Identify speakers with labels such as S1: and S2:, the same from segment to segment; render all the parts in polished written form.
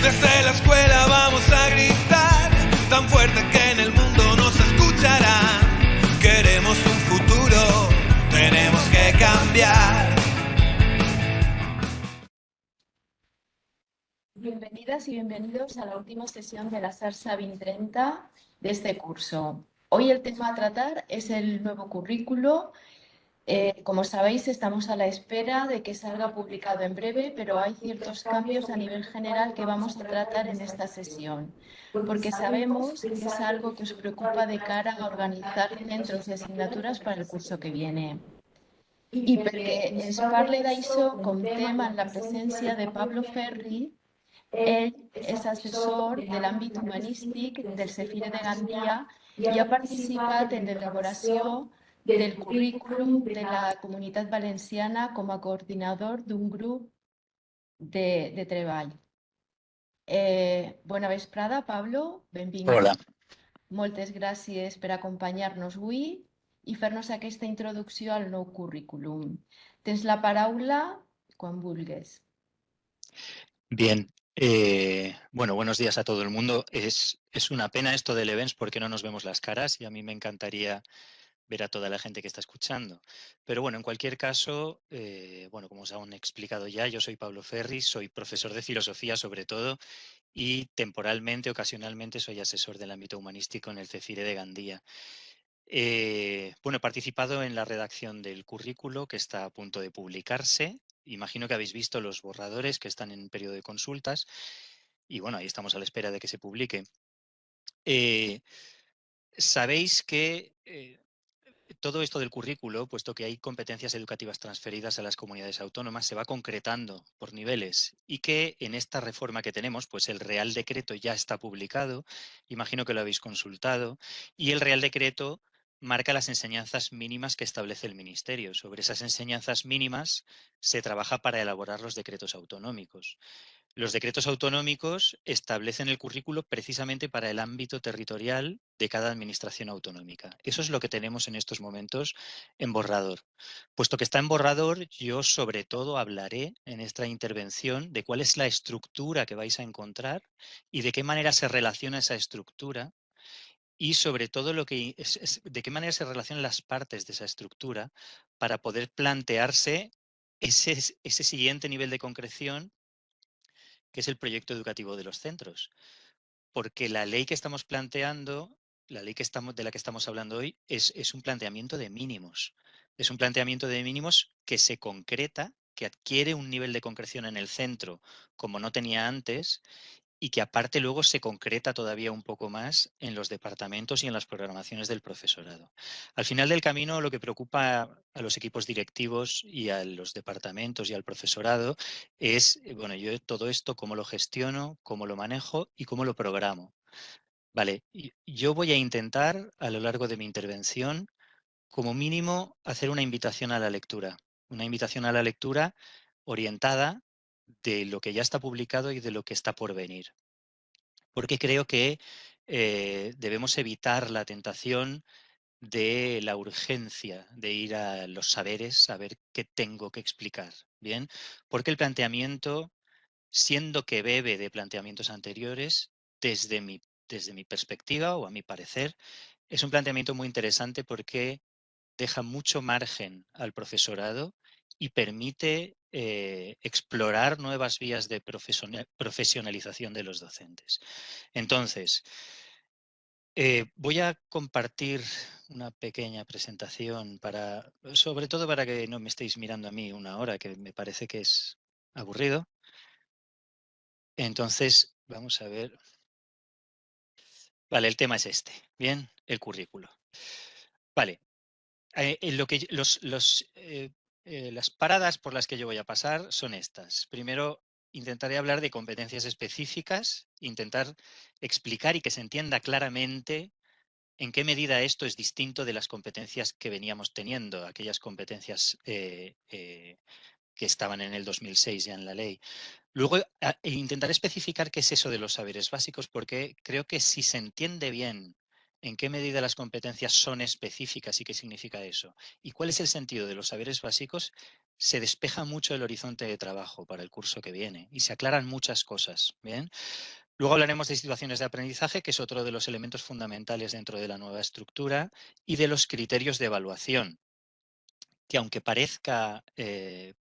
S1: Desde la escuela vamos a gritar tan fuerte que en el mundo nos escucharán. Queremos un futuro, tenemos que cambiar.
S2: Bienvenidas y bienvenidos a la última sesión de la SARSA 2030 de este curso. Hoy el tema a tratar es el nuevo currículo. Como sabéis, estamos a la espera de que salga publicado en breve, pero hay ciertos cambios a nivel general que vamos a tratar en esta sesión, porque sabemos que es algo que os preocupa de cara a organizar centros y asignaturas para el curso que viene. I perquè ens parle d'això comptem amb la presència de Pablo Ferri. Ell és assessor de l'àmbit humanístic del Cefire de Gandia i ha participat en l'elaboració del currículum de la Comunitat Valenciana com a coordinador d'un grup de treball. Bona vesprada, Pablo, benvingut.
S3: Hola.
S2: Moltes gràcies per acompanyar-nos avui i fer-nos aquesta introducció al nou currículum. Tens la paraula quan vulgues.
S3: Bien. Bueno, buenos días a todo el mundo. Es una pena esto del Events porque no nos vemos las caras y a mí me encantaría ver a toda la gente que está escuchando. Pero bueno, en cualquier caso, bueno, como os han explicado ya, yo soy Pablo Ferri, soy profesor de filosofía sobre todo y temporalmente, ocasionalmente, soy asesor del ámbito humanístico en el Cefire de Gandía. Bueno, he participado en la redacción del currículo que está a punto de publicarse. Imagino que habéis visto los borradores que están en periodo de consultas y bueno, ahí estamos a la espera de que se publique. Sabéis que todo esto del currículo, puesto que hay competencias educativas transferidas a las comunidades autónomas, se va concretando por niveles y que en esta reforma que tenemos, pues el Real Decreto ya está publicado, imagino que lo habéis consultado, y el Real Decreto marca las enseñanzas mínimas que establece el Ministerio. Sobre esas enseñanzas mínimas se trabaja para elaborar los decretos autonómicos. Los decretos autonómicos establecen el currículo precisamente para el ámbito territorial de cada administración autonómica. Eso es lo que tenemos en estos momentos en borrador. Puesto que está en borrador, yo sobre todo hablaré en esta intervención de cuál es la estructura que vais a encontrar y de qué manera se relaciona esa estructura y sobre todo de qué manera se relacionan las partes de esa estructura para poder plantearse ese siguiente nivel de concreción que es el proyecto educativo de los centros. Porque la ley que estamos planteando, de la que estamos hablando hoy, es un planteamiento de mínimos. Es un planteamiento de mínimos que se concreta, que adquiere un nivel de concreción en el centro como no tenía antes y que aparte luego se concreta todavía un poco más en los departamentos y en las programaciones del profesorado. Al final del camino, lo que preocupa a los equipos directivos y a los departamentos y al profesorado es, bueno, yo todo esto, cómo lo gestiono, cómo lo manejo y cómo lo programo. Vale, yo voy a intentar a lo largo de mi intervención, como mínimo, hacer una invitación a la lectura. Una invitación a la lectura orientada de lo que ya está publicado y de lo que está por venir. Porque creo que debemos evitar la tentación de la urgencia de ir a los saberes, saber qué tengo que explicar. Bien, porque el planteamiento, siendo que bebe de planteamientos anteriores, desde mi perspectiva o a mi parecer, es un planteamiento muy interesante porque deja mucho margen al profesorado y permite explorar nuevas vías de profesionalización de los docentes. Entonces, voy a compartir una pequeña presentación sobre todo para que no me estéis mirando a mí una hora, que me parece que es aburrido. Entonces, vamos a ver. Vale, el tema es este. Bien, el currículo. Vale, en lo que las paradas por las que yo voy a pasar son estas. Primero, intentaré hablar de competencias específicas, intentar explicar y que se entienda claramente en qué medida esto es distinto de las competencias que veníamos teniendo, aquellas competencias que estaban en el 2006 ya en la ley. Luego, intentaré especificar qué es eso de los saberes básicos, porque creo que si se entiende bien ¿En qué medida las competencias son específicas y qué significa eso? ¿Y cuál es el sentido de los saberes básicos? Se despeja mucho el horizonte de trabajo para el curso que viene y se aclaran muchas cosas. ¿Bien? Luego hablaremos de situaciones de aprendizaje, que es otro de los elementos fundamentales dentro de la nueva estructura, y de los criterios de evaluación, que aunque parezca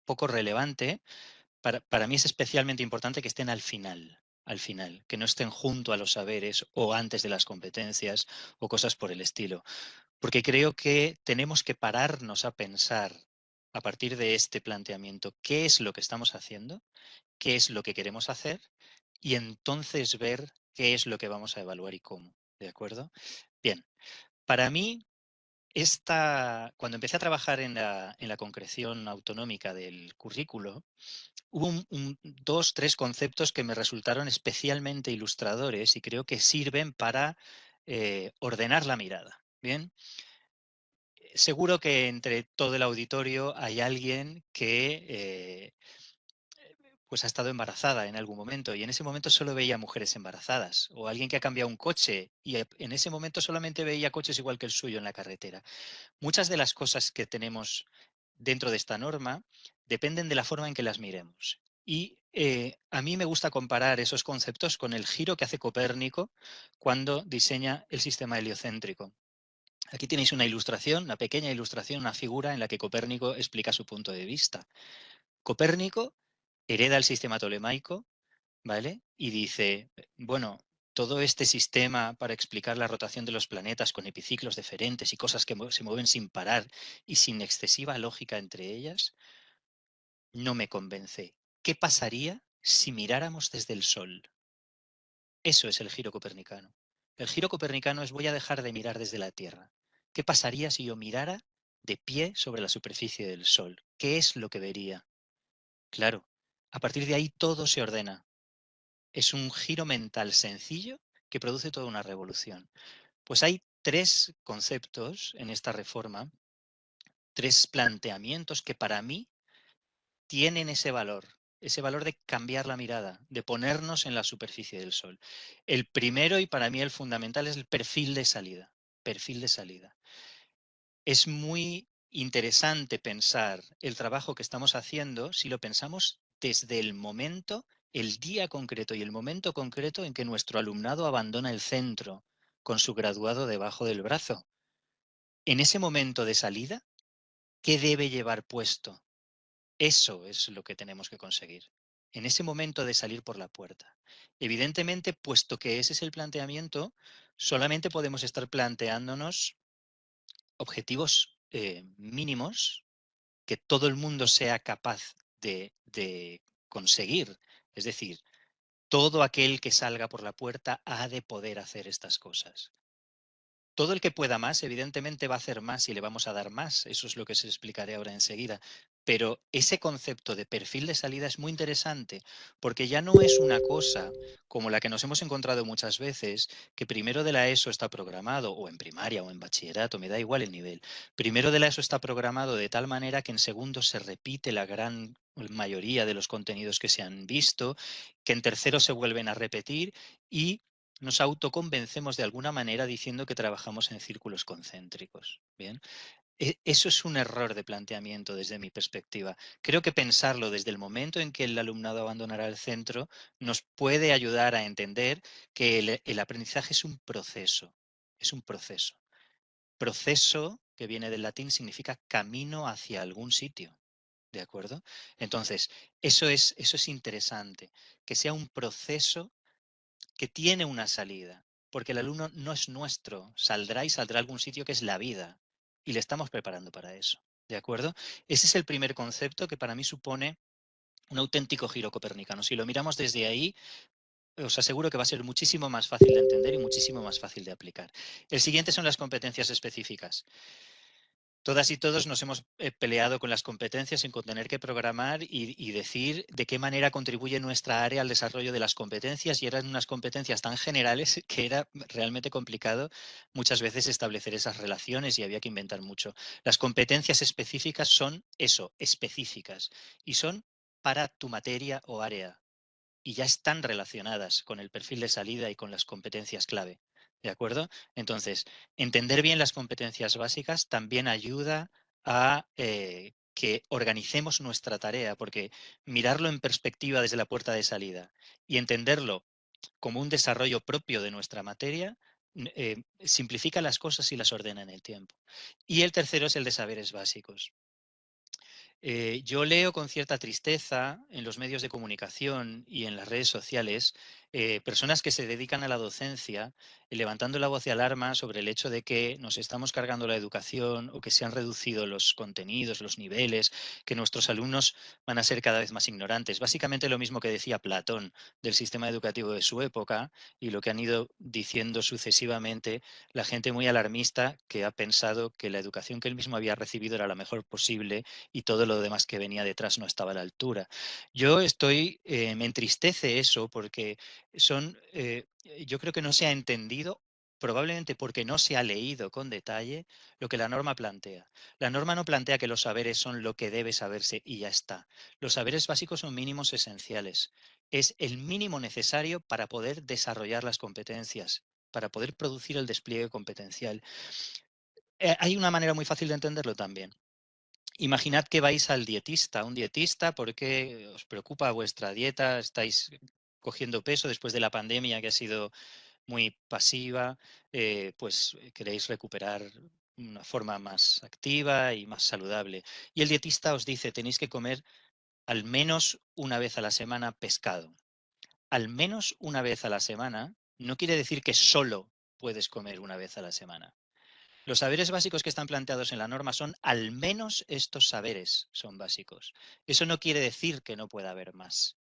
S3: poco relevante, para mí es especialmente importante que estén al final, que no estén junto a los saberes o antes de las competencias o cosas por el estilo. Porque creo que tenemos que pararnos a pensar a partir de este planteamiento qué es lo que estamos haciendo, qué es lo que queremos hacer y entonces ver qué es lo que vamos a evaluar y cómo. ¿De acuerdo? Bien, para mí cuando empecé a trabajar en la concreción autonómica del currículo, hubo dos, tres conceptos que me resultaron especialmente ilustradores y creo que sirven para ordenar la mirada. Bien, seguro que entre todo el auditorio hay alguien que pues ha estado embarazada en algún momento y en ese momento solo veía mujeres embarazadas, o alguien que ha cambiado un coche y en ese momento solamente veía coches igual que el suyo en la carretera. Muchas de las cosas que tenemos dentro de esta norma dependen de la forma en que las miremos. Y a mí me gusta comparar esos conceptos con el giro que hace Copérnico cuando diseña el sistema heliocéntrico. Aquí tenéis una ilustración, una pequeña ilustración, una figura en la que Copérnico explica su punto de vista. Copérnico hereda el sistema tolemaico, ¿vale? Y dice, bueno, todo este sistema para explicar la rotación de los planetas con epiciclos diferentes y cosas que se mueven sin parar y sin excesiva lógica entre ellas, no me convence. ¿Qué pasaría si miráramos desde el Sol? Eso es el giro copernicano. El giro copernicano es voy a dejar de mirar desde la Tierra. ¿Qué pasaría si yo mirara de pie sobre la superficie del Sol? ¿Qué es lo que vería? Claro, a partir de ahí todo se ordena. Es un giro mental sencillo que produce toda una revolución. Pues hay tres conceptos en esta reforma, tres planteamientos que para mí tienen ese valor de cambiar la mirada, de ponernos en la superficie del Sol. El primero y para mí el fundamental es el perfil de salida. Perfil de salida. Es muy interesante pensar el trabajo que estamos haciendo si lo pensamos desde el momento, el día concreto y el momento concreto en que nuestro alumnado abandona el centro con su graduado debajo del brazo. En ese momento de salida, ¿qué debe llevar puesto? Eso es lo que tenemos que conseguir. En ese momento de salir por la puerta. Evidentemente, puesto que ese es el planteamiento, solamente podemos estar planteándonos objetivos mínimos que todo el mundo sea capaz de conseguir. Es decir, todo aquel que salga por la puerta ha de poder hacer estas cosas. Todo el que pueda más, evidentemente, va a hacer más y le vamos a dar más. Eso es lo que os explicaré ahora enseguida. Pero ese concepto de perfil de salida es muy interesante porque ya no es una cosa como la que nos hemos encontrado muchas veces, que primero de la ESO está programado, o en primaria o en bachillerato, me da igual el nivel. Primero de la ESO está programado de tal manera que en segundo se repite la gran mayoría de los contenidos que se han visto, que en tercero se vuelven a repetir y nos autoconvencemos de alguna manera diciendo que trabajamos en círculos concéntricos. Bien, eso es un error de planteamiento desde mi perspectiva. Creo que pensarlo desde el momento en que el alumnado abandonará el centro nos puede ayudar a entender que el aprendizaje es un proceso. Es un proceso. Proceso, que viene del latín, significa camino hacia algún sitio. ¿De acuerdo? Entonces, eso es interesante, que sea un proceso que tiene una salida, porque el alumno no es nuestro, saldrá y saldrá a algún sitio que es la vida, y le estamos preparando para eso, ¿de acuerdo? Ese es el primer concepto que para mí supone un auténtico giro copernicano. Si lo miramos desde ahí, os aseguro que va a ser muchísimo más fácil de entender y muchísimo más fácil de aplicar. El siguiente son las competencias específicas. Todas y todos nos hemos peleado con las competencias, con tener que programar y decir de qué manera contribuye nuestra área al desarrollo de las competencias, y eran unas competencias tan generales que era realmente complicado muchas veces establecer esas relaciones y había que inventar mucho. Las competencias específicas son eso, específicas, y son para tu materia o área y ya están relacionadas con el perfil de salida y con las competencias clave. ¿De acuerdo? Entonces, entender bien las competencias básicas también ayuda a que organicemos nuestra tarea, porque mirarlo en perspectiva desde la puerta de salida y entenderlo como un desarrollo propio de nuestra materia, simplifica las cosas y las ordena en el tiempo. Y el tercero es el de saberes básicos. Yo leo con cierta tristeza en los medios de comunicación y en las redes sociales personas que se dedican a la docencia levantando la voz de alarma sobre el hecho de que nos estamos cargando la educación o que se han reducido los contenidos, los niveles, que nuestros alumnos van a ser cada vez más ignorantes. Básicamente lo mismo que decía Platón del sistema educativo de su época y lo que han ido diciendo sucesivamente la gente muy alarmista que ha pensado que la educación que él mismo había recibido era la mejor posible y todo lo demás que venía detrás no estaba a la altura. Me entristece eso porque yo creo que no se ha entendido, probablemente porque no se ha leído con detalle lo que la norma plantea. La norma no plantea que los saberes son lo que debe saberse y ya está. Los saberes básicos son mínimos esenciales. Es el mínimo necesario para poder desarrollar las competencias, para poder producir el despliegue competencial. Hay una manera muy fácil de entenderlo también. Imaginad que vais al dietista, un dietista, porque os preocupa vuestra dieta, estáis cogiendo peso después de la pandemia que ha sido muy pasiva, queréis recuperar una forma más activa y más saludable. Y el dietista os dice, tenéis que comer al menos una vez a la semana pescado. Al menos una vez a la semana no quiere decir que solo puedes comer una vez a la semana. Los saberes básicos que están planteados en la norma son al menos estos saberes son básicos. Eso no quiere decir que no pueda haber más.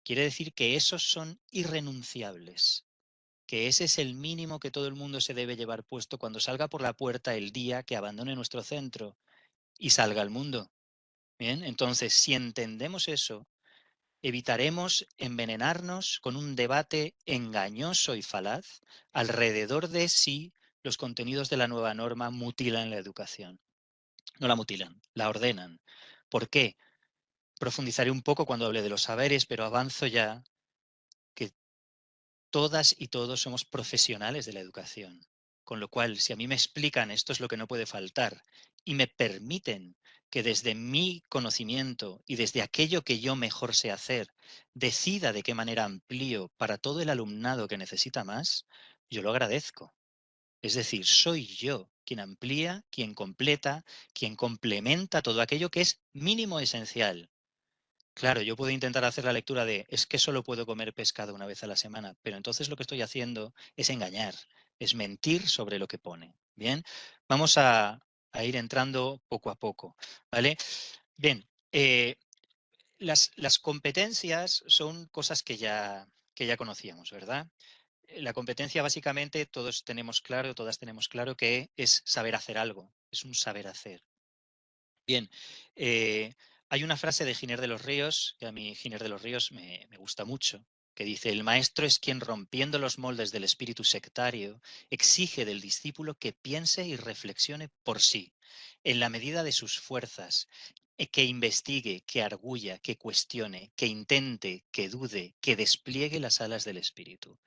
S3: Quiere decir que esos son irrenunciables, que ese es el mínimo que todo el mundo se debe llevar puesto cuando salga por la puerta el día que abandone nuestro centro y salga al mundo. Bien, entonces, si entendemos eso, evitaremos envenenarnos con un debate engañoso y falaz alrededor de si los contenidos de la nueva norma mutilan la educación. No la mutilan, la ordenan. ¿Por qué? Profundizaré un poco cuando hable de los saberes, pero avanzo ya que todas y todos somos profesionales de la educación. Con lo cual, si a mí me explican esto es lo que no puede faltar y me permiten que desde mi conocimiento y desde aquello que yo mejor sé hacer, decida de qué manera amplío para todo el alumnado que necesita más, yo lo agradezco. Es decir, soy yo quien amplía, quien completa, quien complementa todo aquello que es mínimo esencial. Claro, yo puedo intentar hacer la lectura de es que solo puedo comer pescado una vez a la semana, pero entonces lo que estoy haciendo es engañar, es mentir sobre lo que pone. Bien, vamos a ir entrando poco a poco, ¿vale? Bien, las competencias son cosas que ya conocíamos, ¿verdad? La competencia básicamente todos tenemos claro, todas tenemos claro que es saber hacer algo, es un saber hacer. Bien, eh, hay una frase de Giner de los Ríos, que a mí Giner de los Ríos me gusta mucho, que dice, el maestro es quien rompiendo los moldes del espíritu sectario exige del discípulo que piense y reflexione por sí, en la medida de sus fuerzas, que investigue, que arguya, que cuestione, que intente, que dude, que despliegue las alas del espíritu.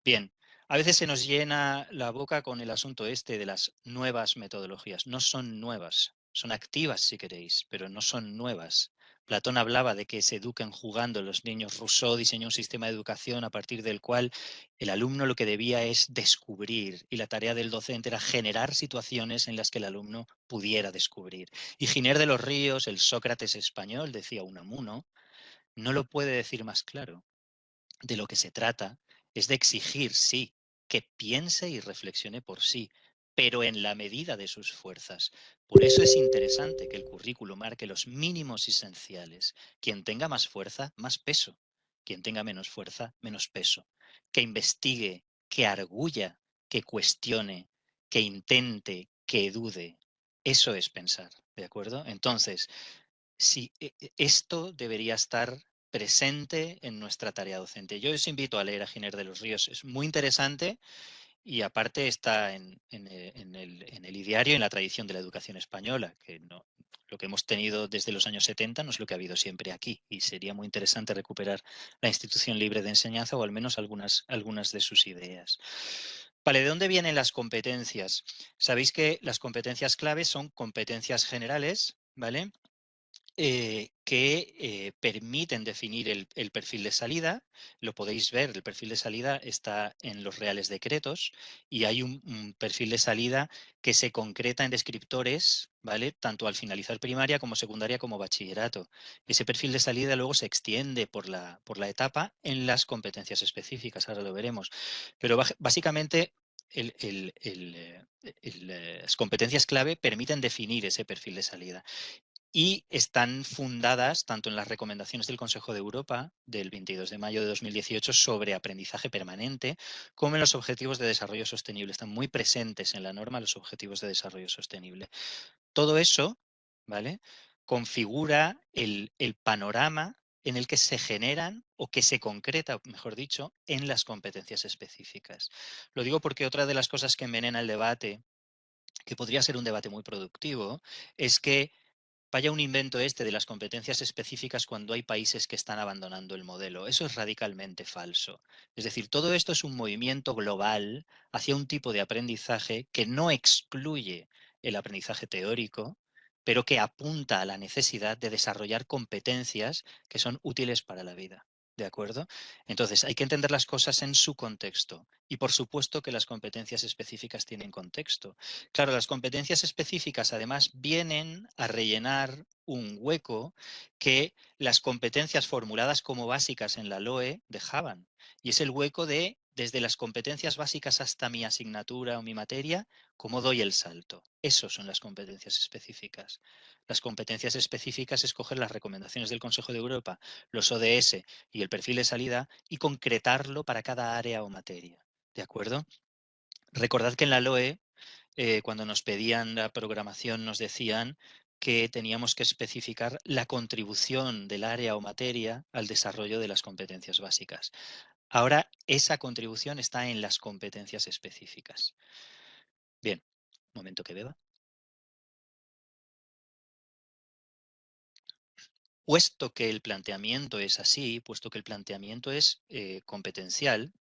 S3: Bien, a veces se nos llena la boca con el asunto este de las nuevas metodologías. No son nuevas, son activas si queréis, pero no son nuevas. Platón hablaba de que se eduquen jugando los niños. Rousseau diseñó un sistema de educación a partir del cual el alumno lo que debía es descubrir y la tarea del docente era generar situaciones en las que el alumno pudiera descubrir. Y Giner de los Ríos, el Sócrates español, decía Unamuno, no lo puede decir más claro. De lo que se trata es de exigir, sí, que piense y reflexione por sí, pero en la medida de sus fuerzas. Por eso es interesante que el currículo marque los mínimos esenciales. Quien tenga más fuerza, más peso. Quien tenga menos fuerza, menos peso. Que investigue, que arguya, que cuestione, que intente, que dude. Eso es pensar, ¿de acuerdo? Entonces, sí, esto debería estar presente en nuestra tarea docente. Yo os invito a leer a Giner de los Ríos, es muy interesante y aparte está en el ideario, en la tradición de la educación española, que no, lo que hemos tenido desde los años 70 no es lo que ha habido siempre aquí y sería muy interesante recuperar la institución libre de enseñanza o al menos algunas de sus ideas. Vale, ¿de dónde vienen las competencias? Sabéis que las competencias claves son competencias generales, ¿vale? Que permiten definir el perfil de salida. Lo podéis ver, el perfil de salida está en los reales decretos y hay un perfil de salida que se concreta en descriptores, ¿vale? Tanto al finalizar primaria como secundaria como bachillerato. Ese perfil de salida luego se extiende por la etapa en las competencias específicas, ahora lo veremos. Pero básicamente las competencias clave permiten definir ese perfil de salida y están fundadas tanto en las recomendaciones del Consejo de Europa del 22 de mayo de 2018 sobre aprendizaje permanente, como en los Objetivos de Desarrollo Sostenible. Están muy presentes en la norma los Objetivos de Desarrollo Sostenible. Todo eso, ¿vale?, configura el panorama en el que se generan o que se concreta, mejor dicho, en las competencias específicas. Lo digo porque otra de las cosas que envenena el debate, que podría ser un debate muy productivo, es que vaya un invento este de las competencias específicas cuando hay países que están abandonando el modelo. Eso es radicalmente falso. Es decir, todo esto es un movimiento global hacia un tipo de aprendizaje que no excluye el aprendizaje teórico, pero que apunta a la necesidad de desarrollar competencias que son útiles para la vida. ¿De acuerdo? Entonces, hay que entender las cosas en su contexto. Y por supuesto que las competencias específicas tienen contexto. Claro, las competencias específicas además vienen a rellenar un hueco que las competencias formuladas como básicas en la LOE dejaban. Y es el hueco de, desde las competencias básicas hasta mi asignatura o mi materia, ¿cómo doy el salto? Esos son las competencias específicas. Las competencias específicas es coger las recomendaciones del Consejo de Europa, los ODS y el perfil de salida y concretarlo para cada área o materia. ¿De acuerdo? Recordad que en la LOE cuando nos pedían la programación, nos decían que teníamos que especificar la contribución del área o materia al desarrollo de las competencias básicas. Ahora, esa contribución está en las competencias específicas. Bien, momento que beba. Puesto que el planteamiento es así, puesto que el planteamiento es competencial,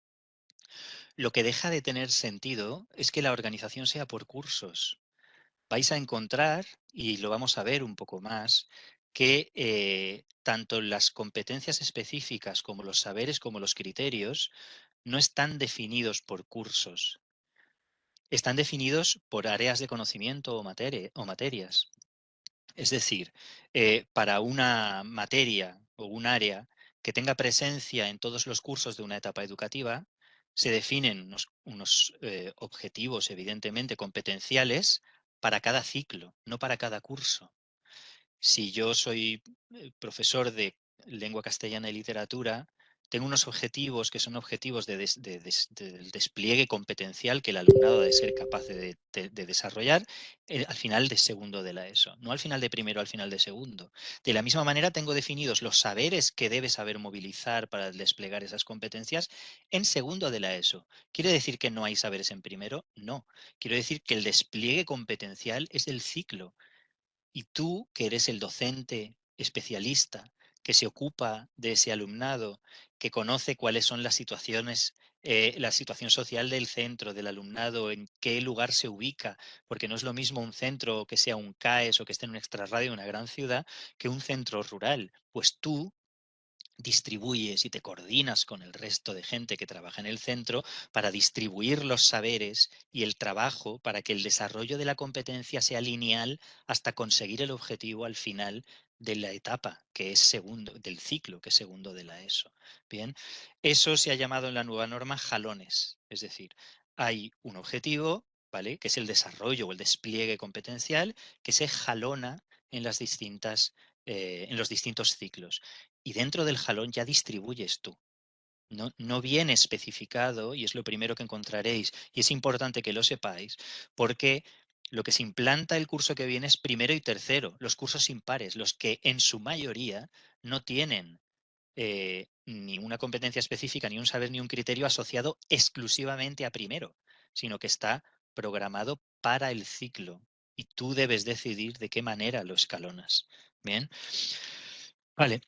S3: lo que deja de tener sentido es que la organización sea por cursos. Vais a encontrar, y lo vamos a ver un poco más, que tanto las competencias específicas como los saberes como los criterios no están definidos por cursos, están definidos por áreas de conocimiento o materias. Es decir, para una materia o un área que tenga presencia en todos los cursos de una etapa educativa, se definen unos objetivos, evidentemente, competenciales para cada ciclo, no para cada curso. Si yo soy profesor de lengua castellana y literatura, tengo unos objetivos que son objetivos del despliegue competencial que el alumnado ha de ser capaz de desarrollar al final de segundo de la ESO, no al final de primero, al final de segundo. De la misma manera, tengo definidos los saberes que debe saber movilizar para desplegar esas competencias en segundo de la ESO. ¿Quiere decir que no hay saberes en primero? No. Quiero decir que el despliegue competencial es el ciclo. Y tú, que eres el docente especialista, que se ocupa de ese alumnado, que conoce cuáles son las situaciones, la situación social del centro, del alumnado, en qué lugar se ubica, porque no es lo mismo un centro que sea un CAES o que esté en un extrarradio de una gran ciudad que un centro rural. Pues tú distribuyes y te coordinas con el resto de gente que trabaja en el centro para distribuir los saberes y el trabajo para que el desarrollo de la competencia sea lineal hasta conseguir el objetivo al final de la etapa, que es segundo, del ciclo, que es segundo de la ESO. Bien, eso se ha llamado en la nueva norma jalones, es decir, hay un objetivo, ¿vale?, que es el desarrollo o el despliegue competencial, que se jalona en las distintas en los distintos ciclos. Y dentro del jalón ya distribuyes tú. No viene especificado y es lo primero que encontraréis. Y es importante que lo sepáis porque lo que se implanta el curso que viene es primero y tercero, los cursos impares, los que en su mayoría no tienen ni una competencia específica, ni un saber, ni un criterio asociado exclusivamente a primero, sino que está programado para el ciclo. Y tú debes decidir de qué manera lo escalonas. Bien. Vale.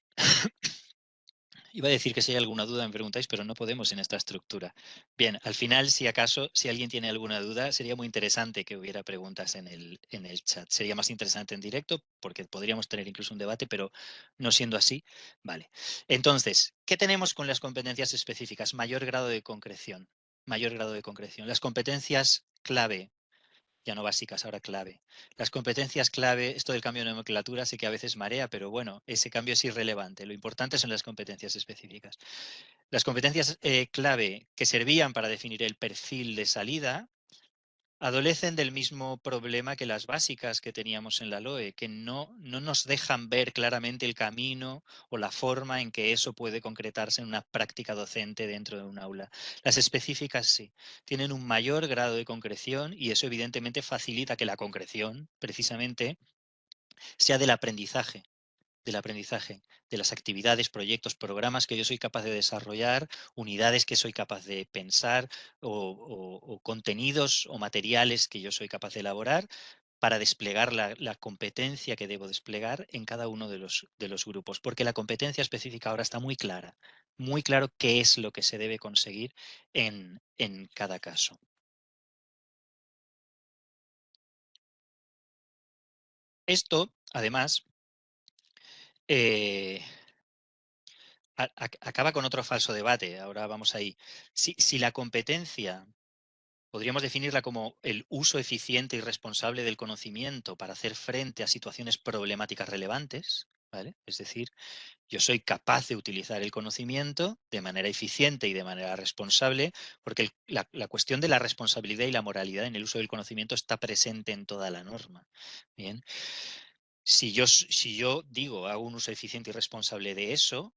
S3: Iba a decir que si hay alguna duda me preguntáis, pero no podemos en esta estructura. Bien, al final, si acaso, si alguien tiene alguna duda, sería muy interesante que hubiera preguntas en el chat. Sería más interesante en directo porque podríamos tener incluso un debate, pero no siendo así, vale. Entonces, ¿qué tenemos con las competencias específicas? Mayor grado de concreción. Mayor grado de concreción. Las competencias clave, ya no básicas, ahora clave. Las competencias clave, esto del cambio de nomenclatura sé que a veces marea, pero bueno, ese cambio es irrelevante. Lo importante son las competencias específicas. Las competencias clave que servían para definir el perfil de salida adolecen del mismo problema que las básicas que teníamos en la LOE, que no nos dejan ver claramente el camino o la forma en que eso puede concretarse en una práctica docente dentro de un aula. Las específicas sí, tienen un mayor grado de concreción y eso evidentemente facilita que la concreción, precisamente, sea del aprendizaje, de las actividades, proyectos, programas que yo soy capaz de desarrollar, unidades que soy capaz de pensar o contenidos o materiales que yo soy capaz de elaborar para desplegar la competencia que debo desplegar en cada uno de los grupos. Porque la competencia específica ahora está muy claro qué es lo que se debe conseguir en cada caso. Esto, además, eh, acaba con otro falso debate. Ahora vamos ahí. Si la competencia podríamos definirla como el uso eficiente y responsable del conocimiento para hacer frente a situaciones problemáticas relevantes, ¿vale? Es decir, yo soy capaz de utilizar el conocimiento de manera eficiente y de manera responsable, porque la cuestión de la responsabilidad y la moralidad en el uso del conocimiento está presente en toda la norma. Bien. Si yo digo hago un uso eficiente y responsable de eso,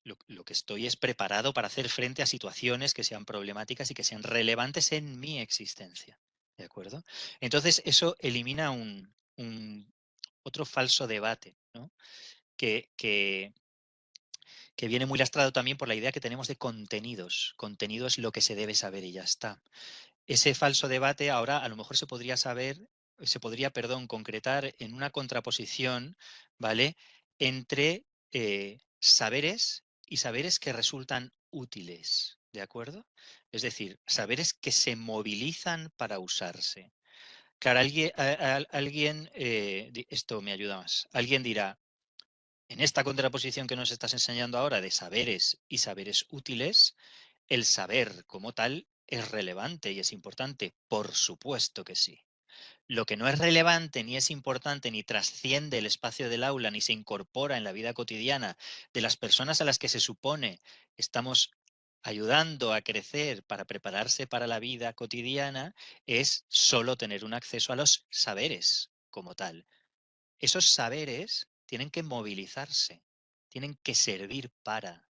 S3: lo que estoy es preparado para hacer frente a situaciones que sean problemáticas y que sean relevantes en mi existencia. ¿De acuerdo? Entonces, eso elimina otro falso debate, ¿no? que, que, que viene muy lastrado también por la idea que tenemos de contenidos. Contenido es lo que se debe saber y ya está. Ese falso debate ahora a lo mejor se podría, perdón, concretar en una contraposición, ¿vale? Entre saberes y saberes que resultan útiles, ¿de acuerdo? Es decir, saberes que se movilizan para usarse. Claro, alguien esto me ayuda más. Alguien dirá, en esta contraposición que nos estás enseñando ahora de saberes y saberes útiles, el saber como tal es relevante y es importante. Por supuesto que sí. Lo que no es relevante, ni es importante, ni trasciende el espacio del aula, ni se incorpora en la vida cotidiana de las personas a las que se supone estamos ayudando a crecer para prepararse para la vida cotidiana, es solo tener un acceso a los saberes como tal. Esos saberes tienen que movilizarse, tienen que servir para.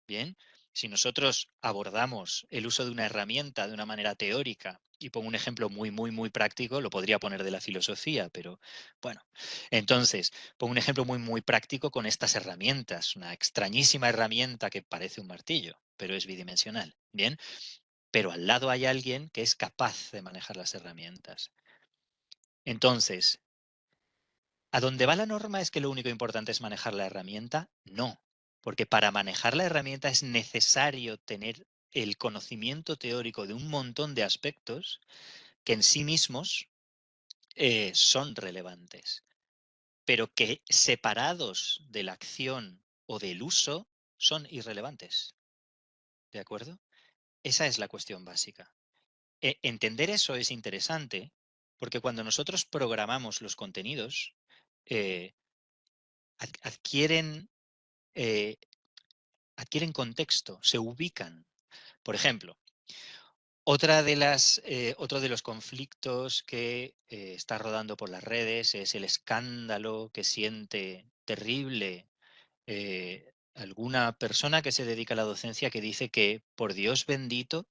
S3: Bien, si nosotros abordamos el uso de una herramienta de una manera teórica, y pongo un ejemplo muy práctico, lo podría poner de la filosofía, pero bueno, entonces pongo un ejemplo muy práctico con estas herramientas, una extrañísima herramienta que parece un martillo, pero es bidimensional. Bien, pero al lado hay alguien que es capaz de manejar las herramientas. Entonces, ¿a dónde va la norma es que lo único importante es manejar la herramienta? No, porque para manejar la herramienta es necesario tener el conocimiento teórico de un montón de aspectos que en sí mismos son relevantes, pero que separados de la acción o del uso son irrelevantes. ¿De acuerdo? Esa es la cuestión básica. Entender eso es interesante porque cuando nosotros programamos los contenidos, eh, adquieren eh, adquieren contexto, se ubican. Por ejemplo, otro de los conflictos que está rodando por las redes es el escándalo que siente terrible alguna persona que se dedica a la docencia que dice que, por Dios bendito,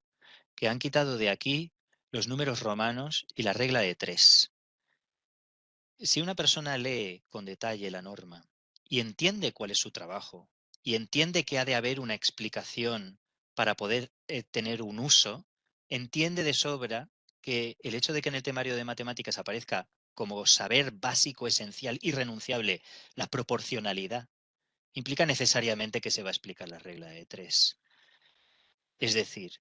S3: que han quitado de aquí los números romanos y la regla de tres. Si una persona lee con detalle la norma y entiende cuál es su trabajo y entiende que ha de haber una explicación para poder tener un uso, entiende de sobra que el hecho de que en el temario de matemáticas aparezca como saber básico, esencial, irrenunciable, la proporcionalidad, implica necesariamente que se va a explicar la regla de tres. Es decir,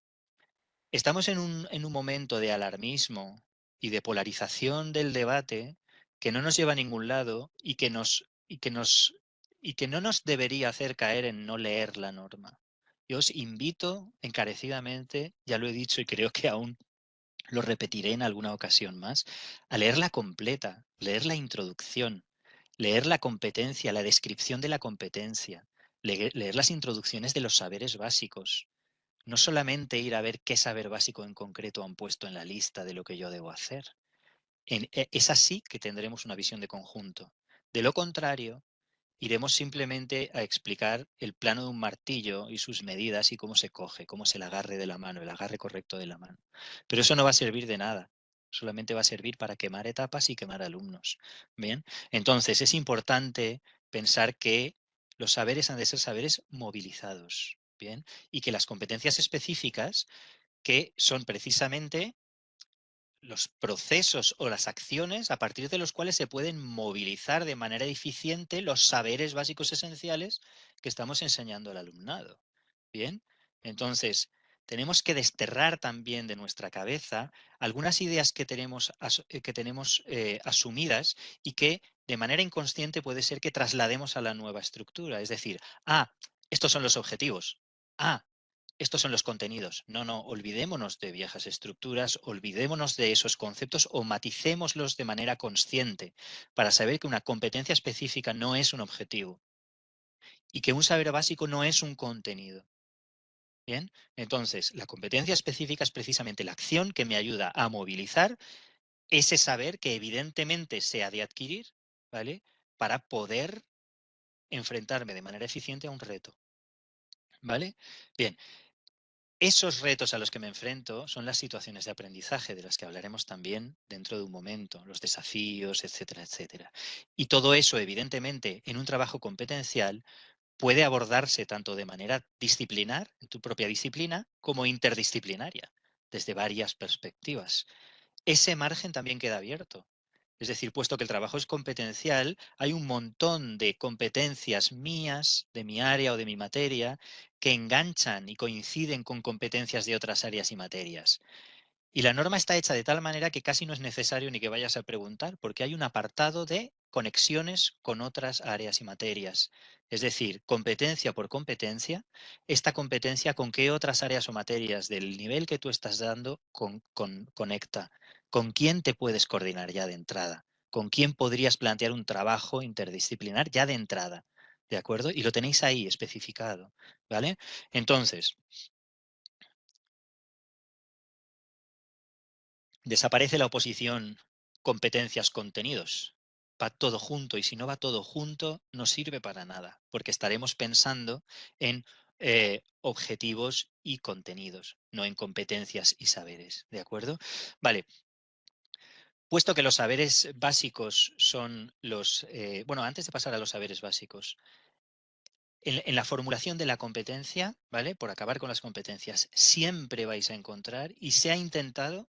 S3: estamos en un momento de alarmismo y de polarización del debate que no nos lleva a ningún lado y que no nos debería hacer caer en no leer la norma. Yo os invito encarecidamente, ya lo he dicho y creo que aún lo repetiré en alguna ocasión más, a leerla completa, leer la introducción, leer la competencia, la descripción de la competencia, leer las introducciones de los saberes básicos. No solamente ir a ver qué saber básico en concreto han puesto en la lista de lo que yo debo hacer. Es así que tendremos una visión de conjunto. De lo contrario, iremos simplemente a explicar el plano de un martillo y sus medidas y cómo se coge, cómo es el agarre de la mano, el agarre correcto de la mano. Pero eso no va a servir de nada. Solamente va a servir para quemar etapas y quemar alumnos. Bien, entonces es importante pensar que los saberes han de ser saberes movilizados. Bien, y que las competencias específicas, que son precisamente los procesos o las acciones a partir de los cuales se pueden movilizar de manera eficiente los saberes básicos esenciales que estamos enseñando al alumnado. Bien, entonces tenemos que desterrar también de nuestra cabeza algunas ideas que tenemos, asumidas y que de manera inconsciente puede ser que traslademos a la nueva estructura. Es decir, estos son los objetivos. Estos son los contenidos. No, no, olvidémonos de viejas estructuras, olvidémonos de esos conceptos o maticémoslos de manera consciente para saber que una competencia específica no es un objetivo y que un saber básico no es un contenido. Bien, entonces la competencia específica es precisamente la acción que me ayuda a movilizar ese saber que evidentemente se ha de adquirir, ¿vale? Para poder enfrentarme de manera eficiente a un reto, ¿vale? Bien, esos retos a los que me enfrento son las situaciones de aprendizaje, de las que hablaremos también dentro de un momento, los desafíos, etcétera, etcétera. Y todo eso, evidentemente, en un trabajo competencial puede abordarse tanto de manera disciplinar, en tu propia disciplina, como interdisciplinaria, desde varias perspectivas. Ese margen también queda abierto. Es decir, puesto que el trabajo es competencial, hay un montón de competencias mías, de mi área o de mi materia, que enganchan y coinciden con competencias de otras áreas y materias. Y la norma está hecha de tal manera que casi no es necesario ni que vayas a preguntar, porque hay un apartado de conexiones con otras áreas y materias. Es decir, competencia por competencia, esta competencia con qué otras áreas o materias del nivel que tú estás dando conecta. ¿Con quién te puedes coordinar ya de entrada? ¿Con quién podrías plantear un trabajo interdisciplinar ya de entrada? ¿De acuerdo? Y lo tenéis ahí especificado, ¿vale? Entonces, desaparece la oposición competencias-contenidos. Va todo junto y si no va todo junto no sirve para nada porque estaremos pensando en objetivos y contenidos, no en competencias y saberes. ¿De acuerdo? Vale. Puesto que los saberes básicos son bueno, antes de pasar a los saberes básicos, en la formulación de la competencia, ¿vale? Por acabar con las competencias, siempre vais a encontrar, y se ha intentado,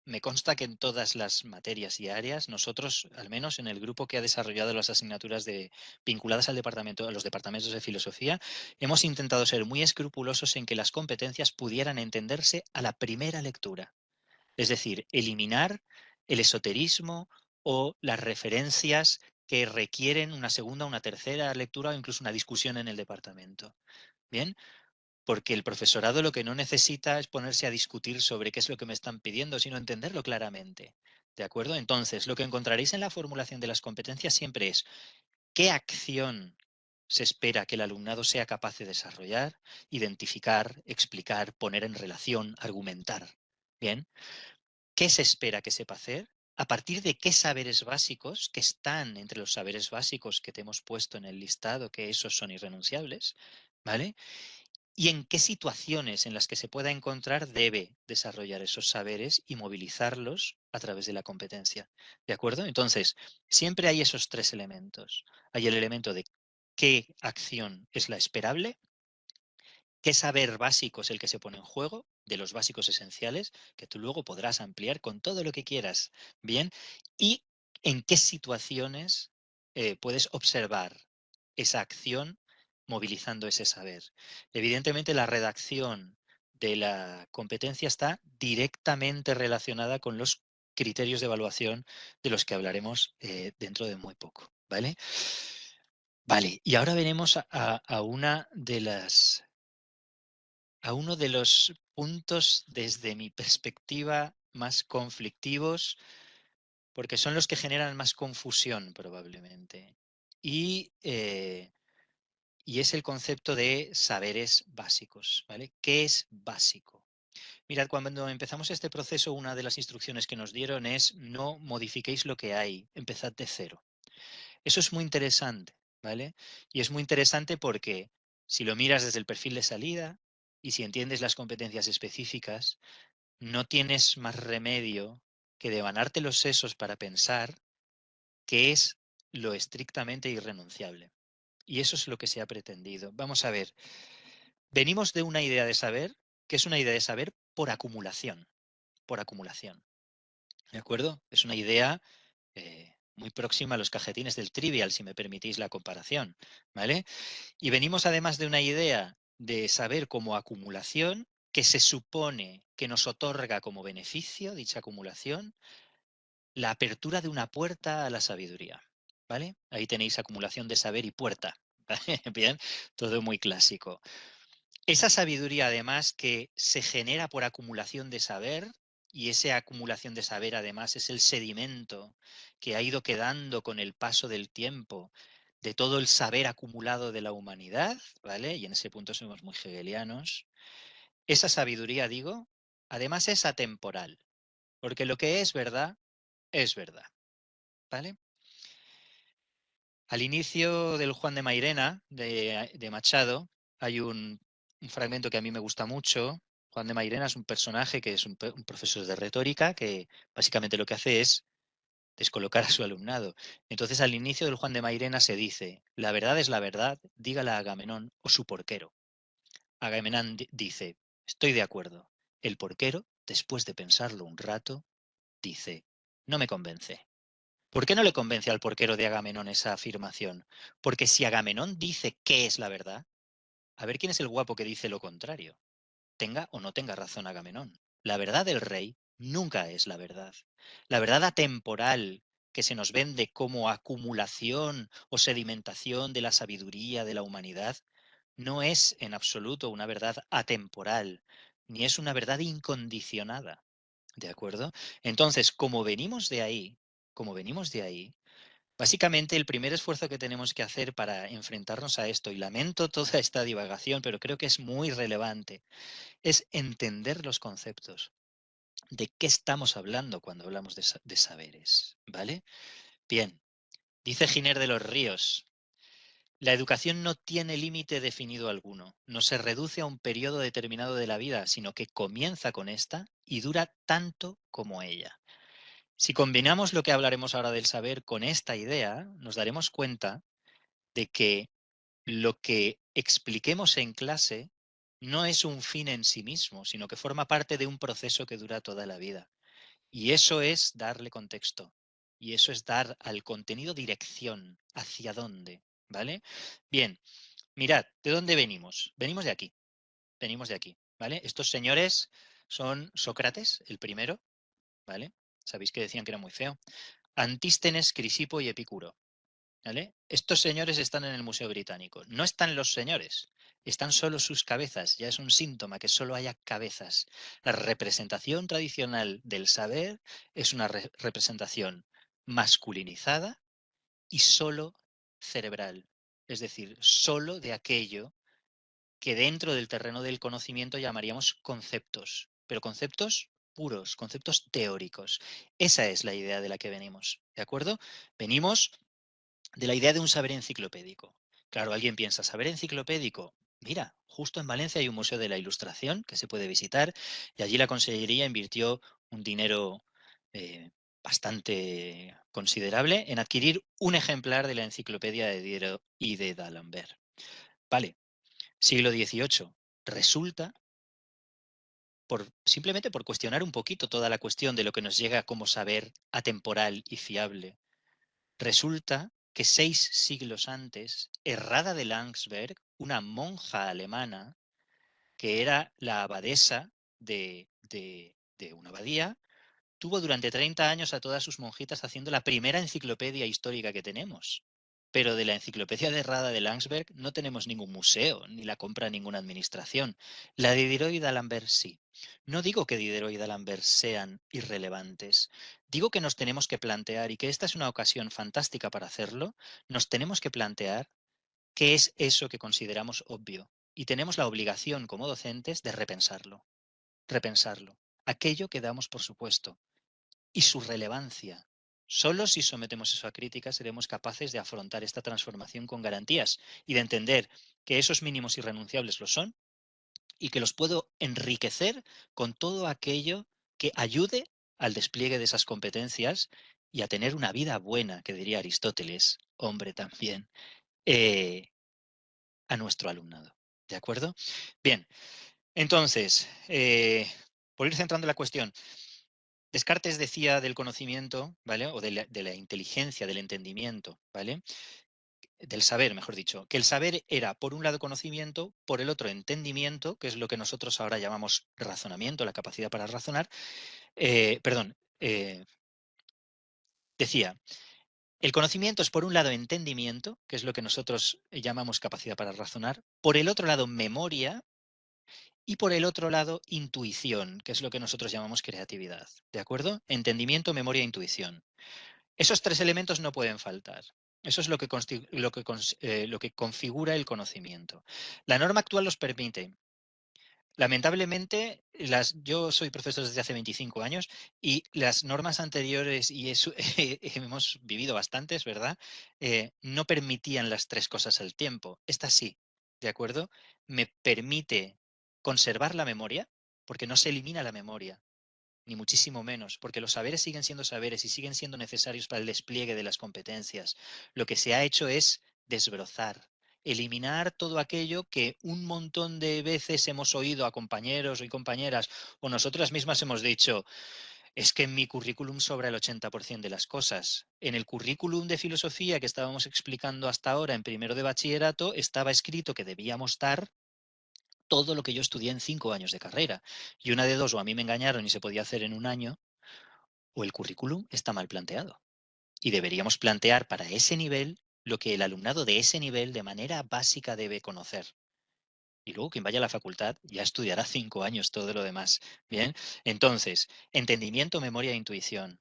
S3: me consta que en todas las materias y áreas, nosotros, al menos en el grupo que ha desarrollado las asignaturas vinculadas al departamento, a los departamentos de filosofía, hemos intentado ser muy escrupulosos en que las competencias pudieran entenderse a la primera lectura. Es decir, eliminar el esoterismo o las referencias que requieren una segunda, una tercera lectura o incluso una discusión en el departamento. Bien, porque el profesorado lo que no necesita es ponerse a discutir sobre qué es lo que me están pidiendo, sino entenderlo claramente. ¿De acuerdo? Entonces, lo que encontraréis en la formulación de las competencias siempre es qué acción se espera que el alumnado sea capaz de desarrollar, identificar, explicar, poner en relación, argumentar. Bien, ¿qué se espera que sepa hacer? ¿A partir de qué saberes básicos, que están entre los saberes básicos que te hemos puesto en el listado, que esos son irrenunciables? ¿Vale? ¿Y en qué situaciones en las que se pueda encontrar debe desarrollar esos saberes y movilizarlos a través de la competencia? ¿De acuerdo? Entonces, siempre hay esos tres elementos. Hay el elemento de qué acción es la esperable, qué saber básico es el que se pone en juego, de los básicos esenciales, que tú luego podrás ampliar con todo lo que quieras, ¿bien? Y en qué situaciones puedes observar esa acción movilizando ese saber. Evidentemente, la redacción de la competencia está directamente relacionada con los criterios de evaluación de los que hablaremos dentro de muy poco, ¿vale? Vale, y ahora veremos a una de las a uno de los puntos desde mi perspectiva más conflictivos, porque son los que generan más confusión probablemente. Y es el concepto de saberes básicos, ¿vale? ¿Qué es básico? Mirad, cuando empezamos este proceso, una de las instrucciones que nos dieron es no modifiquéis lo que hay, empezad de cero. Eso es muy interesante, ¿vale? Y es muy interesante porque si lo miras desde el perfil de salida y si entiendes las competencias específicas, no tienes más remedio que devanarte los sesos para pensar qué es lo estrictamente irrenunciable. Y eso es lo que se ha pretendido. Vamos a ver, venimos de una idea de saber, que es una idea de saber por acumulación, por acumulación. ¿De acuerdo? Es una idea muy próxima a los cajetines del Trivial, si me permitís la comparación, ¿vale? Y venimos además de una idea de saber como acumulación que se supone que nos otorga como beneficio dicha acumulación la apertura de una puerta a la sabiduría, ¿vale? Ahí tenéis acumulación de saber y puerta, ¿vale? Bien, todo muy clásico. Esa sabiduría, además, que se genera por acumulación de saber, y esa acumulación de saber, además, es el sedimento que ha ido quedando con el paso del tiempo de todo el saber acumulado de la humanidad, ¿vale? Y en ese punto somos muy hegelianos. Esa sabiduría, digo, además es atemporal, porque lo que es verdad, ¿vale? Al inicio del Juan de Mairena, de Machado, hay un fragmento que a mí me gusta mucho. Juan de Mairena es un personaje que es un profesor de retórica que básicamente lo que hace es descolocar a su alumnado. Entonces, al inicio del Juan de Mairena se dice, la verdad es la verdad, dígala a Agamenón o su porquero. Agamenón dice, estoy de acuerdo. El porquero, después de pensarlo un rato, dice, no me convence. ¿Por qué no le convence al porquero de Agamenón esa afirmación? Porque si Agamenón dice qué es la verdad, a ver quién es el guapo que dice lo contrario. Tenga o no tenga razón Agamenón. La verdad del rey nunca es la verdad. La verdad atemporal que se nos vende como acumulación o sedimentación de la sabiduría de la humanidad no es en absoluto una verdad atemporal, ni es una verdad incondicionada. ¿De acuerdo? Entonces, como venimos de ahí, básicamente el primer esfuerzo que tenemos que hacer para enfrentarnos a esto, y lamento toda esta divagación, pero creo que es muy relevante, es entender los conceptos. ¿De qué estamos hablando cuando hablamos de saberes? ¿Vale? Bien, dice Giner de los Ríos, la educación no tiene límite definido alguno, no se reduce a un periodo determinado de la vida, sino que comienza con esta y dura tanto como ella. Si combinamos lo que hablaremos ahora del saber con esta idea, nos daremos cuenta de que lo que expliquemos en clase no es un fin en sí mismo, sino que forma parte de un proceso que dura toda la vida. Y eso es darle contexto. Y eso es dar al contenido dirección. ¿Hacia dónde? ¿Vale? Bien, mirad, ¿de dónde venimos? Venimos de aquí. Venimos de aquí. ¿Vale? Estos señores son Sócrates, el primero. ¿Vale? Sabéis que decían que era muy feo. Antístenes, Crisipo y Epicuro. ¿Vale? Estos señores están en el Museo Británico. No están los señores, están solo sus cabezas. Ya es un síntoma que solo haya cabezas. La representación tradicional del saber es una representación masculinizada y solo cerebral. Es decir, solo de aquello que dentro del terreno del conocimiento llamaríamos conceptos, pero conceptos puros, conceptos teóricos. Esa es la idea de la que venimos, ¿de acuerdo? Venimos de la idea de un saber enciclopédico. Claro, alguien piensa, ¿saber enciclopédico? Mira, justo en Valencia hay un museo de la Ilustración que se puede visitar y allí la Consellería invirtió un dinero eh, bastante considerable en adquirir un ejemplar de la enciclopedia de Diderot y de D'Alembert. Vale, siglo XVIII. Resulta, simplemente por cuestionar un poquito toda la cuestión de lo que nos llega como saber atemporal y fiable, resulta que 6 siglos antes, Errada de Landsberg, una monja alemana, que era la abadesa de una abadía, tuvo durante 30 años a todas sus monjitas haciendo la primera enciclopedia histórica que tenemos. Pero de la enciclopedia de Errada de Landsberg no tenemos ningún museo, ni la compra ninguna administración. La de Diderot y d'Alembert sí. No digo que Diderot y d'Alembert sean irrelevantes. Digo que nos tenemos que plantear, y que esta es una ocasión fantástica para hacerlo, nos tenemos que plantear qué es eso que consideramos obvio. Y tenemos la obligación como docentes de repensarlo. Repensarlo. Aquello que damos por supuesto y su relevancia. Solo si sometemos eso a crítica seremos capaces de afrontar esta transformación con garantías y de entender que esos mínimos irrenunciables lo son y que los puedo enriquecer con todo aquello que ayude al despliegue de esas competencias y a tener una vida buena, que diría Aristóteles, hombre también, eh, a nuestro alumnado. ¿De acuerdo? Bien, entonces, por ir centrando la cuestión, Descartes decía del conocimiento, ¿vale? O de la inteligencia, del entendimiento, ¿vale? Del saber, mejor dicho, que el saber era por un lado conocimiento, por el otro entendimiento, que es lo que nosotros ahora llamamos razonamiento, la capacidad para razonar. Perdón, decía, el conocimiento es por un lado entendimiento, que es lo que nosotros llamamos capacidad para razonar, por el otro lado memoria y por el otro lado intuición, que es lo que nosotros llamamos creatividad, ¿de acuerdo? Entendimiento, memoria e intuición. Esos 3 elementos no pueden faltar. Eso es lo que configura el conocimiento. La norma actual los permite. Lamentablemente, yo soy profesor desde hace 25 años y las normas anteriores, y eso, hemos vivido bastantes, ¿verdad? No permitían las 3 cosas al tiempo. Esta sí, ¿de acuerdo? Me permite conservar la memoria, porque no se elimina la memoria, ni muchísimo menos, porque los saberes siguen siendo saberes y siguen siendo necesarios para el despliegue de las competencias. Lo que se ha hecho es desbrozar, eliminar todo aquello que un montón de veces hemos oído a compañeros y compañeras o nosotras mismas hemos dicho, es que en mi currículum sobra el 80% de las cosas. En el currículum de filosofía que estábamos explicando hasta ahora en primero de bachillerato estaba escrito que debíamos dar todo lo que yo estudié en 5 años de carrera. Y una de dos, o a mí me engañaron y se podía hacer en un año, o el currículum está mal planteado. Y deberíamos plantear para ese nivel lo que el alumnado de ese nivel de manera básica debe conocer. Y luego quien vaya a la facultad ya estudiará 5 años todo lo demás. Bien, entonces, entendimiento, memoria e intuición.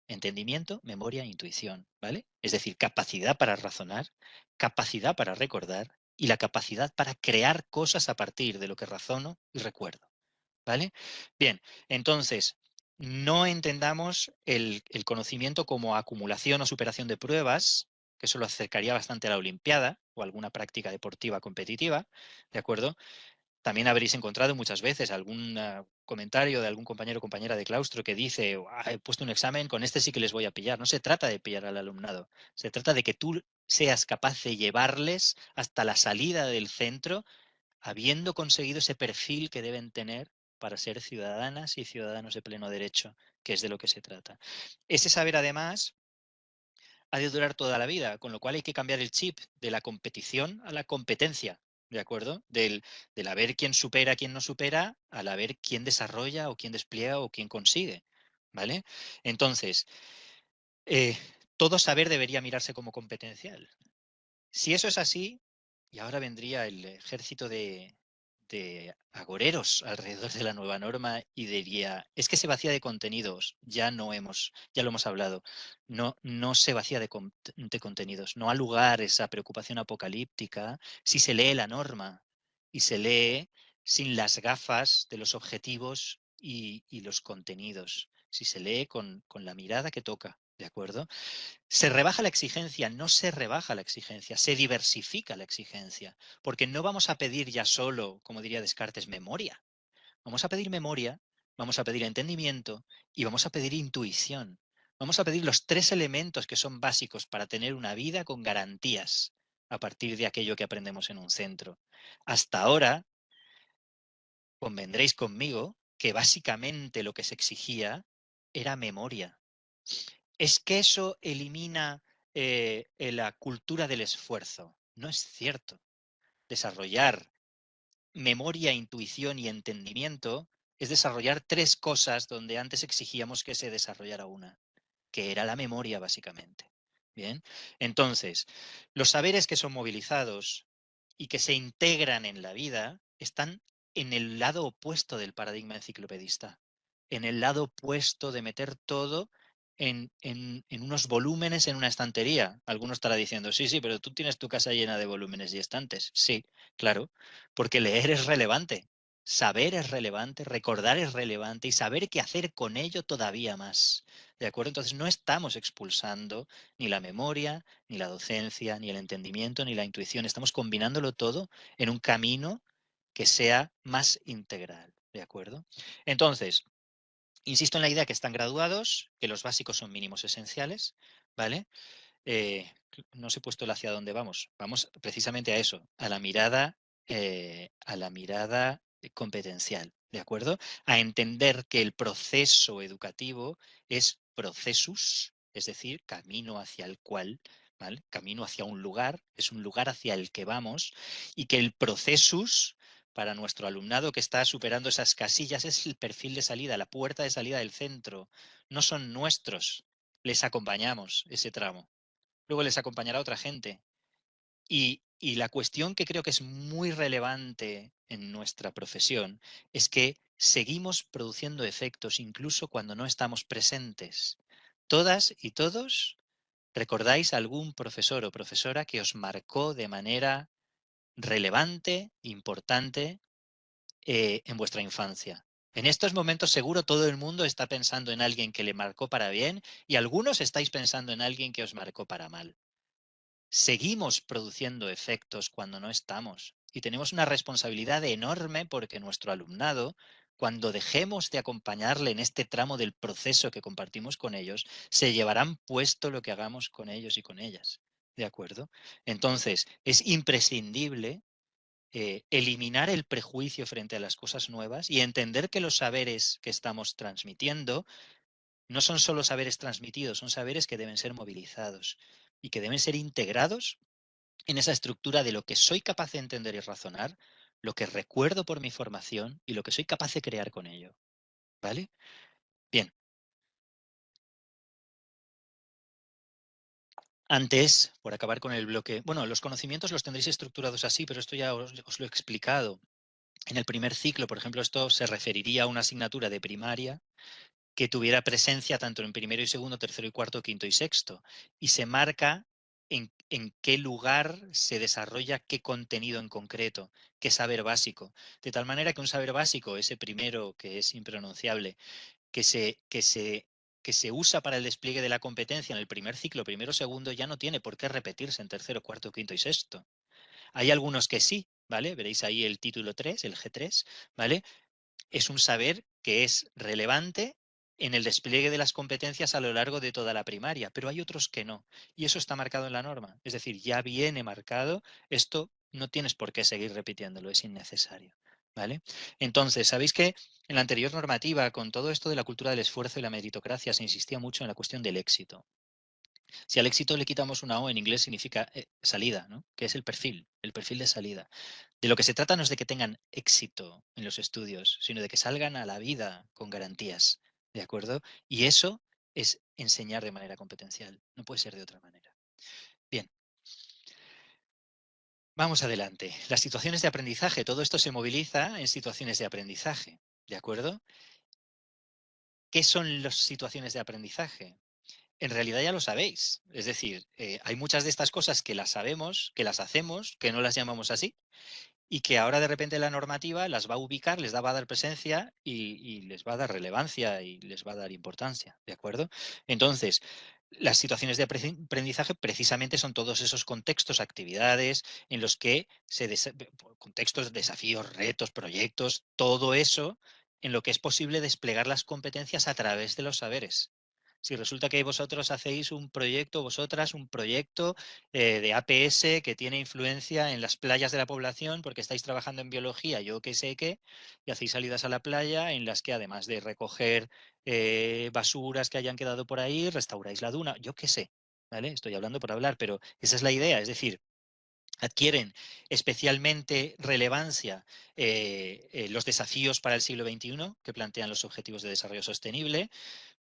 S3: Entendimiento, memoria e intuición, ¿vale? Es decir, capacidad para razonar, capacidad para recordar y la capacidad para crear cosas a partir de lo que razono y recuerdo. ¿Vale? Bien, entonces, no entendamos el conocimiento como acumulación o superación de pruebas, que eso lo acercaría bastante a la Olimpiada o alguna práctica deportiva competitiva, ¿de acuerdo? También habréis encontrado muchas veces algún comentario de algún compañero o compañera de claustro que dice, he puesto un examen, con este sí que les voy a pillar. No se trata de pillar al alumnado, se trata de que tú seas capaz de llevarles hasta la salida del centro habiendo conseguido ese perfil que deben tener para ser ciudadanas y ciudadanos de pleno derecho, que es de lo que se trata. Ese saber, además, ha de durar toda la vida, con lo cual hay que cambiar el chip de la competición a la competencia, ¿de acuerdo? Del a ver quién supera, quién no supera, al a ver quién desarrolla o quién despliega o quién consigue, ¿vale? Entonces, eh, todo saber debería mirarse como competencial. Si eso es así, y ahora vendría el ejército de agoreros alrededor de la nueva norma y diría, es que se vacía de contenidos, ya lo hemos hablado, no se vacía de contenidos, no ha lugar esa preocupación apocalíptica si se lee la norma y se lee sin las gafas de los objetivos y los contenidos, si se lee con la mirada que toca, ¿de acuerdo? Se rebaja la exigencia, no se rebaja la exigencia, se diversifica la exigencia, porque no vamos a pedir ya solo, como diría Descartes, memoria. Vamos a pedir memoria, vamos a pedir entendimiento y vamos a pedir intuición. Vamos a pedir los 3 elementos que son básicos para tener una vida con garantías a partir de aquello que aprendemos en un centro. Hasta ahora, convendréis conmigo que básicamente lo que se exigía era memoria. ¿Es que eso elimina la cultura del esfuerzo. No es cierto. Desarrollar memoria, intuición y entendimiento es desarrollar tres cosas donde antes exigíamos que se desarrollara una, que era la memoria, básicamente. Bien, entonces, los saberes que son movilizados y que se integran en la vida están en el lado opuesto del paradigma enciclopedista, en el lado opuesto de meter todo en unos volúmenes en una estantería. Algunos estará diciendo, sí, sí, pero tú tienes tu casa llena de volúmenes y estantes. Sí, claro, porque leer es relevante, saber es relevante, recordar es relevante y saber qué hacer con ello todavía más. ¿De acuerdo? Entonces no estamos expulsando ni la memoria, ni la docencia, ni el entendimiento, ni la intuición. Estamos combinándolo todo en un camino que sea más integral. ¿De acuerdo? Entonces, insisto en la idea que están graduados, que los básicos son mínimos esenciales, ¿vale? eh, no os he puesto el hacia dónde vamos. Vamos precisamente a eso, a la mirada competencial, ¿de acuerdo? A entender que el proceso educativo es procesus, es decir, camino hacia el cual, ¿vale? Camino hacia un lugar, es un lugar hacia el que vamos, y que el procesus para nuestro alumnado que está superando esas casillas es el perfil de salida, la puerta de salida del centro. No son nuestros, les acompañamos ese tramo. Luego les acompañará otra gente. Y la cuestión que creo que es muy relevante en nuestra profesión es que seguimos produciendo efectos incluso cuando no estamos presentes. Todas y todos recordáis algún profesor o profesora que os marcó de manera relevante, importante, en vuestra infancia. En estos momentos seguro todo el mundo está pensando en alguien que le marcó para bien y algunos estáis pensando en alguien que os marcó para mal. Seguimos produciendo efectos cuando no estamos y tenemos una responsabilidad enorme porque nuestro alumnado, cuando dejemos de acompañarle en este tramo del proceso que compartimos con ellos, se llevarán puesto lo que hagamos con ellos y con ellas. ¿De acuerdo? Entonces, es imprescindible eliminar el prejuicio frente a las cosas nuevas y entender que los saberes que estamos transmitiendo no son solo saberes transmitidos, son saberes que deben ser movilizados y que deben ser integrados en esa estructura de lo que soy capaz de entender y razonar, lo que recuerdo por mi formación y lo que soy capaz de crear con ello. ¿Vale? Bien. Antes, por acabar con el bloque, bueno, los conocimientos los tendréis estructurados así, pero esto ya os lo he explicado. En el primer ciclo, por ejemplo, esto se referiría a una asignatura de primaria que tuviera presencia tanto en primero y segundo, tercero y cuarto, quinto y sexto. Y se marca en qué lugar se desarrolla qué contenido en concreto, qué saber básico. De tal manera que un saber básico, ese primero que es impronunciable, que se usa para el despliegue de la competencia en el primer ciclo, primero, segundo, ya no tiene por qué repetirse en tercero, cuarto, quinto y sexto. Hay algunos que sí, ¿vale? Veréis ahí el título 3, el G3, ¿vale? Es un saber que es relevante en el despliegue de las competencias a lo largo de toda la primaria, pero hay otros que no. Y eso está marcado en la norma. Es decir, ya viene marcado, esto no tienes por qué seguir repitiéndolo, es innecesario. ¿Vale? Entonces, sabéis que en la anterior normativa, con todo esto de la cultura del esfuerzo y la meritocracia, se insistía mucho en la cuestión del éxito. Si al éxito le quitamos una O, en inglés significa salida, ¿no? Que es el perfil de salida. De lo que se trata no es de que tengan éxito en los estudios, sino de que salgan a la vida con garantías, ¿de acuerdo? Y eso es enseñar de manera competencial, no puede ser de otra manera. Bien, vamos adelante. Las situaciones de aprendizaje, todo esto se moviliza en situaciones de aprendizaje, ¿de acuerdo? ¿Qué son las situaciones de aprendizaje? En realidad ya lo sabéis, es decir, hay muchas de estas cosas que las sabemos, que las hacemos, que no las llamamos así, y que ahora de repente la normativa las va a ubicar, va a dar presencia y les va a dar relevancia y les va a dar importancia, ¿de acuerdo? Entonces, las situaciones de aprendizaje precisamente son todos esos contextos, actividades en los que contextos, desafíos, retos, proyectos, todo eso en lo que es posible desplegar las competencias a través de los saberes. Si resulta que vosotros hacéis un proyecto, vosotras un proyecto de APS que tiene influencia en las playas de la población porque estáis trabajando en biología, yo qué sé qué, y hacéis salidas a la playa en las que además de recoger basuras que hayan quedado por ahí, restauráis la duna, yo qué sé, ¿vale? Estoy hablando por hablar, pero esa es la idea, es decir, adquieren especialmente relevancia los desafíos para el siglo XXI que plantean los Objetivos de Desarrollo Sostenible,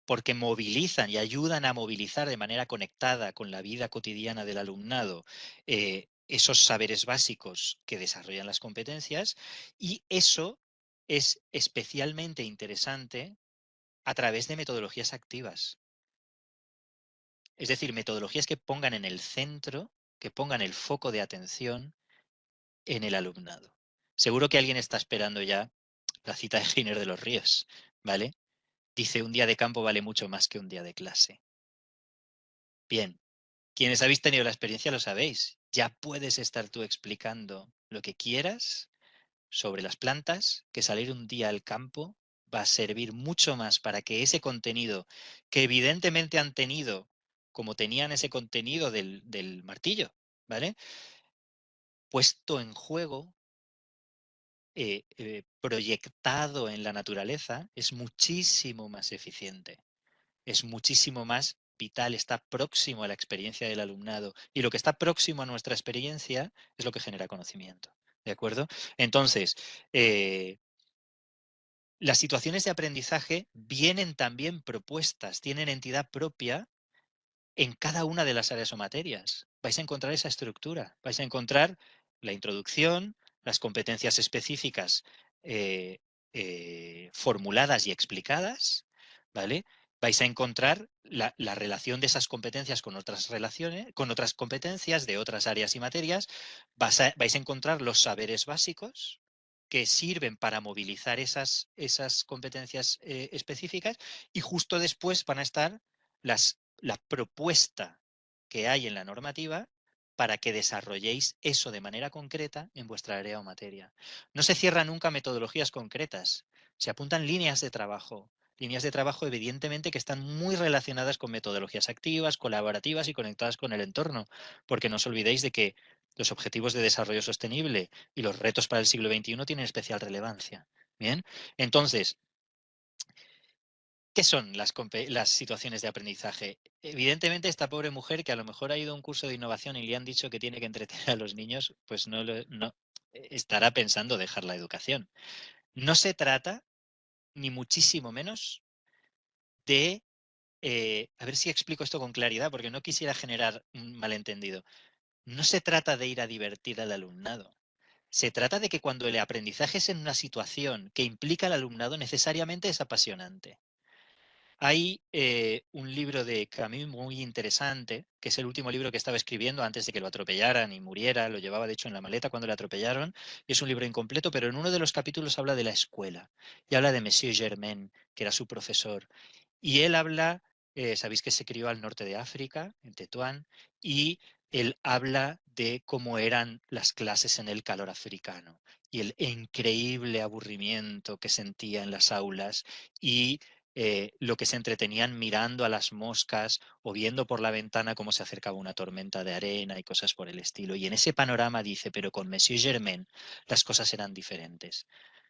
S3: porque movilizan y ayudan a movilizar de manera conectada con la vida cotidiana del alumnado esos saberes básicos que desarrollan las competencias, y eso es especialmente interesante a través de metodologías activas. Es decir, metodologías que pongan en el centro, que pongan el foco de atención en el alumnado. Seguro que alguien está esperando ya la cita de Giner de los Ríos, ¿vale? Dice: un día de campo vale mucho más que un día de clase. Bien, quienes habéis tenido la experiencia lo sabéis. Ya puedes estar tú explicando lo que quieras sobre las plantas, que salir un día al campo va a servir mucho más para que ese contenido, que evidentemente han tenido, como tenían ese contenido del martillo, ¿vale? Puesto en juego, proyectado en la naturaleza, es muchísimo más eficiente, es muchísimo más vital, está próximo a la experiencia del alumnado. Y lo que está próximo a nuestra experiencia es lo que genera conocimiento. ¿De acuerdo? Entonces, las situaciones de aprendizaje vienen también propuestas, tienen entidad propia en cada una de las áreas o materias. Vais a encontrar esa estructura, vais a encontrar la introducción, las competencias específicas eh, formuladas y explicadas, ¿vale? Vais a encontrar la relación de esas competencias con otras relaciones, con otras competencias de otras áreas y materias. Vais a encontrar los saberes básicos que sirven para movilizar esas competencias específicas, y justo después van a estar la propuesta que hay en la normativa para que desarrolléis eso de manera concreta en vuestra área o materia. No se cierran nunca metodologías concretas, se apuntan líneas de trabajo evidentemente que están muy relacionadas con metodologías activas, colaborativas y conectadas con el entorno, porque no os olvidéis de que los objetivos de desarrollo sostenible y los retos para el siglo XXI tienen especial relevancia. Bien, entonces, ¿qué son las situaciones de aprendizaje? Evidentemente, esta pobre mujer que a lo mejor ha ido a un curso de innovación y le han dicho que tiene que entretener a los niños, pues no estará pensando dejar la educación. No se trata, ni muchísimo menos, de, a ver si explico esto con claridad, porque no quisiera generar un malentendido. No se trata de ir a divertir al alumnado. Se trata de que cuando el aprendizaje es en una situación que implica al alumnado, necesariamente es apasionante. Hay un libro de Camus muy interesante, que es el último libro que estaba escribiendo antes de que lo atropellaran y muriera. Lo llevaba, de hecho, en la maleta cuando le atropellaron. Y es un libro incompleto, pero en uno de los capítulos habla de la escuela y habla de Monsieur Germain, que era su profesor. Y él habla, sabéis que se crió al norte de África, en Tetuán, y él habla de cómo eran las clases en el calor africano y el increíble aburrimiento que sentía en las aulas, y lo que se entretenían mirando a las moscas o viendo por la ventana cómo se acercaba una tormenta de arena y cosas por el estilo. Y en ese panorama dice: pero con Monsieur Germain las cosas eran diferentes.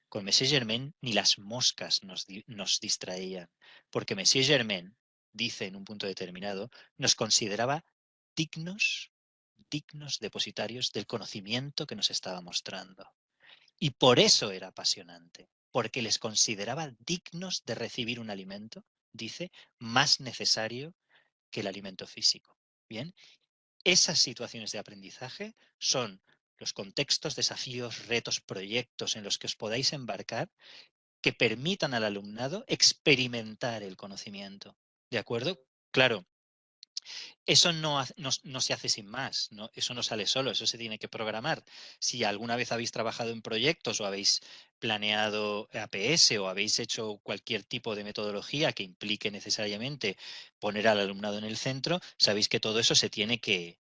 S3: Con Monsieur Germain ni las moscas nos distraían, porque Monsieur Germain, dice en un punto determinado, nos consideraba dignos, dignos depositarios del conocimiento que nos estaba mostrando. Y por eso era apasionante, porque les consideraba dignos de recibir un alimento, dice, más necesario que el alimento físico. Bien, esas situaciones de aprendizaje son los contextos, desafíos, retos, proyectos en los que os podáis embarcar, que permitan al alumnado experimentar el conocimiento. ¿De acuerdo? Claro, eso no se hace sin más, ¿no? Eso no sale solo, eso se tiene que programar. Si alguna vez habéis trabajado en proyectos o habéis planeado APS o habéis hecho cualquier tipo de metodología que implique necesariamente poner al alumnado en el centro, sabéis que todo eso se tiene que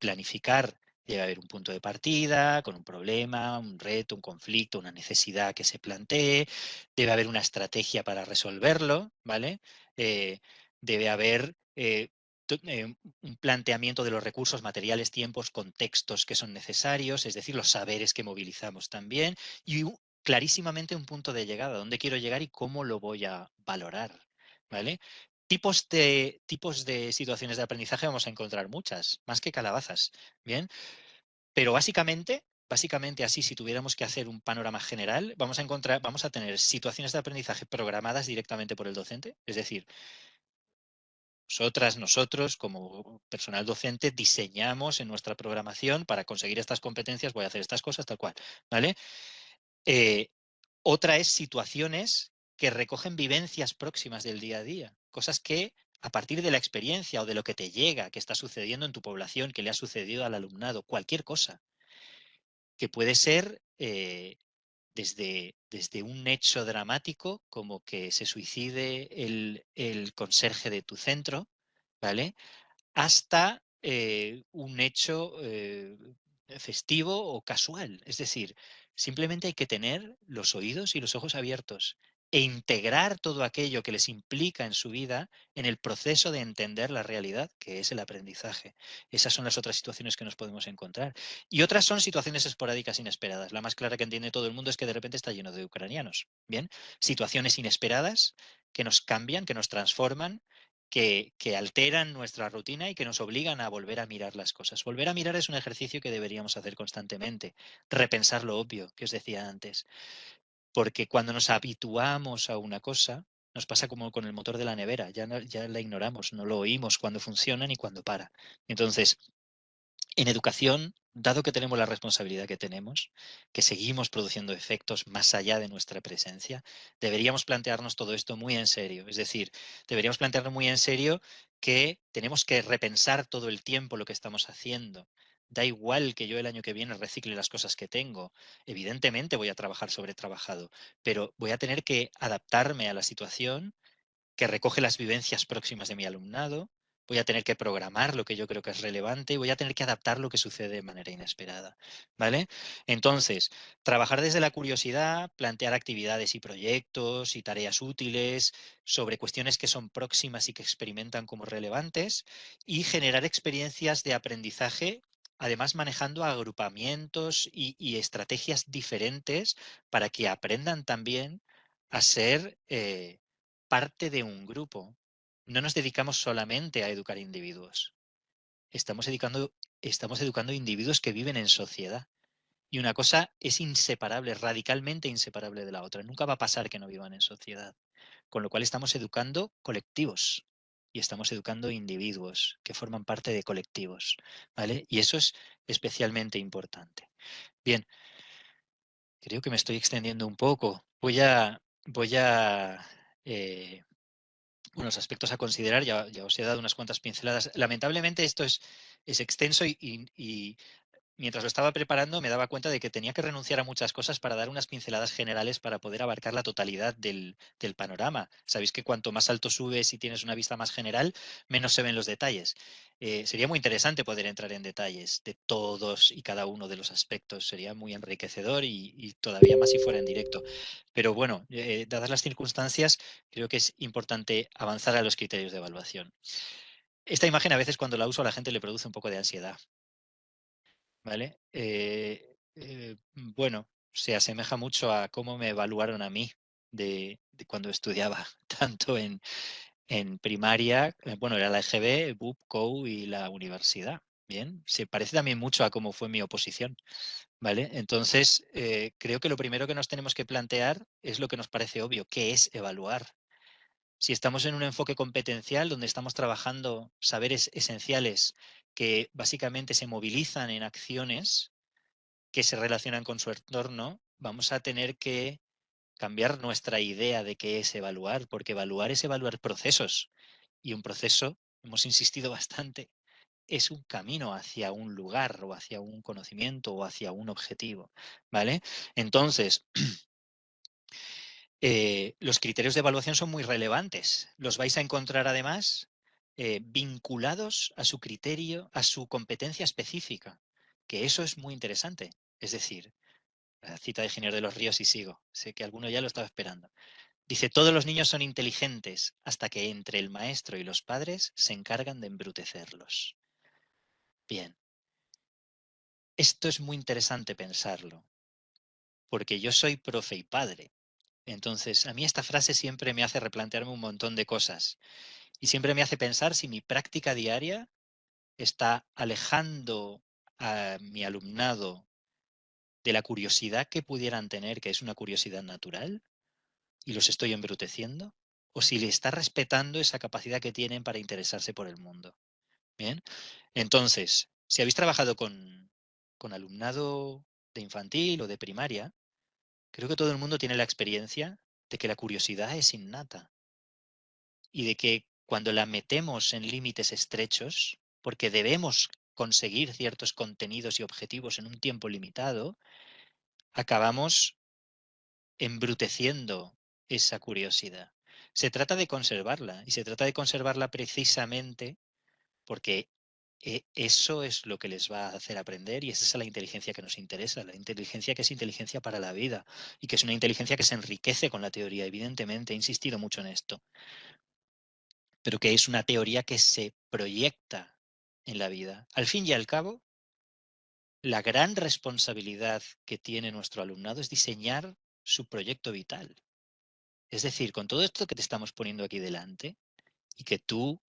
S3: planificar. Debe haber un punto de partida, con un problema, un reto, un conflicto, una necesidad que se plantee. Debe haber una estrategia para resolverlo, ¿vale? Debe haber un planteamiento de los recursos materiales, tiempos, contextos que son necesarios, es decir, los saberes que movilizamos también, y clarísimamente un punto de llegada, dónde quiero llegar y cómo lo voy a valorar, ¿vale? tipos de situaciones de aprendizaje vamos a encontrar muchas, más que calabazas, ¿bien? Pero básicamente así, si tuviéramos que hacer un panorama general, vamos a tener situaciones de aprendizaje programadas directamente por el docente, es decir, nosotros, como personal docente, diseñamos en nuestra programación para conseguir estas competencias, voy a hacer estas cosas, tal cual, ¿vale? Eh, Otra es situaciones que recogen vivencias próximas del día a día, cosas que a partir de la experiencia o de lo que te llega, que está sucediendo en tu población, que le ha sucedido al alumnado, cualquier cosa, que puede ser desde un hecho dramático, como que se suicide el conserje de tu centro, ¿vale? Hasta un hecho festivo o casual. Es decir, simplemente hay que tener los oídos y los ojos abiertos e integrar todo aquello que les implica en su vida en el proceso de entender la realidad, que es el aprendizaje. Esas son las otras situaciones que nos podemos encontrar. Y otras son situaciones esporádicas inesperadas. La más clara que entiende todo el mundo es que de repente está lleno de ucranianos. Bien, situaciones inesperadas que nos cambian, que nos transforman, que alteran nuestra rutina y que nos obligan a volver a mirar las cosas. Volver a mirar es un ejercicio que deberíamos hacer constantemente. Repensar lo obvio que os decía antes. Porque cuando nos habituamos a una cosa, nos pasa como con el motor de la nevera. Ya la ignoramos, no lo oímos cuando funciona ni cuando para. Entonces, en educación, dado que tenemos la responsabilidad que tenemos, que seguimos produciendo efectos más allá de nuestra presencia, deberíamos plantearnos todo esto muy en serio. Es decir, deberíamos plantearnos muy en serio que tenemos que repensar todo el tiempo lo que estamos haciendo. Da igual que yo el año que viene recicle las cosas que tengo. Evidentemente voy a trabajar sobre trabajado, pero voy a tener que adaptarme a la situación que recoge las vivencias próximas de mi alumnado, voy a tener que programar lo que yo creo que es relevante y voy a tener que adaptar lo que sucede de manera inesperada, ¿vale? Entonces, trabajar desde la curiosidad, plantear actividades y proyectos y tareas útiles sobre cuestiones que son próximas y que experimentan como relevantes y generar experiencias de aprendizaje, además manejando agrupamientos y estrategias diferentes para que aprendan también a ser parte de un grupo. No nos dedicamos solamente a educar individuos. Estamos educando individuos que viven en sociedad. Y una cosa es inseparable, radicalmente inseparable de la otra. Nunca va a pasar que no vivan en sociedad. Con lo cual estamos educando colectivos y estamos educando individuos que forman parte de colectivos. ¿Vale? Y eso es especialmente importante. Bien, creo que me estoy extendiendo un poco. Voy a unos aspectos a considerar, ya os he dado unas cuantas pinceladas. Lamentablemente esto es extenso y mientras lo estaba preparando me daba cuenta de que tenía que renunciar a muchas cosas para dar unas pinceladas generales para poder abarcar la totalidad del panorama. Sabéis que cuanto más alto subes y tienes una vista más general, menos se ven los detalles. Sería muy interesante poder entrar en detalles de todos y cada uno de los aspectos. Sería muy enriquecedor y todavía más si fuera en directo. Pero bueno, dadas las circunstancias, creo que es importante avanzar a los criterios de evaluación. Esta imagen a veces cuando la uso a la gente le produce un poco de ansiedad. ¿Vale? Bueno, se asemeja mucho a cómo me evaluaron a mí de cuando estudiaba, tanto en primaria, bueno, era la EGB, BUP, COU y la universidad. Bien, se parece también mucho a cómo fue mi oposición, ¿vale? Entonces, creo que lo primero que nos tenemos que plantear es lo que nos parece obvio, que es evaluar. Si estamos en un enfoque competencial donde estamos trabajando saberes esenciales que básicamente se movilizan en acciones, que se relacionan con su entorno, vamos a tener que cambiar nuestra idea de qué es evaluar, porque evaluar es evaluar procesos. Y un proceso, hemos insistido bastante, es un camino hacia un lugar o hacia un conocimiento o hacia un objetivo. ¿Vale? Entonces, los criterios de evaluación son muy relevantes. Los vais a encontrar además vinculados a su criterio, a su competencia específica, que eso es muy interesante. Es decir, la cita de Ingeniero de los Ríos y sigo. Sé que alguno ya lo estaba esperando. Dice, todos los niños son inteligentes hasta que entre el maestro y los padres se encargan de embrutecerlos. Bien, esto es muy interesante pensarlo, porque yo soy profe y padre. Entonces, a mí esta frase siempre me hace replantearme un montón de cosas. Y siempre me hace pensar si mi práctica diaria está alejando a mi alumnado de la curiosidad que pudieran tener, que es una curiosidad natural, y los estoy embruteciendo, o si le está respetando esa capacidad que tienen para interesarse por el mundo. Bien, entonces, si habéis trabajado con alumnado de infantil o de primaria, creo que todo el mundo tiene la experiencia de que la curiosidad es innata y de que cuando la metemos en límites estrechos, porque debemos conseguir ciertos contenidos y objetivos en un tiempo limitado, acabamos embruteciendo esa curiosidad. Se trata de conservarla y se trata de conservarla precisamente porque eso es lo que les va a hacer aprender y esa es la inteligencia que nos interesa, la inteligencia que es inteligencia para la vida y que es una inteligencia que se enriquece con la teoría, evidentemente, he insistido mucho en esto, pero que es una teoría que se proyecta en la vida. Al fin y al cabo, la gran responsabilidad que tiene nuestro alumnado es diseñar su proyecto vital. Es decir, con todo esto que te estamos poniendo aquí delante y que tú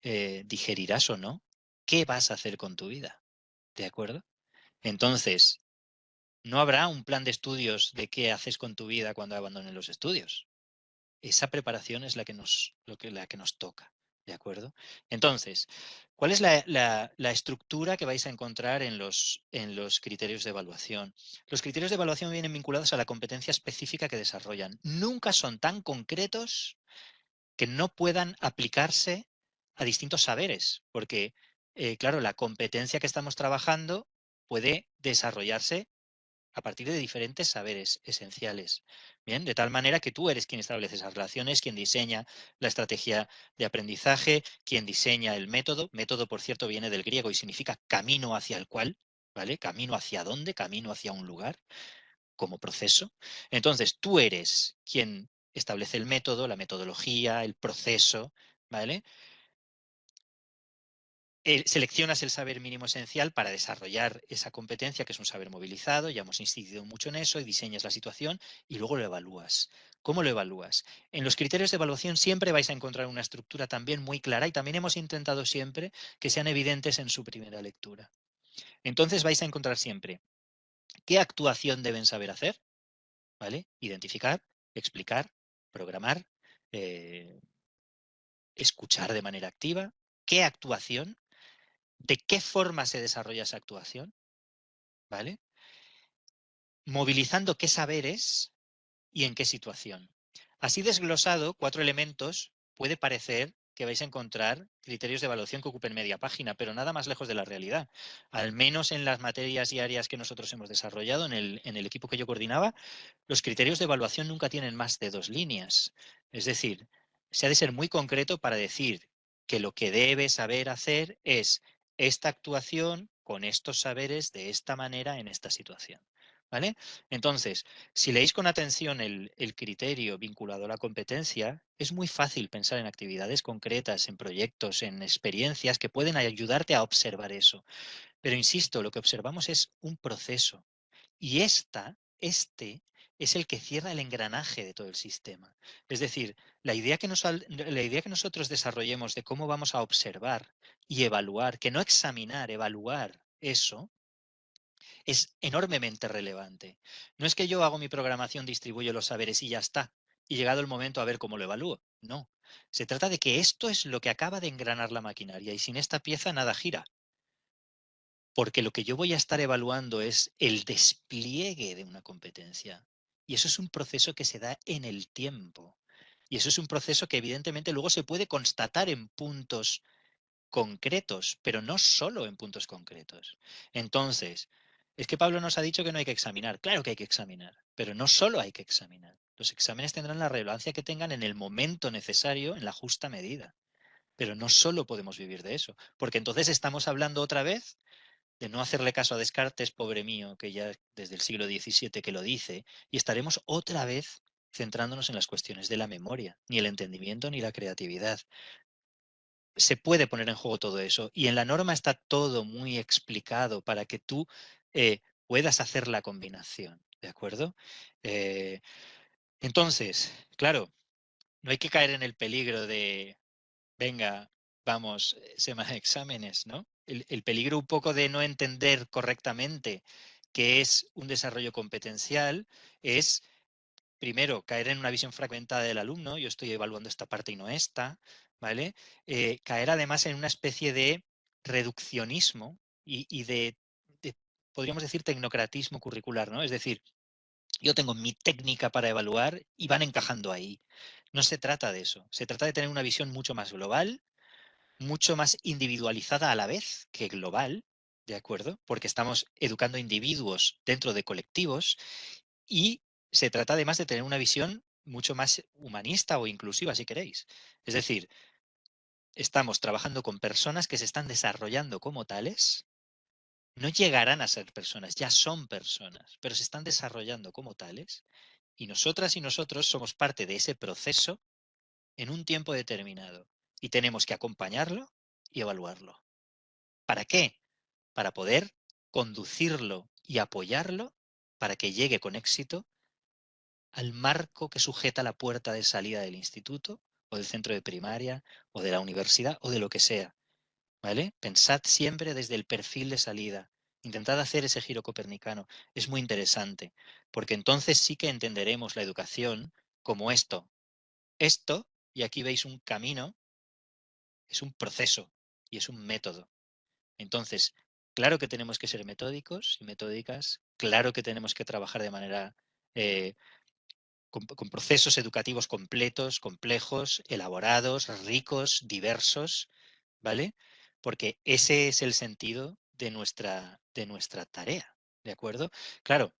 S3: digerirás o no, ¿qué vas a hacer con tu vida? ¿De acuerdo? Entonces, no habrá un plan de estudios de qué haces con tu vida cuando abandones los estudios. Esa preparación es la que nos toca. ¿De acuerdo? Entonces, ¿cuál es la estructura que vais a encontrar en los criterios de evaluación? Los criterios de evaluación vienen vinculados a la competencia específica que desarrollan. Nunca son tan concretos que no puedan aplicarse a distintos saberes, porque, claro, la competencia que estamos trabajando puede desarrollarse a partir de diferentes saberes esenciales. Bien, de tal manera que tú eres quien establece esas relaciones, quien diseña la estrategia de aprendizaje, quien diseña el método. Método, por cierto, viene del griego y significa camino hacia el cual, ¿vale? Camino hacia dónde, camino hacia un lugar como proceso. Entonces, tú eres quien establece el método, la metodología, el proceso, ¿vale? Seleccionas el saber mínimo esencial para desarrollar esa competencia, que es un saber movilizado, ya hemos incidido mucho en eso, y diseñas la situación y luego lo evalúas. ¿Cómo lo evalúas? En los criterios de evaluación siempre vais a encontrar una estructura también muy clara y también hemos intentado siempre que sean evidentes en su primera lectura. Entonces vais a encontrar siempre qué actuación deben saber hacer, ¿vale? Identificar, explicar, programar, eh, escuchar de manera activa, qué actuación, de qué forma se desarrolla esa actuación, ¿vale? Movilizando qué saberes y en qué situación. Así desglosado, 4 elementos, puede parecer que vais a encontrar criterios de evaluación que ocupen media página, pero nada más lejos de la realidad. Al menos en las materias y áreas que nosotros hemos desarrollado en el equipo que yo coordinaba, los criterios de evaluación nunca tienen más de 2 líneas. Es decir, se ha de ser muy concreto para decir que lo que debe saber hacer es esta actuación con estos saberes de esta manera en esta situación. ¿Vale? Entonces, si leéis con atención el criterio vinculado a la competencia, es muy fácil pensar en actividades concretas, en proyectos, en experiencias que pueden ayudarte a observar eso. Pero insisto, lo que observamos es un proceso. Y este es el que cierra el engranaje de todo el sistema. Es decir, la idea que nosotros desarrollemos de cómo vamos a observar y evaluar, que no examinar, evaluar eso, es enormemente relevante. No es que yo hago mi programación, distribuyo los saberes y ya está. Y llegado el momento a ver cómo lo evalúo. No. Se trata de que esto es lo que acaba de engranar la maquinaria y sin esta pieza nada gira. Porque lo que yo voy a estar evaluando es el despliegue de una competencia. Y eso es un proceso que se da en el tiempo. Y eso es un proceso que evidentemente luego se puede constatar en puntos concretos, pero no solo en puntos concretos. Entonces, es que Pablo nos ha dicho que no hay que examinar. Claro que hay que examinar, pero no solo hay que examinar. Los exámenes tendrán la relevancia que tengan en el momento necesario, en la justa medida. Pero no solo podemos vivir de eso, porque entonces estamos hablando otra vez de no hacerle caso a Descartes, pobre mío, que ya desde el siglo XVII que lo dice, y estaremos otra vez centrándonos en las cuestiones de la memoria, ni el entendimiento ni la creatividad. Se puede poner en juego todo eso y en la norma está todo muy explicado para que tú puedas hacer la combinación, ¿de acuerdo? Eh, entonces, claro, no hay que caer en el peligro venga, vamos, exámenes, ¿no? El peligro un poco de no entender correctamente qué es un desarrollo competencial es, primero, caer en una visión fragmentada del alumno, yo estoy evaluando esta parte y no esta, ¿vale? Caer además en una especie de reduccionismo y de, podríamos decir, tecnocratismo curricular, ¿no? Es decir, yo tengo mi técnica para evaluar y van encajando ahí. No se trata de eso, se trata de tener una visión mucho más global, mucho más individualizada a la vez que global, ¿de acuerdo? Porque estamos educando individuos dentro de colectivos y se trata además de tener una visión mucho más humanista o inclusiva, si queréis. Es decir, estamos trabajando con personas que se están desarrollando como tales, no llegarán a ser personas, ya son personas, pero se están desarrollando como tales y nosotras y nosotros somos parte de ese proceso en un tiempo determinado y tenemos que acompañarlo y evaluarlo. ¿Para qué? Para poder conducirlo y apoyarlo para que llegue con éxito al marco que sujeta la puerta de salida del instituto o del centro de primaria o de la universidad o de lo que sea, ¿vale? Pensad siempre desde el perfil de salida. Intentad hacer ese giro copernicano. Es muy interesante, porque entonces sí que entenderemos la educación como esto. Esto, y aquí veis un camino, es un proceso y es un método. Entonces, claro que tenemos que ser metódicos y metódicas, claro que tenemos que trabajar de manera eh, con procesos educativos completos, complejos, elaborados, ricos, diversos, ¿vale? Porque ese es el sentido de nuestra tarea, ¿de acuerdo? Claro,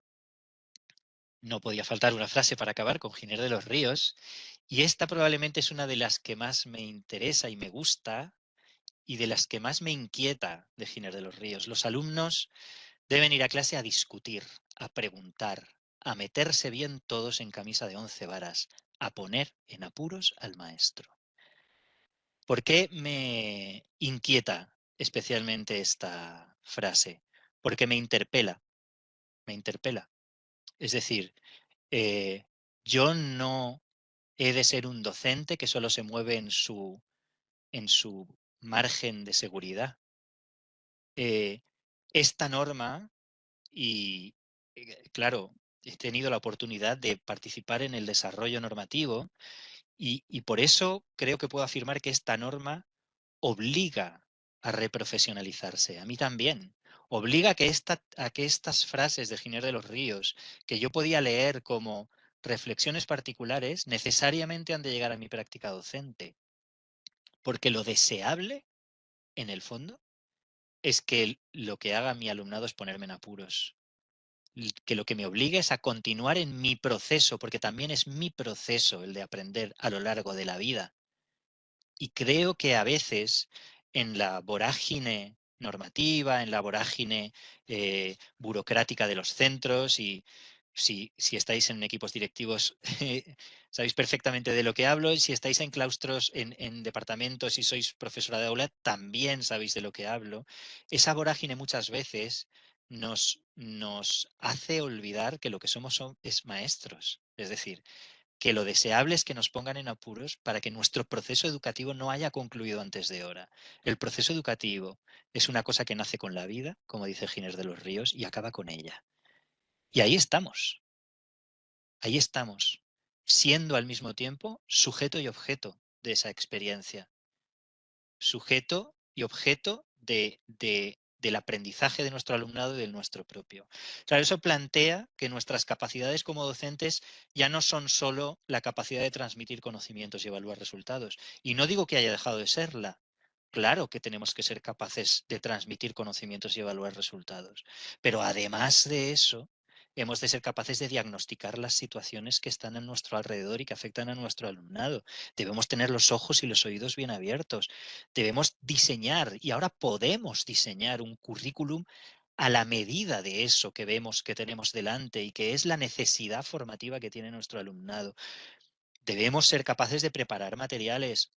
S3: no podía faltar una frase para acabar con Giner de los Ríos, y esta probablemente es una de las que más me interesa y me gusta, y de las que más me inquieta de Giner de los Ríos. Los alumnos deben ir a clase a discutir, a preguntar, a meterse bien todos en camisa de 11 varas, a poner en apuros al maestro. ¿Por qué me inquieta especialmente esta frase? Porque me interpela, me interpela. Es decir, eh, yo no he de ser un docente que solo se mueve en su margen de seguridad. Eh, esta norma y, claro, he tenido la oportunidad de participar en el desarrollo normativo y por eso creo que puedo afirmar que esta norma obliga a reprofesionalizarse. A mí también. Obliga a que estas frases de Giner de los Ríos, que yo podía leer como reflexiones particulares, necesariamente han de llegar a mi práctica docente. Porque lo deseable, en el fondo, es que lo que haga mi alumnado es ponerme en apuros, que lo que me obligue es a continuar en mi proceso, porque también es mi proceso el de aprender a lo largo de la vida. Y creo que a veces en la vorágine normativa, en la vorágine burocrática de los centros, y si estáis en equipos directivos, sabéis perfectamente de lo que hablo, y si estáis en claustros, en departamentos y sois profesora de aula, también sabéis de lo que hablo. Esa vorágine muchas veces nos hace olvidar que lo que somos es maestros. Es decir, que lo deseable es que nos pongan en apuros para que nuestro proceso educativo no haya concluido antes de hora. El proceso educativo es una cosa que nace con la vida, como dice Giner de los Ríos, y acaba con ella. Y ahí estamos, siendo al mismo tiempo sujeto y objeto de esa experiencia. Sujeto y objeto del aprendizaje de nuestro alumnado y del nuestro propio. Claro, eso plantea que nuestras capacidades como docentes ya no son solo la capacidad de transmitir conocimientos y evaluar resultados. Y no digo que haya dejado de serla. Claro que tenemos que ser capaces de transmitir conocimientos y evaluar resultados. Pero además de eso, hemos de ser capaces de diagnosticar las situaciones que están a nuestro alrededor y que afectan a nuestro alumnado. Debemos tener los ojos y los oídos bien abiertos. Debemos diseñar, y ahora podemos diseñar un currículum a la medida de eso que vemos que tenemos delante y que es la necesidad formativa que tiene nuestro alumnado. Debemos ser capaces de preparar materiales,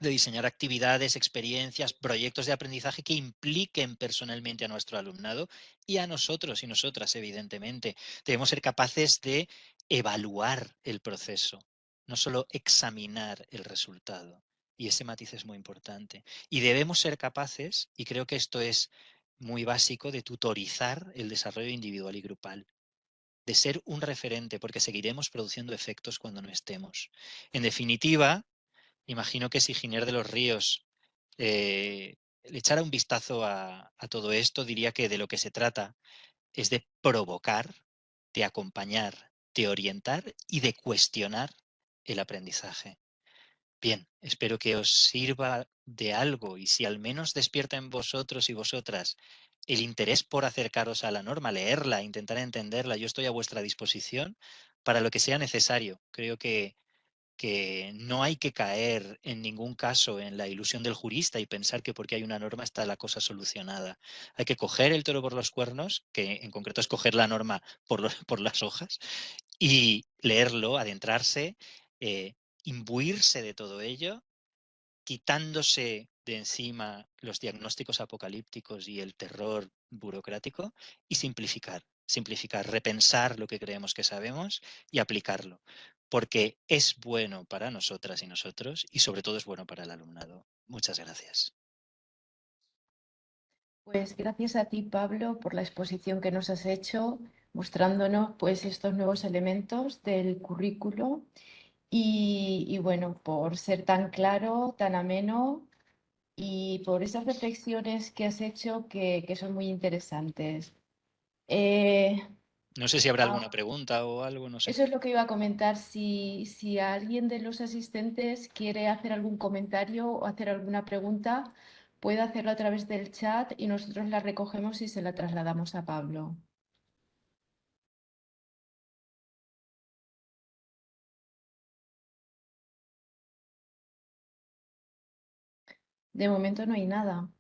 S3: de diseñar actividades, experiencias, proyectos de aprendizaje que impliquen personalmente a nuestro alumnado y a nosotros y nosotras, evidentemente. Debemos ser capaces de evaluar el proceso, no solo examinar el resultado. Y ese matiz es muy importante. Y debemos ser capaces, y creo que esto es muy básico, de tutorizar el desarrollo individual y grupal, de ser un referente, porque seguiremos produciendo efectos cuando no estemos. En definitiva, imagino que si Giner de los Ríos le echara un vistazo a todo esto, diría que de lo que se trata es de provocar, de acompañar, de orientar y de cuestionar el aprendizaje. Bien, espero que os sirva de algo y si al menos despierta en vosotros y vosotras el interés por acercaros a la norma, leerla, intentar entenderla, yo estoy a vuestra disposición para lo que sea necesario. Creo que no hay que caer en ningún caso en la ilusión del jurista y pensar que porque hay una norma está la cosa solucionada. Hay que coger el toro por los cuernos, que en concreto es coger la norma por las hojas, y leerlo, adentrarse, eh, imbuirse de todo ello, quitándose de encima los diagnósticos apocalípticos y el terror burocrático y simplificar, simplificar, repensar lo que creemos que sabemos y aplicarlo, porque es bueno para nosotras y nosotros y sobre todo es bueno para el alumnado. Muchas gracias.
S2: Pues gracias a ti, Pablo, por la exposición que nos has hecho, mostrándonos pues estos nuevos elementos del currículo y bueno, por ser tan claro, tan ameno y por esas reflexiones que has hecho que son muy interesantes. Eh,
S3: No sé si habrá alguna
S2: ah,
S3: pregunta o algo, no sé.
S2: Eso es lo que iba a comentar. Si alguien de los asistentes quiere hacer algún comentario o hacer alguna pregunta, puede hacerlo a través del chat y nosotros la recogemos y se la trasladamos a Pablo. De momento no hay nada.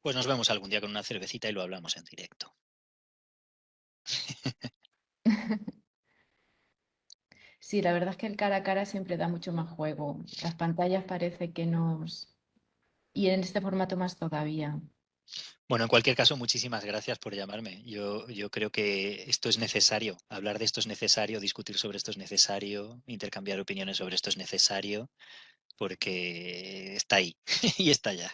S3: Pues nos vemos algún día con una cervecita y lo hablamos en directo.
S2: Sí, la verdad es que el cara a cara siempre da mucho más juego. Las pantallas parece que nos... Y en este formato más todavía.
S3: Bueno, en cualquier caso, muchísimas gracias por llamarme. Yo creo que esto es necesario, hablar de esto es necesario, discutir sobre esto es necesario, intercambiar opiniones sobre esto es necesario, porque está ahí y está ya.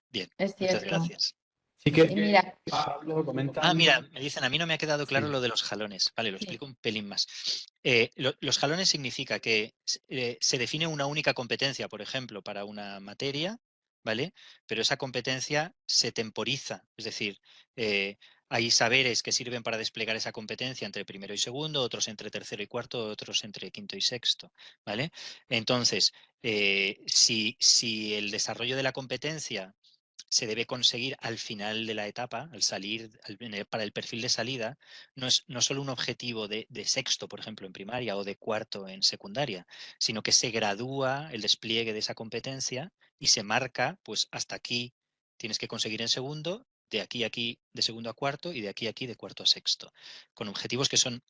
S3: Bien,
S2: Es
S3: muchas
S2: cierto.
S3: gracias.
S4: Sí
S2: Y
S4: que
S2: mira,
S4: Pablo
S3: Ah, mira,
S4: comentan.
S3: me dicen, a mí no me ha quedado claro
S4: Sí,
S3: lo de los jalones. Vale, lo
S2: sí,
S3: explico un pelín más. Los jalones significa que se define una única competencia, por ejemplo, para una materia, ¿vale? Pero esa competencia se temporiza, es decir, eh, hay saberes que sirven para desplegar esa competencia entre primero y segundo, otros entre tercero y cuarto, otros entre quinto y sexto, ¿vale? Entonces, si el desarrollo de la competencia se debe conseguir al final de la etapa, al salir, para el perfil de salida, no es no solo un objetivo de sexto, por ejemplo, en primaria o de cuarto en secundaria, sino que se gradúa el despliegue de esa competencia y se marca, pues hasta aquí tienes que conseguir en segundo, de aquí a aquí de segundo a cuarto y de aquí a aquí de cuarto a sexto, con objetivos que son,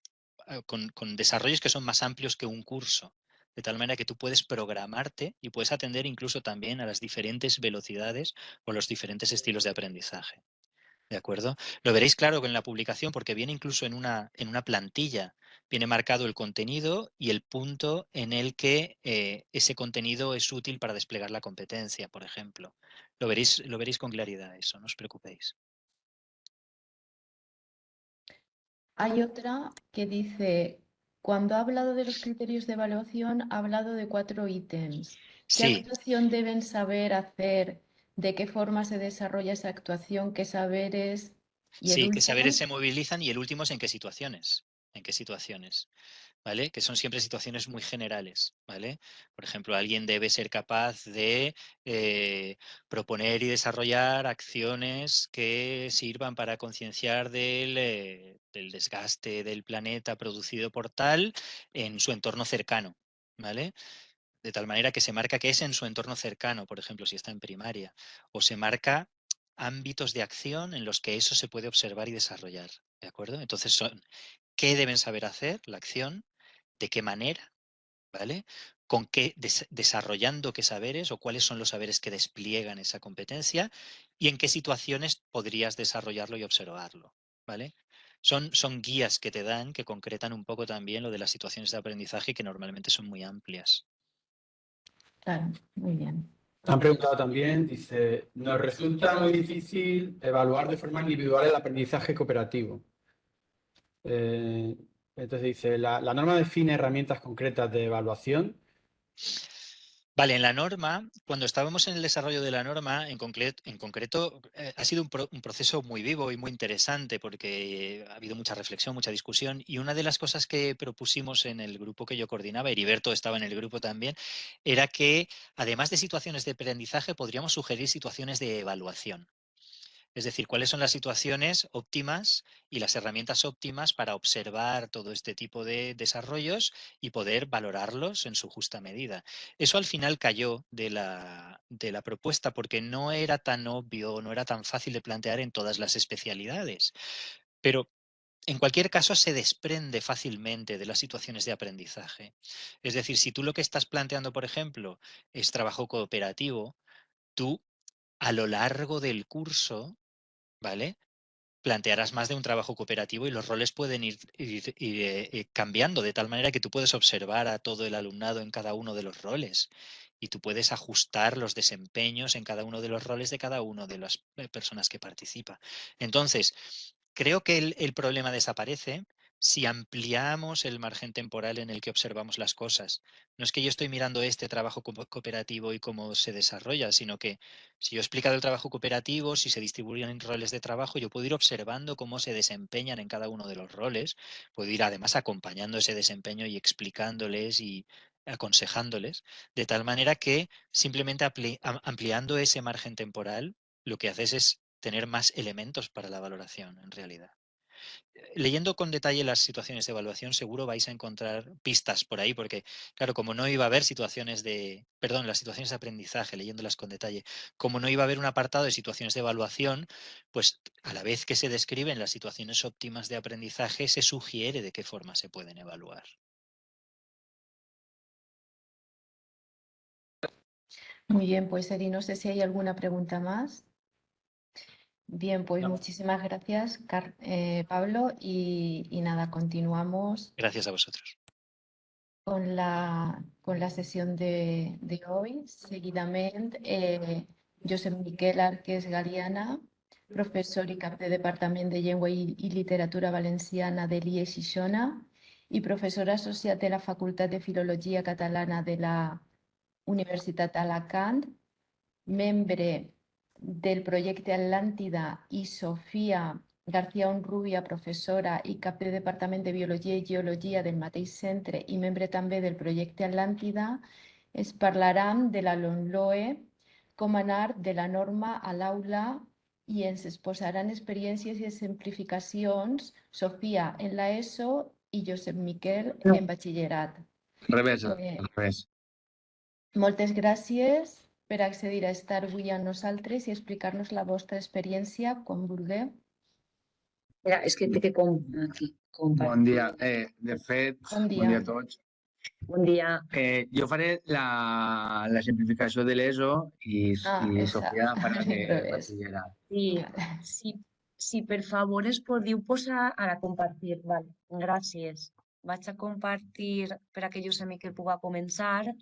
S3: con desarrollos que son más amplios que un curso. De tal manera que tú puedes programarte y puedes atender incluso también a las diferentes velocidades o los diferentes estilos de aprendizaje. ¿De acuerdo? Lo veréis claro en la publicación porque viene incluso en una plantilla. Viene marcado el contenido y el punto en el que ese contenido es útil para desplegar la competencia, por ejemplo. Lo veréis con claridad eso, no os preocupéis.
S2: hay otra que dice, cuando ha hablado de los criterios de evaluación, ha hablado de 4 ítems. ¿Qué
S3: Sí,
S2: actuación deben saber hacer? ¿De qué forma se desarrolla esa actuación? ¿Qué saberes? Y el
S3: sí, qué saberes
S2: último,
S3: se movilizan y el último es en qué situaciones. ¿En qué situaciones? ¿Vale? Que son siempre situaciones muy generales, ¿vale? Por ejemplo, alguien debe ser capaz de proponer y desarrollar acciones que sirvan para concienciar del desgaste del planeta producido por tal en su entorno cercano, ¿vale? De tal manera que se marca que es en su entorno cercano, por ejemplo, si está en primaria, o se marca ámbitos de acción en los que eso se puede observar y desarrollar, ¿de acuerdo? Entonces son qué deben saber hacer, la acción, de qué manera, ¿vale? Con qué, desarrollando qué saberes o cuáles son los saberes que despliegan esa competencia y en qué situaciones podrías desarrollarlo y observarlo, ¿vale? Son guías que te dan, que concretan un poco también lo de las situaciones de aprendizaje que normalmente son muy amplias.
S2: Claro, muy bien.
S4: Han preguntado también, dice, nos resulta muy difícil evaluar de forma individual el aprendizaje cooperativo. Entonces dice, la norma define herramientas concretas de evaluación.
S3: Vale, en la norma, cuando estábamos en el desarrollo de la norma, en concreto ha sido un proceso muy vivo y muy interesante porque ha habido mucha reflexión, mucha discusión, y una de las cosas que propusimos en el grupo que yo coordinaba, Heriberto estaba en el grupo también, era que además de situaciones de aprendizaje podríamos sugerir situaciones de evaluación. Es decir, cuáles son las situaciones óptimas y las herramientas óptimas para observar todo este tipo de desarrollos y poder valorarlos en su justa medida. Eso al final cayó de la propuesta porque no era tan obvio, no era tan fácil de plantear en todas las especialidades. Pero en cualquier caso, se desprende fácilmente de las situaciones de aprendizaje. Es decir, si tú lo que estás planteando, por ejemplo, es trabajo cooperativo, tú a lo largo del curso, ¿vale? Plantearás más de un trabajo cooperativo y los roles pueden ir cambiando de tal manera que tú puedes observar a todo el alumnado en cada uno de los roles y tú puedes ajustar los desempeños en cada uno de los roles de cada una de las personas que participa. Entonces, creo que el problema desaparece si ampliamos el margen temporal en el que observamos las cosas. No es que yo estoy mirando este trabajo cooperativo y cómo se desarrolla, sino que si yo he explicado el trabajo cooperativo, si se distribuyen en roles de trabajo, yo puedo ir observando cómo se desempeñan en cada uno de los roles. Puedo ir además acompañando ese desempeño y explicándoles y aconsejándoles, de tal manera que simplemente ampliando ese margen temporal, lo que haces es tener más elementos para la valoración en realidad. Leyendo con detalle las situaciones de evaluación, seguro vais a encontrar pistas por ahí, porque, claro, como no iba a haber las situaciones de aprendizaje, leyéndolas con detalle, como no iba a haber un apartado de situaciones de evaluación, pues a la vez que se describen las situaciones óptimas de aprendizaje, se sugiere de qué forma se pueden evaluar.
S2: Muy bien, pues Eri, no sé si hay alguna pregunta más. Bien, pues
S4: No.
S2: muchísimas gracias, Pablo, y nada, continuamos
S3: Gracias a vosotros.
S2: con la sessió de hoy. Seguidament, Josep Miquel Arqués Galiana, professor i cap de Departament de Llengua i Literatura Valenciana de l'IE Xixona i professor associat de la Facultat de Filologia Catalana de la Universitat d'Alacant, membre del projecte Atlàntida, i Sofia García Onrubia, professora i cap de Departament de Biologia i Geologia del mateix centre i membre també del projecte Atlàntida, es parlaran de la LOMLOE, com anar de la norma a l'aula, i ens exposaran experiències i exemplificacions Sofia en l'ESO i Josep Miquel en batxillerat.
S5: Revés, al revés.
S2: Moltes gràcies per accedir a estar avui amb nosaltres i explicar-nos la vostra experiència quan vulgueu.
S6: Espera, és que té que aquí, compartir.
S5: Bon dia. De fet,
S2: Bon dia.
S5: bon dia a tots.
S6: Bon dia.
S5: Jo faré la simplificació de l'ESO i Sofia farà de batxillerat.
S6: Si per favor es podeu posar ara a compartir. Vale. Gràcies. Vaig a compartir per a que jo sé que puga començar.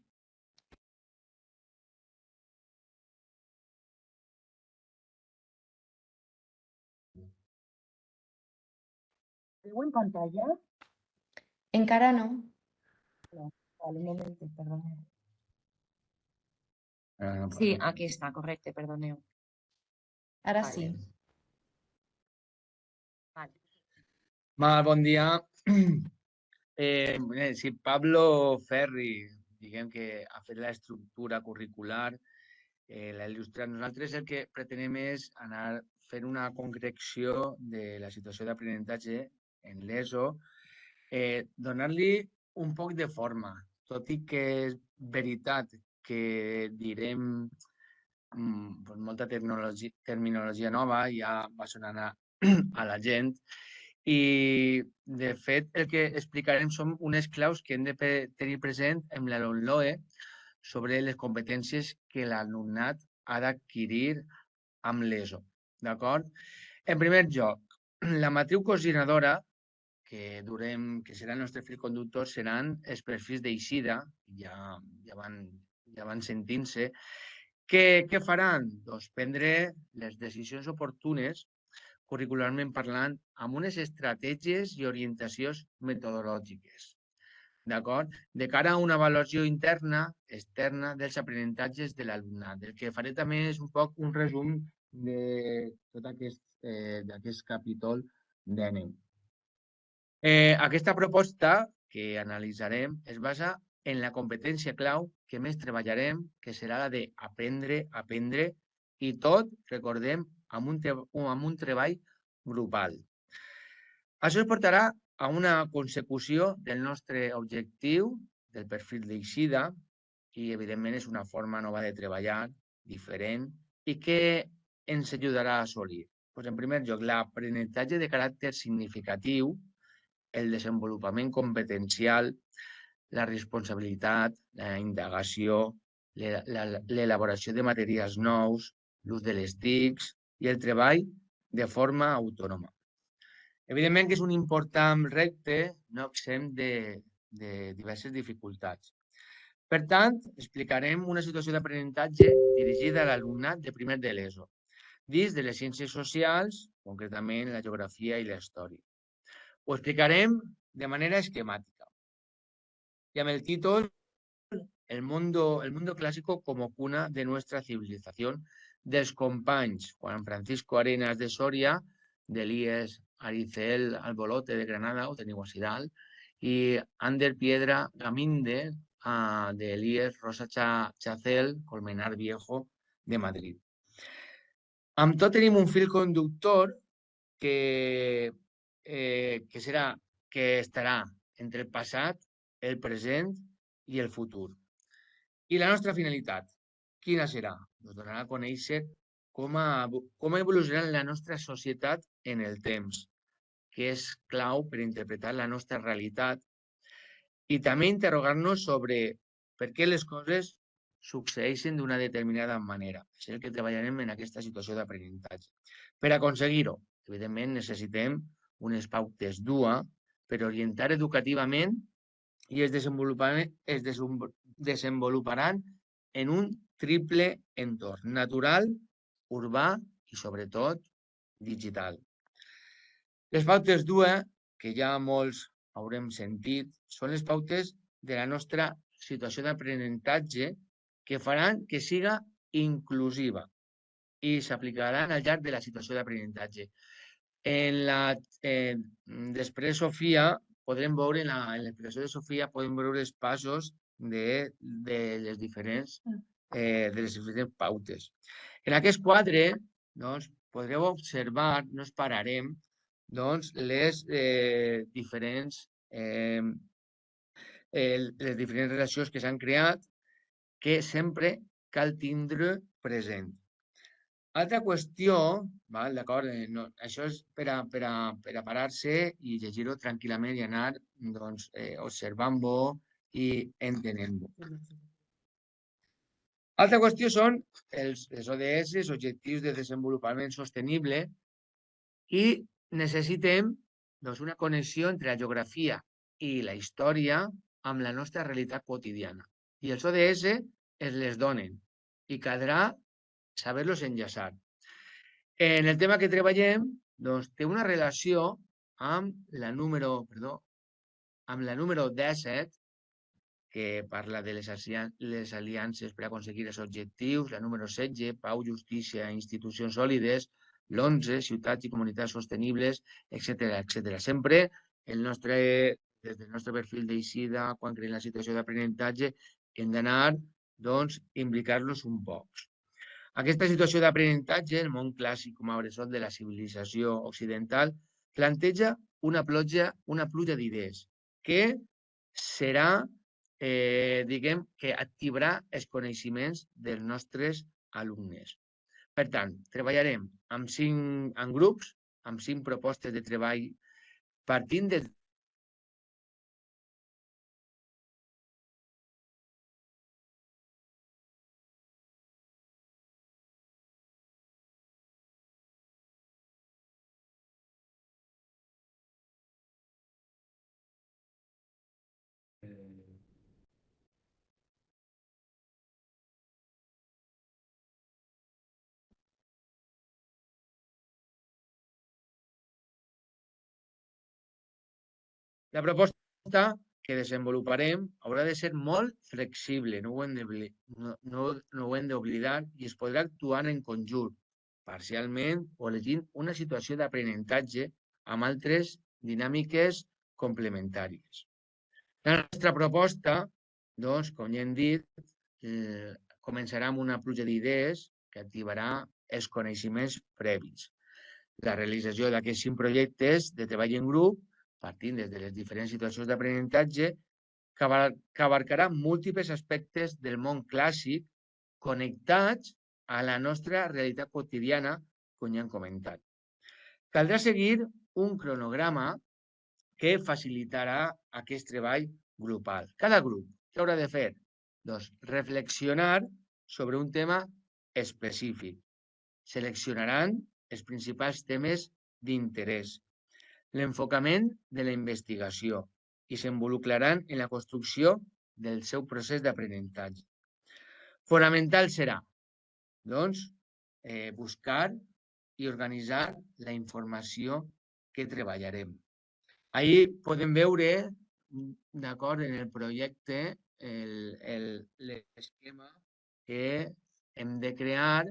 S6: ¿Veo en pantalla?
S2: Encara no.
S6: No. Vale, un moment, perdoneu. Sí, aquí està, correcte, perdoneu.
S2: Ara
S6: Vale.
S2: sí.
S6: Vale.
S5: Bon dia. Si Pablo Ferri, diguem que ha fet l'estructura curricular, l'ha il·lustrat. Nosaltres el que pretenem és anar fent una concreció de la situació d'aprenentatge en l'ESO, donar-li un poc de forma, tot i que és veritat que direm molta terminologia nova, ja va sonant a la gent, i de fet el que explicarem són unes claus que hem de tenir present amb la LOMLOE sobre les competències que l'alumnat ha d'adquirir amb l'ESO. D'acord? En primer lloc, la matriu coordinadora que serà el nostre fil conductor seran els perfils d'eixida, ja van ja van sentint-se. Què faran? Doncs prendre les decisions oportunes, curricularment parlant, amb unes estratègies i orientacions metodològiques. D'acord? De cara a una avaluació interna, externa, dels aprenentatges de l'alumnat. El que faré també és un poc un resum de tot d'aquest capítol d'ENEM. Aquesta proposta que analitzarem es basa en la competència clau que més treballarem, que serà la d'aprendre, aprendre, i tot, recordem, amb un treball grupal. Això ens portarà a una consecució del nostre objectiu, del perfil d'eixida, i evidentment és una forma nova de treballar, diferent, i que ens ajudarà a assolir. Doncs, en primer lloc, l'aprenentatge de caràcter significatiu, el desenvolupament competencial, la responsabilitat, la indagació, l'elaboració de materials nous, l'ús de les TICs i el treball de forma autònoma. Evidentment que és un important repte, no exempt de diverses dificultats. Per tant, explicarem una situació d'aprenentatge dirigida a l'alumnat de primer de l'ESO, dins de les ciències socials, concretament la geografia i la història. Ho explicarem de manera esquemàtica. Y amb el títol el mundo clásico como cuna de nuestra civilización, dels companys Juan Francisco Arenas de Soria, d'Elías Aricel Albolote de Granada, ho teniu a Sidal, i Ander Piedra Gaminde, d'Elías Rosa Chacel, Colmenar Viejo, de Madrid. Amb tot tenim un fil conductor que estarà entre el passat, el present i el futur. I la nostra finalitat, quina serà? Ens donarà a conèixer com ha evolucionat la nostra societat en el temps, que és clau per interpretar la nostra realitat i també interrogar-nos sobre per què les coses succeeixen d'una determinada manera. És el que treballarem en aquesta situació d'aprenentatge. Per aconseguir-ho, evidentment, necessitem unes pautes DUA per orientar educativament i es desenvoluparan en un triple entorn natural, urbà i, sobretot, digital. Les pautes DUA, que ja molts haurem sentit, són les pautes de la nostra situació d'aprenentatge que faran que siga inclusiva i s'aplicaran al llarg de la situació d'aprenentatge. Després, Sofia, podrem veure, en l'explicació de Sofia, podem veure els passos de les diferents pautes. En aquest quadre, doncs, podreu observar, no ens pararem, doncs, les diferents relacions que s'han creat que sempre cal tindre present. Altra qüestió, d'acord, això és per a parar-se i llegir-ho tranquil·lament i anar observant-ho i entenent-ho. Altra qüestió són els ODS, els Objectius de Desenvolupament Sostenible, i necessitem una connexió entre la geografia i la història amb la nostra realitat quotidiana. I els ODS es les donen i caldrà saber-los enllaçar. En el tema que treballem, doncs, té una relació amb la número 17, que parla de les aliances per aconseguir els objectius, la número 16, pau, justícia, institucions sòlides, l'11, ciutats i comunitats sostenibles, etc. Sempre des del nostre perfil d'eixida, quan creem la situació d'aprenentatge, hem d'anar, doncs, implicar-los un poc. Aquesta situació d'aprenentatge, el món clàssic com a bressol de la civilització occidental, planteja una pluja d'idees que serà, diguem, que activarà els coneixements dels nostres alumnes. Per tant, treballarem en grups, amb 5 propostes de treball, partint de La proposta que desenvoluparem haurà de ser molt flexible, no ho hem d'oblidar, i es podrà actuar en conjunt, parcialment o elegint una situació d'aprenentatge amb altres dinàmiques complementàries. La nostra proposta, doncs, com ja hem dit, començarà amb una pluja d'idees que activarà els coneixements previs. La realització d'aquests 5 projectes de treball en grup, partint des de les diferents situacions d'aprenentatge, que abarcarà múltiples aspectes del món clàssic connectats a la nostra realitat quotidiana, com ja hem comentat. Caldrà seguir un cronograma que facilitarà aquest treball grupal. Cada grup, què haurà de fer? Doncs reflexionar sobre un tema específic. Seleccionaran els principals temes d'interès, l'enfocament de la investigació i s'involucraran en la construcció del seu procés d'aprenentatge. Fonamental serà, doncs, buscar i organitzar la informació que treballarem. Ahir podem veure, d'acord, en el projecte, l'esquema que hem de crear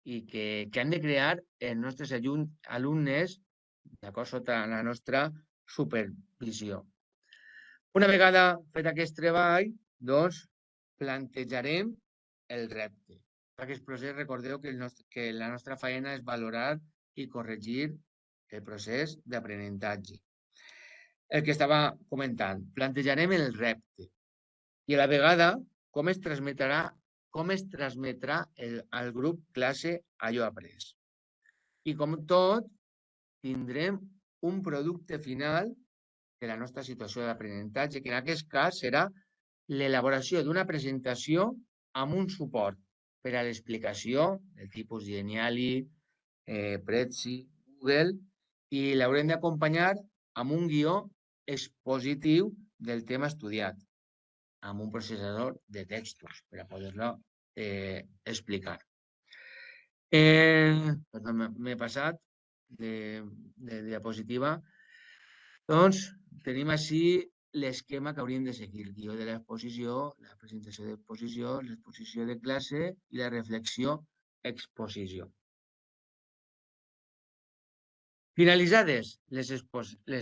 S5: i que han de crear els nostres alumnes, d'acord, sota la nostra supervisió. Una vegada fet aquest treball, doncs, plantejarem el repte. Aquest procés, recordeu que la nostra feina és valorar i corregir el procés d'aprenentatge. El que estava comentant, plantejarem el repte i a la vegada com es transmetrà al grup classe allò après. I com tot, tindrem un producte final de la nostra situació d'aprenentatge, que en aquest cas serà l'elaboració d'una presentació amb un suport per a l'explicació del tipus Geniali, Prezi, Google, i l'haurem d'acompanyar amb un guió expositiu del tema estudiat, amb un processador de textos per a poder-lo explicar. Perdó, m'he passat de diapositiva. Doncs tenim així l'esquema que hauríem de seguir, el guió de l'exposició, la presentació d'exposició, l'exposició de classe i la reflexió-exposició. Finalitzades les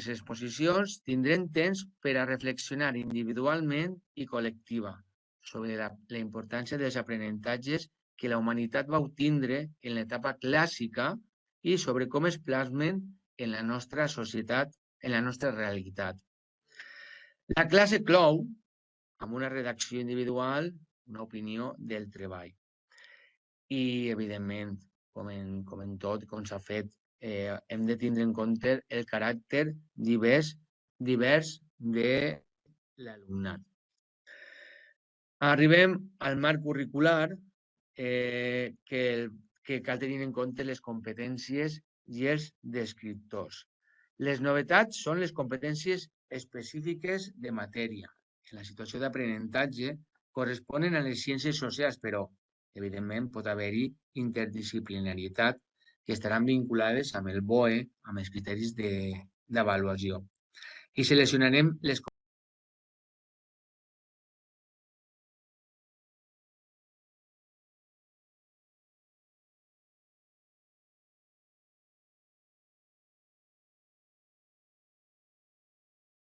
S5: exposicions, tindrem temps per a reflexionar individualment i col·lectiva sobre la importància dels aprenentatges que la humanitat va obtindre en l'etapa clàssica i sobre com es plasmen en la nostra societat, en la nostra realitat. La classe clou amb una redacció individual, una opinió del treball. I, evidentment, com en tot, com s'ha fet, hem de tindre en compte el caràcter divers de l'alumnat. Arribem al marc curricular, que cal tenir en compte les competències i els descriptors. Les novetats són les competències específiques de matèria. En la situació d'aprenentatge corresponen a les ciències socials, però, evidentment, pot haver-hi interdisciplinarietat que estaran vinculades amb el BOE, amb els criteris d'avaluació. I seleccionarem les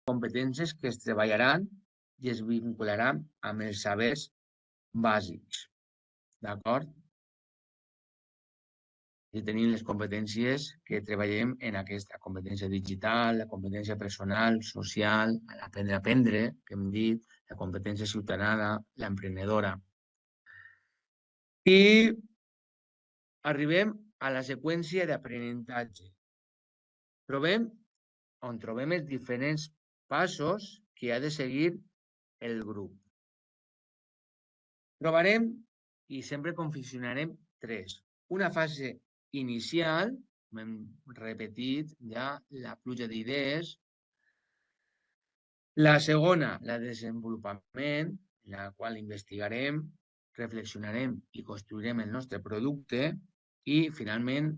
S5: competències que es treballaran i es vincularan amb els sabers bàsics. D'acord? I tenim les competències que treballem en aquesta competència digital, la competència personal, social, l'aprendre a aprendre, que hem dit, la competència ciutadana, l'emprenedora. I arribem a la seqüència d'aprenentatge. On trobem els diferents passos que ha de seguir el grup. Trobarem i sempre confeccionarem 3. Una fase inicial, hem repetit ja la pluja d'idees. La segona, la de desenvolupament, en la qual investigarem, reflexionarem i construirem el nostre producte. I, finalment,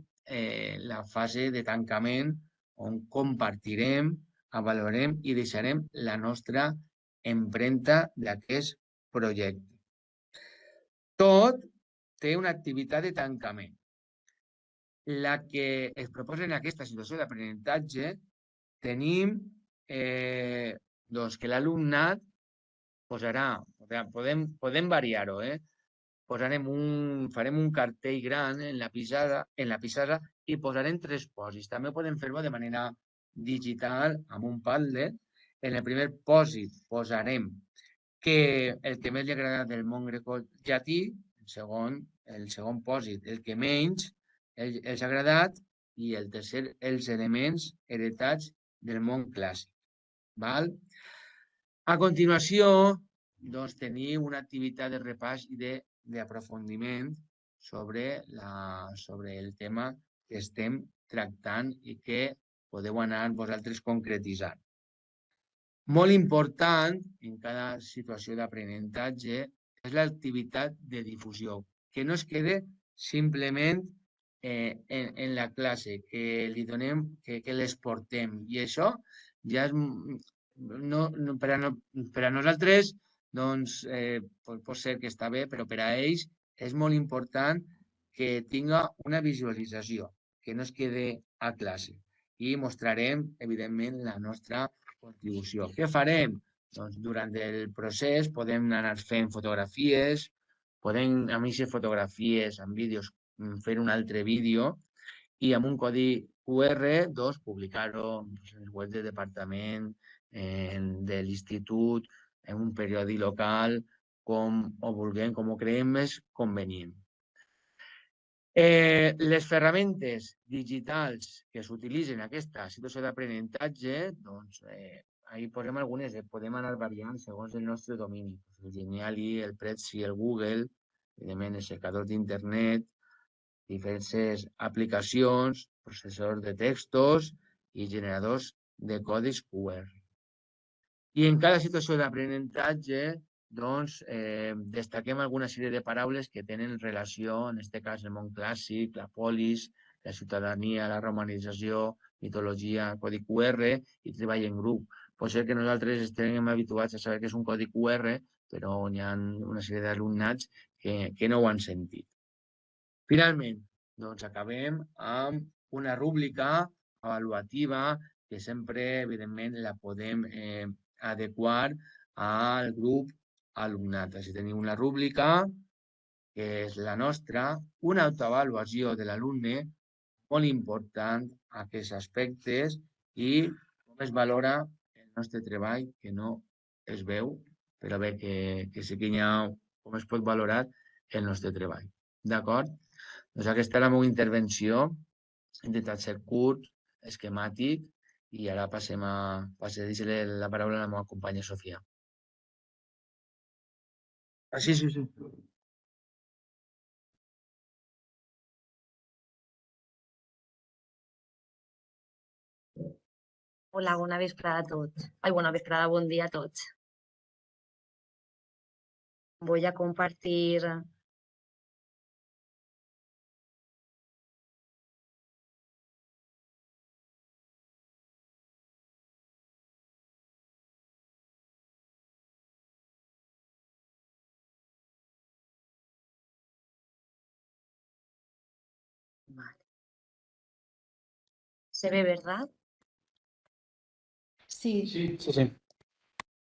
S5: la fase de tancament, on compartirem avaluarem i deixarem la nostra empremta d'aquest projecte. Tot té una activitat de tancament. La que es proposa en aquesta situació d'aprenentatge, tenim doncs que l'alumnat posarà, podem variar-ho, farem un cartell gran en la pissarra i posarem 3 pòsits. També podem fer-ho de manera digital amb un Padlet. En el primer pòsit posarem el que més li agrada del món grecollatí, el segon pòsit el que menys els ha agradat i el tercer els elements heretats del món clàssic. Val? A continuació, doncs, tenir una activitat de repàs i d'aprofundiment sobre el tema que estem tractant i que podeu anar vosaltres concretitzant. Molt important en cada situació d'aprenentatge és l'activitat de difusió, que no es quede simplement en la classe, que li donem, que l'exportem. I això ja és, per a nosaltres doncs, pot ser que està bé, però per a ells és molt important que tinga una visualització, que no es quede a classe. I mostrarem, evidentment, la nostra contribució. Què farem? Doncs durant el procés podem anar fent fotografies, podem, a més de fotografies, amb vídeos, fer un altre vídeo i amb un codi QR doncs, publicar-ho en el web del departament, de l'institut, en un periòdic local, com ho vulguem, com ho creiem més convenient. Les ferramentes digitals que s'utilitzen en aquesta situació d'aprenentatge, doncs, ahí posem algunes, podem anar variant segons el nostre domini. El Geniali, el Prezi, el Google, evidentment els cercadors d'internet, diferents aplicacions, processors de textos i generadors de codis QR. I en cada situació d'aprenentatge, doncs, destaquem alguna sèrie de paraules que tenen relació, en aquest cas, el món clàssic, la polis, la ciutadania, la romanització, mitologia, codi QR i treball en grup. Pot ser que nosaltres estem habituats a saber que és un codi QR, però hi ha una sèrie d'alumnats que no ho han sentit. Finalment, doncs, acabem amb una rúbrica avaluativa que sempre, evidentment, la podem adequar al grup alumnat. Així tenim una rúbrica, que és la nostra, una autoavaluació de l'alumne, molt important aquests aspectes i com es valora el nostre treball, que no es veu, però bé que sí que hi ha com es pot valorar el nostre treball. D'acord? Doncs aquesta és la meva intervenció. He intentat ser curt, esquemàtic, i ara passem a deixar la paraula a la meva companya Sofia. Sí.
S6: Hola, bona vesprada a tots. Bona vesprada, bon dia a tots. Voy a compartir. Vale. ¿Se ve, verdad?
S2: Sí.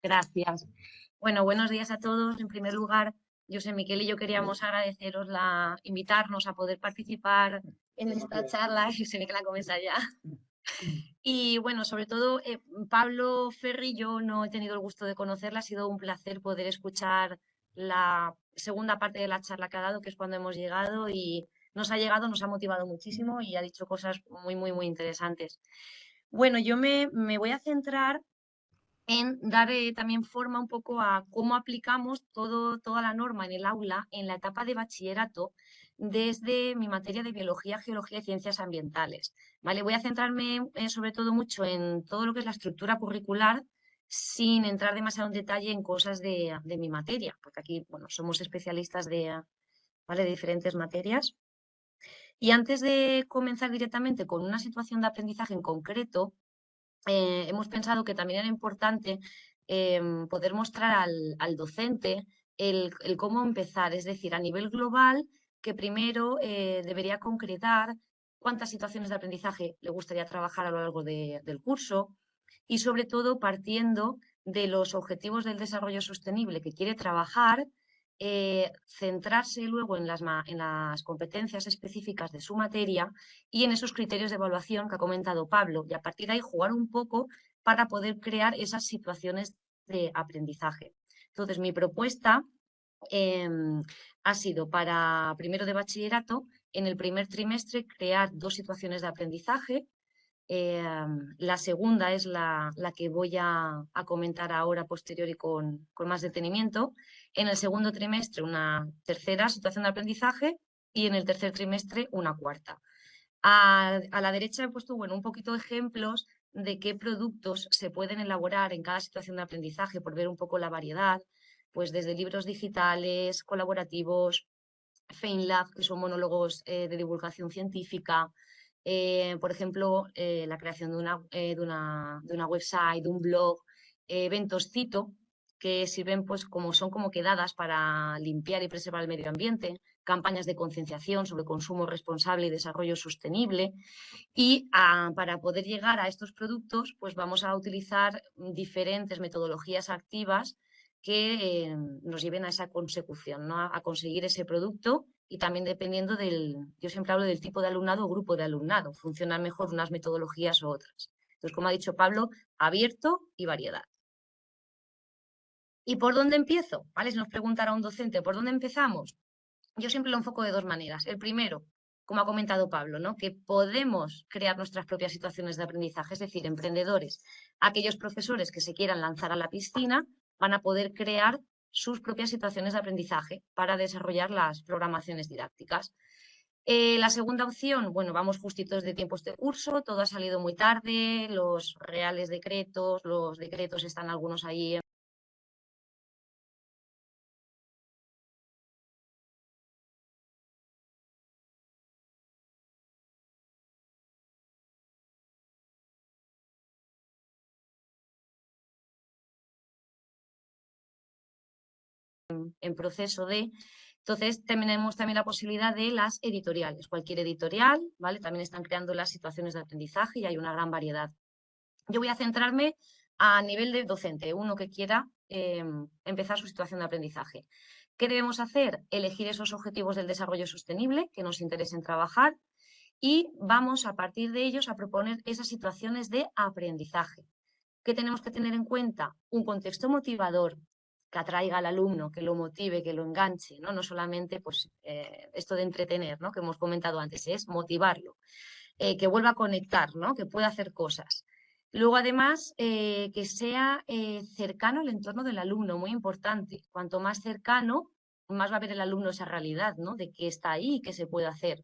S6: Gracias. Bueno, buenos días a todos. En primer lugar, José Miquel y yo queríamos agradeceros invitarnos a poder participar en esta charla. José Miquel la comienza ya. Y bueno, sobre todo, Pablo Ferri, yo no he tenido el gusto de conocerla. Ha sido un placer poder escuchar la segunda parte de la charla que ha dado, que es cuando hemos llegado, y nos ha motivado muchísimo y ha dicho cosas muy, muy, muy interesantes. Bueno, yo me voy a centrar en dar también forma un poco a cómo aplicamos toda la norma en el aula en la etapa de bachillerato desde mi materia de biología, geología y ciencias ambientales. ¿Vale? Voy a centrarme sobre todo mucho en todo lo que es la estructura curricular sin entrar demasiado en detalle en cosas de mi materia, porque aquí somos especialistas de diferentes materias. Y antes de comenzar directamente con una situación de aprendizaje en concreto, hemos pensado que también era importante poder mostrar al docente el cómo empezar, es decir, a nivel global, que primero debería concretar cuántas situaciones de aprendizaje le gustaría trabajar a lo largo del curso y sobre todo partiendo de los objetivos del desarrollo sostenible que quiere trabajar, centrarse luego en las competencias específicas de su materia y en esos criterios de evaluación que ha comentado Pablo, y a partir de ahí jugar un poco para poder crear esas situaciones de aprendizaje. Entonces, mi propuesta ha sido para primero de bachillerato, en el primer trimestre, crear 2 situaciones de aprendizaje. La segunda es la que voy a comentar ahora posteriori con más detenimiento. En el segundo trimestre una tercera situación de aprendizaje y en el tercer trimestre una cuarta. A la derecha he puesto un poquito de ejemplos de qué productos se pueden elaborar en cada situación de aprendizaje por ver un poco la variedad, pues desde libros digitales, colaborativos, FameLab, que son monólogos de divulgación científica, por ejemplo, la creación de una website, de un blog, eventos cito, que sirven pues son como quedadas para limpiar y preservar el medio ambiente, campañas de concienciación sobre consumo responsable y desarrollo sostenible. Y para poder llegar a estos productos, pues vamos a utilizar diferentes metodologías activas que nos lleven a esa consecución, ¿no? A conseguir ese producto y también dependiendo yo siempre hablo del tipo de alumnado o grupo de alumnado, funcionan mejor unas metodologías u otras. Entonces, como ha dicho Pablo, abierto y variedad. ¿Y por dónde empiezo? ¿Vale? Si nos preguntara un docente, ¿por dónde empezamos? Yo siempre lo enfoco de 2 maneras. El primero, como ha comentado Pablo, ¿no? Que podemos crear nuestras propias situaciones de aprendizaje, es decir, emprendedores, aquellos profesores que se quieran lanzar a la piscina van a poder crear sus propias situaciones de aprendizaje para desarrollar las programaciones didácticas. La segunda opción, bueno, vamos justitos de tiempos de curso, todo ha salido muy tarde, los reales decretos, los decretos están algunos ahí en proceso de... Entonces, tenemos también la posibilidad de las editoriales. Cualquier editorial, ¿vale? También están creando las situaciones de aprendizaje y hay una gran variedad. Yo voy a centrarme a nivel de docente, uno que quiera empezar su situación de aprendizaje. ¿Qué debemos hacer? Elegir esos objetivos del desarrollo sostenible que nos interesen trabajar y vamos a partir de ellos a proponer esas situaciones de aprendizaje. ¿Qué tenemos que tener en cuenta? Un contexto motivador, que atraiga al alumno, que lo motive, que lo enganche, ¿no? No solamente pues, esto de entretener, ¿no? Que hemos comentado antes, es motivarlo, que vuelva a conectar, ¿no? Que pueda hacer cosas. Luego, además, que sea cercano al entorno del alumno, muy importante. Cuanto más cercano, más va a ver el alumno esa realidad, ¿no? De que está ahí y que se puede hacer.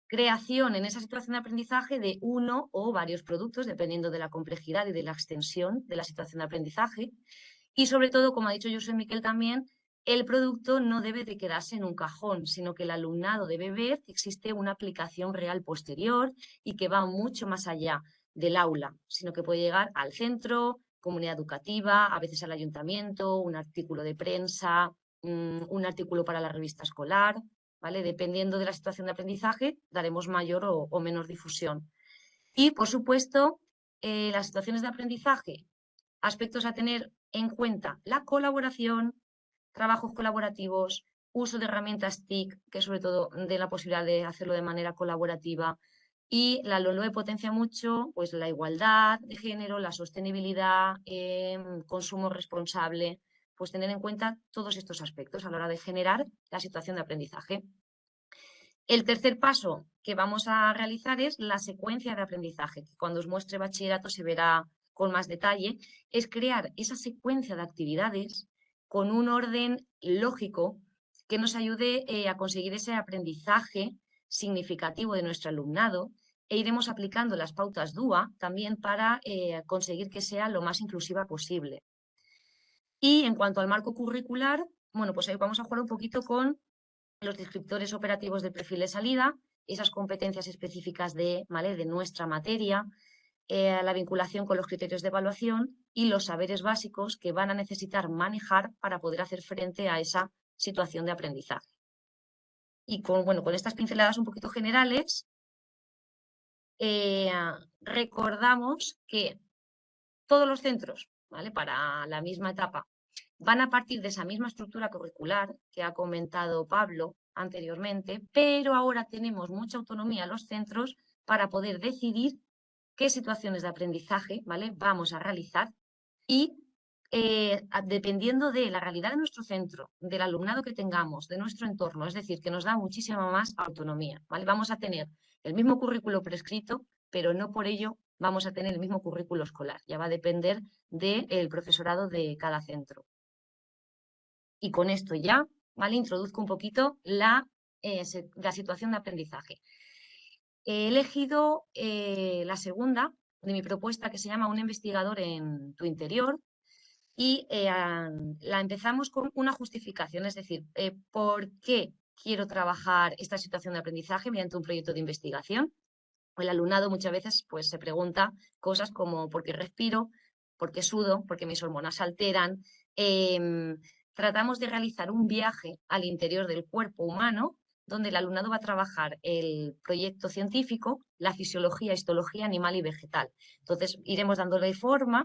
S6: Creación en esa situación de aprendizaje de uno o varios productos, dependiendo de la complejidad y de la extensión de la situación de aprendizaje. Y sobre todo, como ha dicho José Miquel también, el producto no debe de quedarse en un cajón, sino que el alumnado debe ver que existe una aplicación real posterior y que va mucho más allá del aula, sino que puede llegar al centro, comunidad educativa, a veces al ayuntamiento, un artículo de prensa, un artículo para la revista escolar, ¿vale? Dependiendo de la situación de aprendizaje, daremos mayor o menor difusión. Y, por supuesto, las situaciones de aprendizaje, aspectos a tener en cuenta: la colaboración, trabajos colaborativos, uso de herramientas TIC, que sobre todo den la posibilidad de hacerlo de manera colaborativa. Y la LOMLOE potencia mucho pues, la igualdad de género, la sostenibilidad, consumo responsable, pues tener en cuenta todos estos aspectos a la hora de generar la situación de aprendizaje. El tercer paso que vamos a realizar es la secuencia de aprendizaje, que cuando os muestre bachillerato se verá con más detalle, es crear esa secuencia de actividades con un orden lógico que nos ayude a conseguir ese aprendizaje significativo de nuestro alumnado e iremos aplicando las pautas DUA también para conseguir que sea lo más inclusiva posible. Y en cuanto al marco curricular, bueno, pues ahí vamos a jugar un poquito con los descriptores operativos del perfil de salida, esas competencias específicas de nuestra materia, la vinculación con los criterios de evaluación y los saberes básicos que van a necesitar manejar para poder hacer frente a esa situación de aprendizaje. Y con estas pinceladas un poquito generales, recordamos que todos los centros, ¿vale?, para la misma etapa van a partir de esa misma estructura curricular que ha comentado Pablo anteriormente, pero ahora tenemos mucha autonomía en los centros para poder decidir qué situaciones de aprendizaje, ¿vale?, vamos a realizar y dependiendo de la realidad de nuestro centro, del alumnado que tengamos, de nuestro entorno, es decir, que nos da muchísima más autonomía, ¿vale? Vamos a tener el mismo currículo prescrito, pero no por ello vamos a tener el mismo currículo escolar. Ya va a depender del profesorado de cada centro. Y con esto ya, ¿vale?, introduzco un poquito la situación de aprendizaje. He elegido la segunda de mi propuesta, que se llama Un investigador en tu interior, y la empezamos con una justificación, es decir, ¿por qué quiero trabajar esta situación de aprendizaje mediante un proyecto de investigación? El alumnado muchas veces pues, se pregunta cosas como ¿por qué respiro? ¿Por qué sudo? ¿Por qué mis hormonas se alteran? Tratamos de realizar un viaje al interior del cuerpo humano donde el alumnado va a trabajar el proyecto científico, la fisiología, histología animal y vegetal. Entonces, iremos dándole forma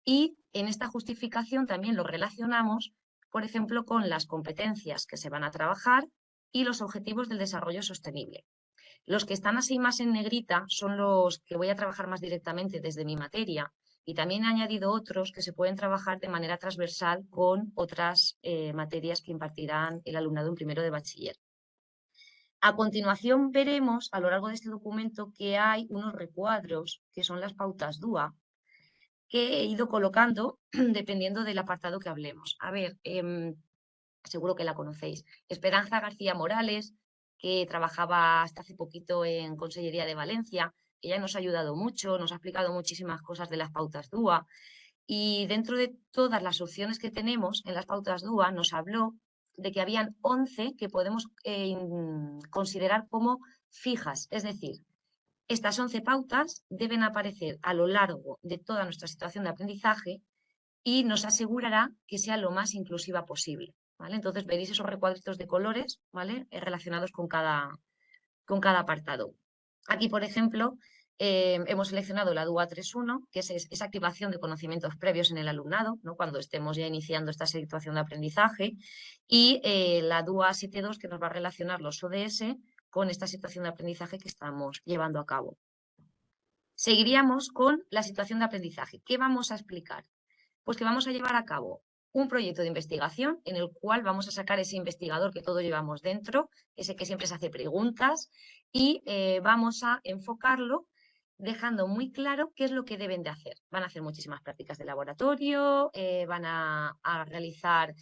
S6: y en esta justificación también lo relacionamos, por ejemplo, con las competencias que se van a trabajar y los objetivos del desarrollo sostenible. Los que están así más en negrita son los que voy a trabajar más directamente desde mi materia y también he añadido otros que se pueden trabajar de manera transversal con otras materias que impartirán el alumnado en primero de bachiller. A continuación veremos a lo largo de este documento que hay unos recuadros que son las pautas DUA que he ido colocando dependiendo del apartado que hablemos. A ver, seguro que la conocéis. Esperanza García Morales, que trabajaba hasta hace poquito en Consellería de Valencia. Ella nos ha ayudado mucho, nos ha explicado muchísimas cosas de las pautas DUA. Y dentro de todas las opciones que tenemos en las pautas DUA, nos habló de que habían 11 que podemos considerar como fijas. Es decir, estas 11 pautas deben aparecer a lo largo de toda nuestra situación de aprendizaje y nos asegurará que sea lo más inclusiva posible, ¿vale? Entonces veréis esos recuadritos de colores, ¿vale?, relacionados con cada apartado. Aquí, por ejemplo, hemos seleccionado la DUA 3.1, que es esa activación de conocimientos previos en el alumnado, ¿no?, cuando estemos ya iniciando esta situación de aprendizaje, y la DUA 7.2, que nos va a relacionar los ODS con esta situación de aprendizaje que estamos llevando a cabo. Seguiríamos con la situación de aprendizaje. ¿Qué vamos a explicar? Pues que vamos a llevar a cabo un proyecto de investigación en el cual vamos a sacar ese investigador que todos llevamos dentro, ese que siempre se hace preguntas, y vamos a enfocarlo dejando muy claro qué es lo que deben de hacer. Van a hacer muchísimas prácticas de laboratorio, van a realizar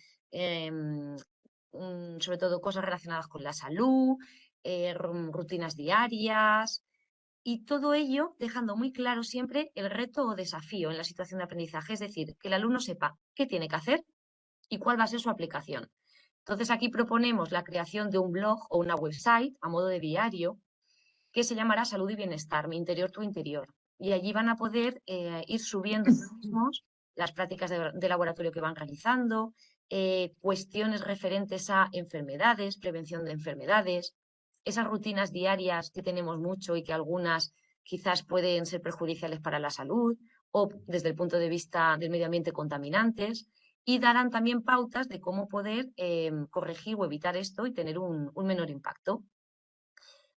S6: sobre todo cosas relacionadas con la salud, rutinas diarias, y todo ello dejando muy claro siempre el reto o desafío en la situación de aprendizaje, es decir, que el alumno sepa qué tiene que hacer y cuál va a ser su aplicación. Entonces aquí proponemos la creación de un blog o una website a modo de diario que se llamará Salud y Bienestar, mi interior, tu interior. Y allí van a poder ir subiendo ellos mismos las prácticas de laboratorio que van realizando, cuestiones referentes a enfermedades, prevención de enfermedades, esas rutinas diarias que tenemos mucho y que algunas quizás pueden ser perjudiciales para la salud o desde el punto de vista del medio ambiente contaminantes, y darán también pautas de cómo poder corregir o evitar esto y tener un menor impacto.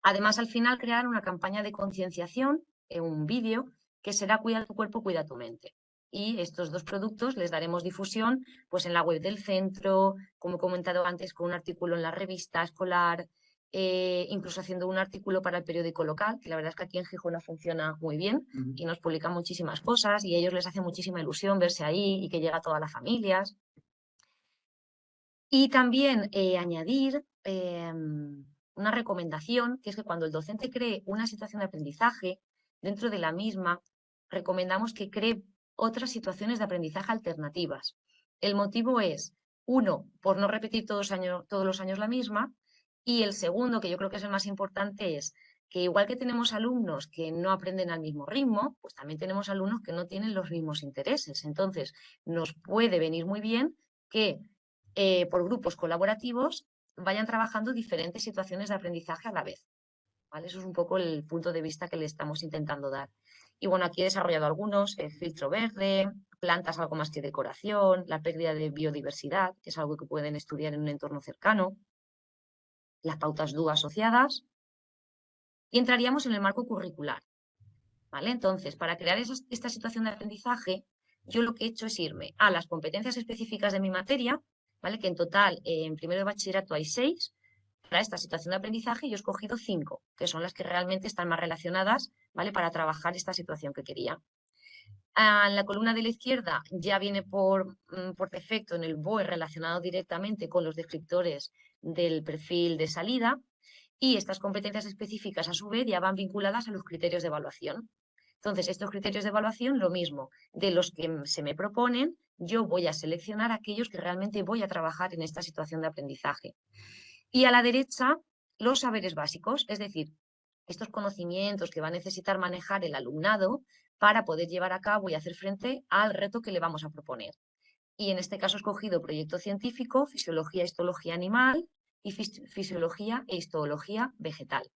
S6: Además, al final, crear una campaña de concienciación, un vídeo, que será Cuida tu cuerpo, cuida tu mente. Y estos dos productos les daremos difusión pues, en la web del centro, como he comentado antes, con un artículo en la revista escolar, incluso haciendo un artículo para el periódico local, que la verdad es que aquí en Gijón funciona muy bien y nos publican muchísimas cosas y a ellos les hace muchísima ilusión verse ahí y que llega a todas las familias. Y también añadir una recomendación, que es que cuando el docente cree una situación de aprendizaje, dentro de la misma, recomendamos que cree otras situaciones de aprendizaje alternativas. El motivo es, uno, por no repetir todos los años la misma, y el segundo, que yo creo que es el más importante, es que igual que tenemos alumnos que no aprenden al mismo ritmo, pues también tenemos alumnos que no tienen los mismos intereses. Entonces, nos puede venir muy bien que por grupos colaborativos vayan trabajando diferentes situaciones de aprendizaje a la vez. ¿Vale? Eso es un poco el punto de vista que le estamos intentando dar. Y bueno, aquí he desarrollado algunos, el filtro verde, plantas algo más que decoración, la pérdida de biodiversidad, que es algo que pueden estudiar en un entorno cercano, las pautas DU asociadas, y entraríamos en el marco curricular. ¿Vale? Entonces, para crear esta situación de aprendizaje, yo lo que he hecho es irme a las competencias específicas de mi materia, ¿vale? Que en total en primero de bachillerato hay 6, para esta situación de aprendizaje yo he escogido 5, que son las que realmente están más relacionadas, ¿vale? Para trabajar esta situación que quería. En la columna de la izquierda ya viene por defecto en el BOE relacionado directamente con los descriptores del perfil de salida, y estas competencias específicas a su vez ya van vinculadas a los criterios de evaluación. Entonces, estos criterios de evaluación, lo mismo, de los que se me proponen, yo voy a seleccionar aquellos que realmente voy a trabajar en esta situación de aprendizaje. Y a la derecha, los saberes básicos, es decir, estos conocimientos que va a necesitar manejar el alumnado para poder llevar a cabo y hacer frente al reto que le vamos a proponer. Y en este caso he escogido proyecto científico, fisiología e histología animal y fisiología e histología vegetal.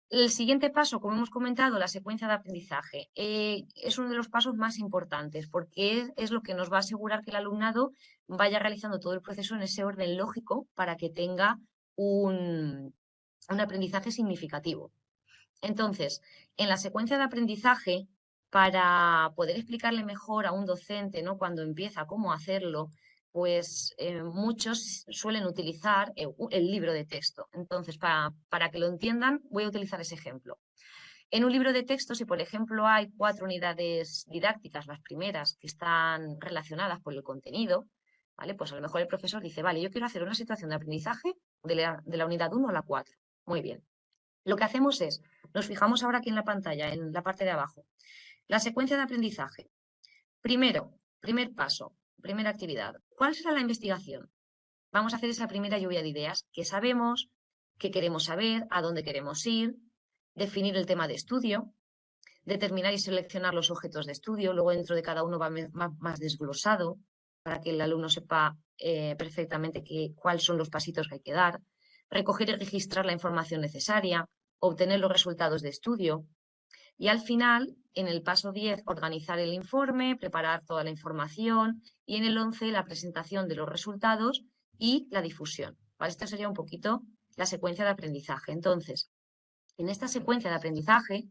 S6: El siguiente paso, como hemos comentado, la secuencia de aprendizaje, es uno de los pasos más importantes porque es lo que nos va a asegurar que el alumnado vaya realizando todo el proceso en ese orden lógico para que tenga un aprendizaje significativo. Entonces, en la secuencia de aprendizaje, para poder explicarle mejor a un docente, ¿no? Cuando empieza cómo hacerlo, pues muchos suelen utilizar el libro de texto. Entonces, para que lo entiendan, voy a utilizar ese ejemplo. En un libro de texto, si por ejemplo hay 4 unidades didácticas, las primeras que están relacionadas con el contenido, ¿vale? Pues a lo mejor el profesor dice, vale, yo quiero hacer una situación de aprendizaje de la unidad 1 a la 4. Muy bien. Lo que hacemos es, nos fijamos ahora aquí en la pantalla, en la parte de abajo, la secuencia de aprendizaje. Primero, primer paso, primera actividad. ¿Cuál será la investigación? Vamos a hacer esa primera lluvia de ideas. ¿Qué sabemos? ¿Qué queremos saber? ¿A dónde queremos ir? Definir el tema de estudio, determinar y seleccionar los objetos de estudio. Luego dentro de cada uno va más desglosado para que el alumno sepa perfectamente cuáles son los pasitos que hay que dar. Recoger y registrar la información necesaria, obtener los resultados de estudio. Y al final, en el paso 10, organizar el informe, preparar toda la información, y en el 11, la presentación de los resultados y la difusión. ¿Vale? Esta sería un poquito la secuencia de aprendizaje. Entonces, en esta secuencia de aprendizaje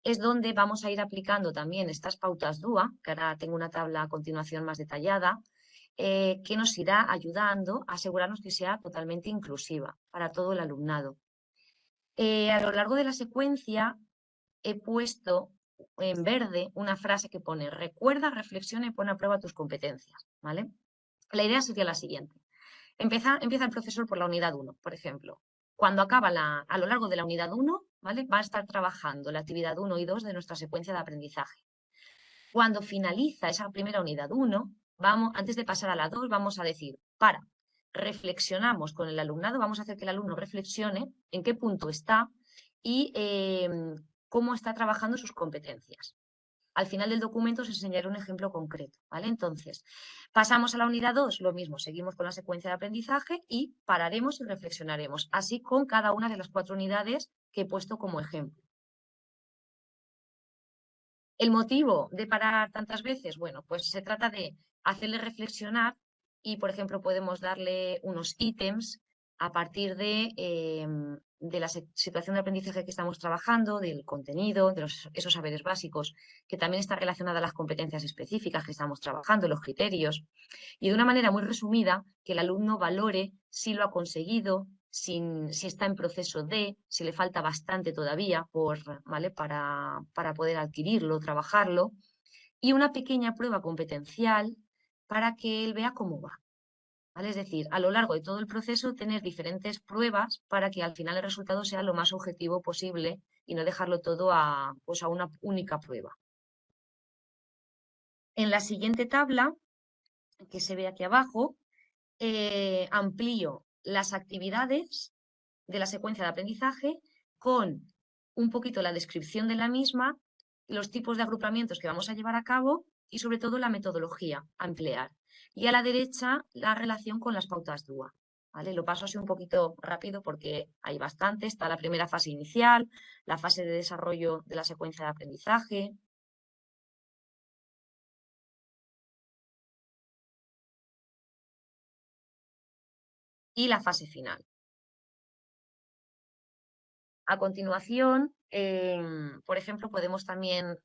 S6: es donde vamos a ir aplicando también estas pautas DUA, que ahora tengo una tabla a continuación más detallada, que nos irá ayudando a asegurarnos que sea totalmente inclusiva para todo el alumnado. A lo largo de la secuencia he puesto en verde una frase que pone recuerda, reflexiona y pone a prueba tus competencias, ¿vale? La idea sería la siguiente. Empieza el profesor por la unidad 1, por ejemplo. Cuando acaba a lo largo de la unidad 1, ¿vale? Va a estar trabajando la actividad 1 y 2 de nuestra secuencia de aprendizaje. Cuando finaliza esa primera unidad 1, antes de pasar a la 2, vamos a decir, reflexionamos con el alumnado, vamos a hacer que el alumno reflexione en qué punto está y cómo está trabajando sus competencias. Al final del documento os enseñaré un ejemplo concreto, ¿vale? Entonces, pasamos a la unidad 2, lo mismo, seguimos con la secuencia de aprendizaje y pararemos y reflexionaremos, así con cada una de las 4 unidades que he puesto como ejemplo. ¿El motivo de parar tantas veces? Bueno, pues se trata de hacerle reflexionar y, por ejemplo, podemos darle unos ítems a partir de la situación de aprendizaje que estamos trabajando, del contenido, de esos saberes básicos, que también está relacionada a las competencias específicas que estamos trabajando, los criterios, y de una manera muy resumida, que el alumno valore si lo ha conseguido, si está en proceso de, si le falta bastante todavía ¿vale? para poder adquirirlo, trabajarlo, y una pequeña prueba competencial para que él vea cómo va. ¿Vale? Es decir, a lo largo de todo el proceso tener diferentes pruebas para que al final el resultado sea lo más objetivo posible y no dejarlo todo a una única prueba. En la siguiente tabla, que se ve aquí abajo, amplío las actividades de la secuencia de aprendizaje con un poquito la descripción de la misma, los tipos de agrupamientos que vamos a llevar a cabo y sobre todo la metodología a emplear. Y a la derecha la relación con las pautas DUA. ¿Vale? Lo paso así un poquito rápido porque hay bastante. Está la primera fase inicial, la fase de desarrollo de la secuencia de aprendizaje. Y la fase final. A continuación, por ejemplo, podemos también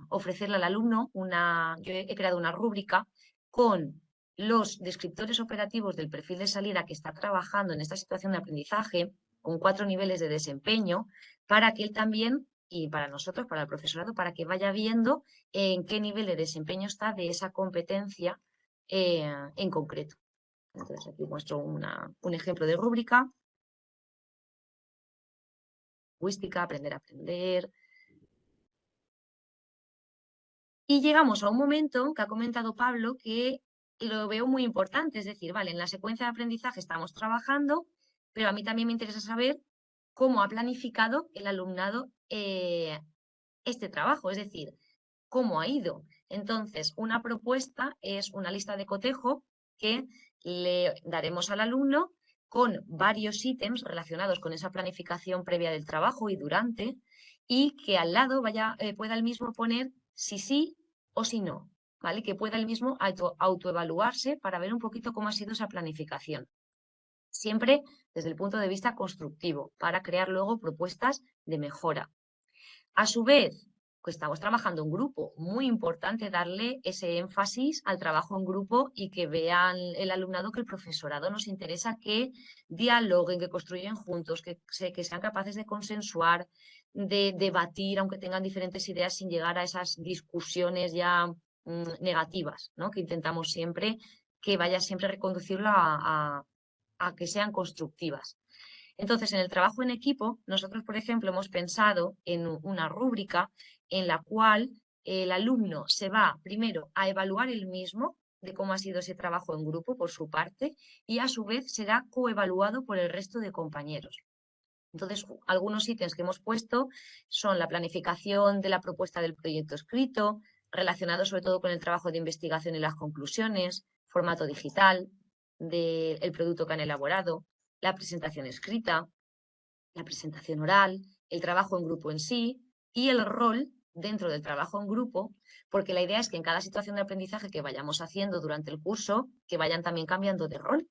S6: ofrecerle al alumno yo he creado una rúbrica con los descriptores operativos del perfil de salida que está trabajando en esta situación de aprendizaje, con 4 niveles de desempeño, para que él también, y para nosotros, para el profesorado, para que vaya viendo en qué nivel de desempeño está de esa competencia en concreto. Entonces, aquí muestro un ejemplo de rúbrica. Lingüística, aprender a aprender. Y llegamos a un momento que ha comentado Pablo que lo veo muy importante, es decir, vale, en la secuencia de aprendizaje estamos trabajando, pero a mí también me interesa saber cómo ha planificado el alumnado este trabajo, es decir, cómo ha ido. Entonces, una propuesta es una lista de cotejo que le daremos al alumno con varios ítems relacionados con esa planificación previa del trabajo y durante, y que al lado pueda el mismo poner si sí o si no, ¿vale? Que pueda el mismo autoevaluarse para ver un poquito cómo ha sido esa planificación. Siempre desde el punto de vista constructivo, para crear luego propuestas de mejora. A su vez, pues estamos trabajando en grupo, muy importante darle ese énfasis al trabajo en grupo y que vean el alumnado que el profesorado nos interesa que dialoguen, que construyan juntos, que sean capaces de consensuar, de debatir, aunque tengan diferentes ideas sin llegar a esas discusiones ya negativas, ¿no? Que intentamos siempre que vaya siempre a reconducirlo a que sean constructivas. Entonces, en el trabajo en equipo, nosotros, por ejemplo, hemos pensado en una rúbrica en la cual el alumno se va primero a evaluar él mismo de cómo ha sido ese trabajo en grupo por su parte y a su vez será coevaluado por el resto de compañeros. Entonces, algunos ítems que hemos puesto son la planificación de la propuesta del proyecto escrito, relacionado sobre todo con el trabajo de investigación y las conclusiones, formato digital del producto que han elaborado, la presentación escrita, la presentación oral, el trabajo en grupo en sí y el rol dentro del trabajo en grupo, porque la idea es que en cada situación de aprendizaje que vayamos haciendo durante el curso, que vayan también cambiando de rol,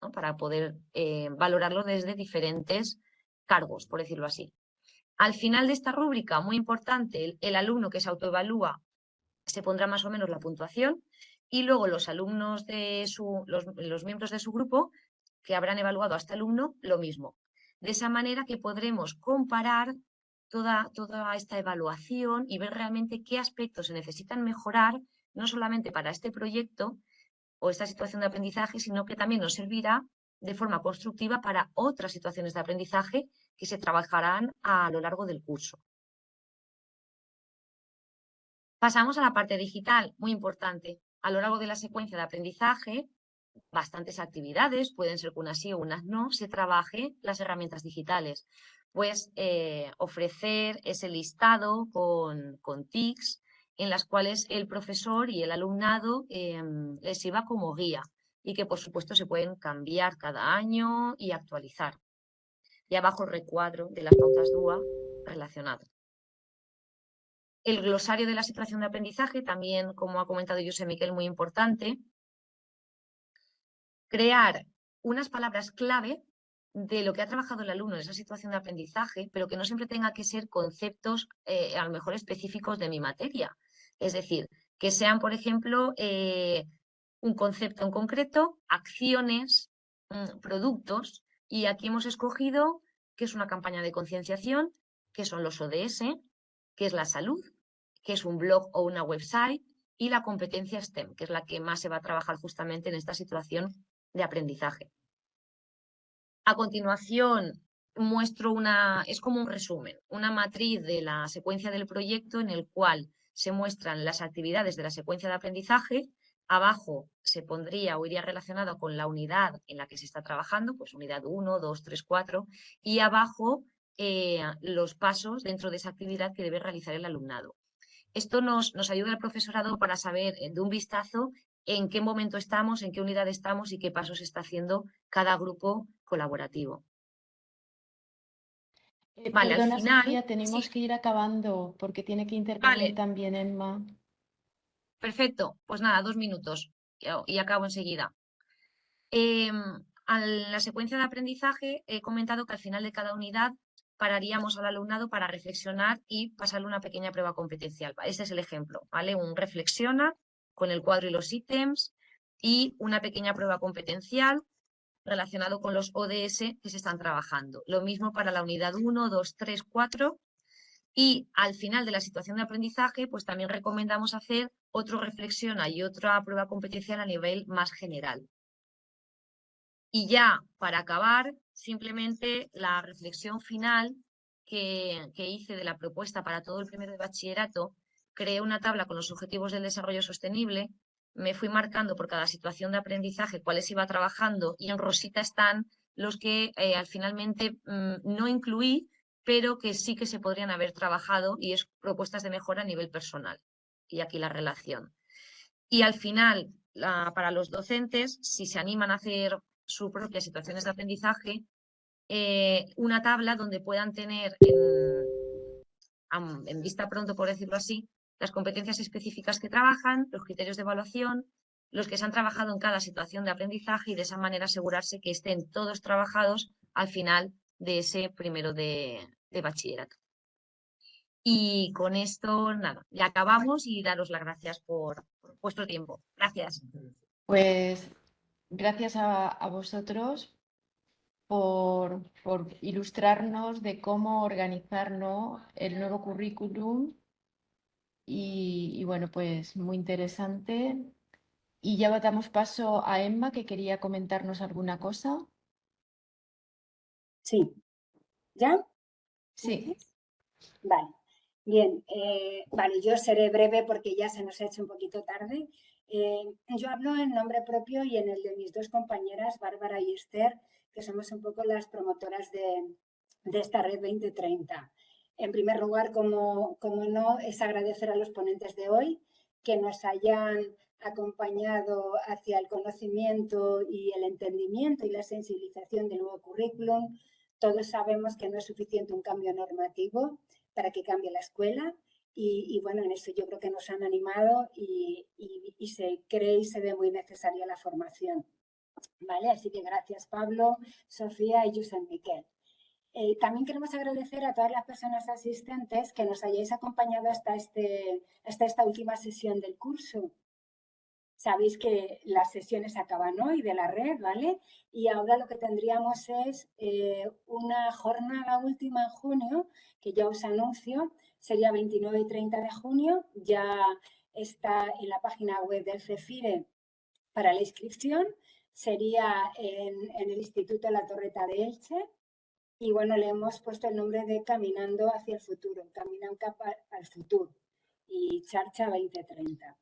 S6: ¿no? Para poder valorarlo desde diferentes cargos, por decirlo así. Al final de esta rúbrica, muy importante, el alumno que se autoevalúa se pondrá más o menos la puntuación y luego los alumnos los miembros de su grupo que habrán evaluado a este alumno, lo mismo. De esa manera que podremos comparar toda esta evaluación y ver realmente qué aspectos se necesitan mejorar, no solamente para este proyecto o esta situación de aprendizaje, sino que también nos servirá de forma constructiva para otras situaciones de aprendizaje que se trabajarán a lo largo del curso. Pasamos a la parte digital, muy importante. A lo largo de la secuencia de aprendizaje, bastantes actividades, pueden ser que unas sí o unas no, se trabaje las herramientas digitales. Pues ofrecer ese listado con TICs en las cuales el profesor y el alumnado les sirva como guía y que por supuesto se pueden cambiar cada año y actualizar. Y abajo el recuadro de las pautas DUA relacionadas. El glosario de la situación de aprendizaje, también, como ha comentado José Miquel, muy importante. Crear unas palabras clave de lo que ha trabajado el alumno en esa situación de aprendizaje, pero que no siempre tenga que ser conceptos a lo mejor específicos de mi materia. Es decir, que sean, por ejemplo, un concepto en concreto, acciones, productos, y aquí hemos escogido qué es una campaña de concienciación, qué son los ODS, qué es la salud, qué es un blog o una website, y la competencia STEM, que es la que más se va a trabajar justamente en esta situación de aprendizaje. A continuación, muestro es como un resumen, una matriz de la secuencia del proyecto en el cual se muestran las actividades de la secuencia de aprendizaje Abajo se pondría o iría relacionado con la unidad en la que se está trabajando, pues unidad 1, 2, 3, 4, y abajo los pasos dentro de esa actividad que debe realizar el alumnado. Esto nos ayuda al profesorado para saber de un vistazo en qué momento estamos, en qué unidad estamos y qué pasos está haciendo cada grupo colaborativo. Vale, al
S2: Perdona,
S6: final,
S2: Sofía, tenemos
S6: sí,
S2: que ir acabando porque tiene que intervenir
S6: vale,
S2: también Emma.
S6: perfecto. Pues nada, 2 minutos y acabo enseguida. A la secuencia de aprendizaje he comentado que al final de cada unidad pararíamos al alumnado para reflexionar y pasarle una pequeña prueba competencial. Este es el ejemplo, ¿vale? Un reflexiona con el cuadro y los ítems y una pequeña prueba competencial relacionado con los ODS que se están trabajando. Lo mismo para la unidad 1, 2, 3, 4. Y al final de la situación de aprendizaje, pues también recomendamos hacer otro reflexiona y otra prueba competencial a nivel más general. Y ya para acabar, simplemente la reflexión final que hice de la propuesta para todo el primero de bachillerato, creé una tabla con los objetivos del desarrollo sostenible, me fui marcando por cada situación de aprendizaje cuáles iba trabajando y en rosita están los que al finalmente no incluí, pero que sí que se podrían haber trabajado y es propuestas de mejora a nivel personal. Y aquí la relación. Y al final, para los docentes, si se animan a hacer sus propias situaciones de aprendizaje, una tabla donde puedan tener en vista pronto, por decirlo así, las competencias específicas que trabajan, los criterios de evaluación, los que se han trabajado en cada situación de aprendizaje y de esa manera asegurarse que estén todos trabajados al final de ese primero de bachillerato. Y con esto, nada, ya acabamos y daros las gracias por vuestro tiempo. Gracias.
S2: Pues gracias a vosotros por ilustrarnos de cómo organizarnos el nuevo currículum y bueno, pues muy interesante. Y ya damos paso a Emma, que quería comentarnos alguna cosa.
S7: Sí. ¿Ya?
S2: Sí.
S7: Vale. Bien, vale, yo seré breve porque ya se nos ha hecho un poquito tarde. Yo hablo en nombre propio y en el de mis dos compañeras, Bárbara y Esther, que somos un poco las promotoras de esta Red 2030. En primer lugar, como no, es agradecer a los ponentes de hoy que nos hayan acompañado hacia el conocimiento y el entendimiento y la sensibilización del nuevo currículum. Todos sabemos que no es suficiente un cambio normativo para que cambie la escuela y bueno, en eso yo creo que nos han animado y se cree y se ve muy necesaria la formación. ¿Vale? Así que gracias Pablo, Sofía y Josep Miquel. También queremos agradecer a todas las personas asistentes que nos hayáis acompañado hasta esta última sesión del curso. Sabéis que las sesiones acaban hoy de la red, ¿vale? Y ahora lo que tendríamos es una jornada última en junio, que ya os anuncio, sería 29 y 30 de junio, ya está en la página web del CEFIRE para la inscripción, sería en el Instituto La Torreta de Elche, y bueno, le hemos puesto el nombre de Caminando hacia el futuro, Caminando al futuro, y Xarxa 2030.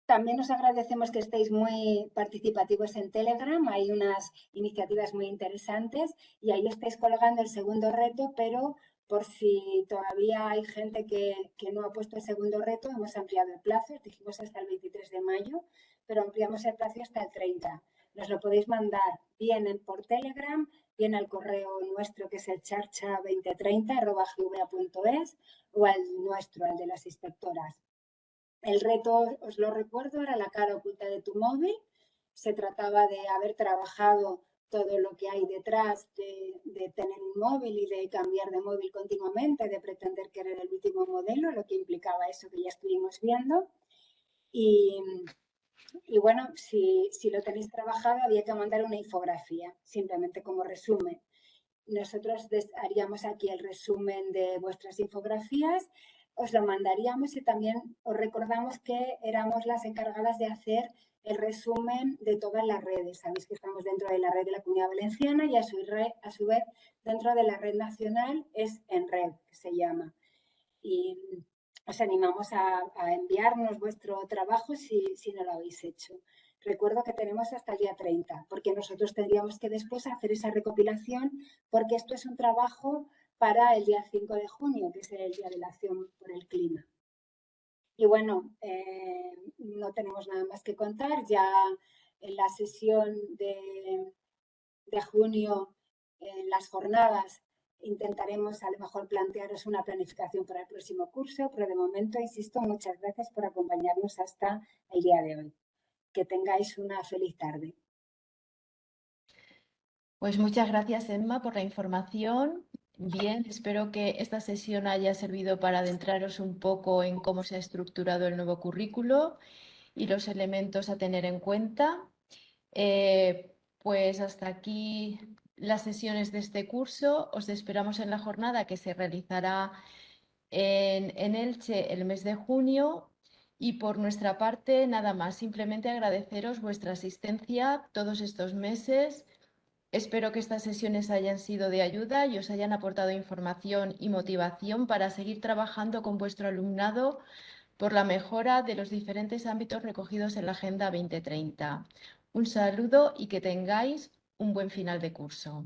S7: También os agradecemos que estéis muy participativos en Telegram, hay unas iniciativas muy interesantes y ahí estáis colgando el segundo reto, pero por si todavía hay gente que no ha puesto el segundo reto, hemos ampliado el plazo, dijimos hasta el 23 de mayo, pero ampliamos el plazo hasta el 30. Nos lo podéis mandar bien por Telegram, bien al correo nuestro que es el charcha2030@gva.es o al nuestro, al de las inspectoras. El reto, os lo recuerdo, era la cara oculta de tu móvil. Se trataba de haber trabajado todo lo que hay detrás de tener un móvil y de cambiar de móvil continuamente, de pretender querer el último modelo, lo que implicaba eso que ya estuvimos viendo. Y bueno, si lo tenéis trabajado, había que mandar una infografía, simplemente como resumen. Nosotros haríamos aquí el resumen de vuestras infografías, os lo mandaríamos y también os recordamos que éramos las encargadas de hacer el resumen de todas las redes. Sabéis que estamos dentro de la red de la Comunidad Valenciana y a su vez dentro de la red nacional es En Red, que se llama. Y os animamos a enviarnos vuestro trabajo si no lo habéis hecho. Recuerdo que tenemos hasta el día 30, porque nosotros tendríamos que después hacer esa recopilación, porque esto es un trabajo para el día 5 de junio, que es el Día de la Acción por el Clima. Y bueno, no tenemos nada más que contar. Ya en la sesión de junio, en las jornadas, intentaremos a lo mejor plantearos una planificación para el próximo curso, pero de momento, insisto, muchas gracias por acompañarnos hasta el día de hoy. Que tengáis una feliz tarde.
S2: Pues muchas gracias, Emma, por la información. Bien, espero que esta sesión haya servido para adentraros un poco en cómo se ha estructurado el nuevo currículo y los elementos a tener en cuenta. Pues hasta aquí las sesiones de este curso. Os esperamos en la jornada que se realizará en Elche el mes de junio. Y por nuestra parte, nada más, simplemente agradeceros vuestra asistencia todos estos meses. Espero que estas sesiones hayan sido de ayuda y os hayan aportado información y motivación para seguir trabajando con vuestro alumnado por la mejora de los diferentes ámbitos recogidos en la Agenda 2030. Un saludo y que tengáis un buen final de curso.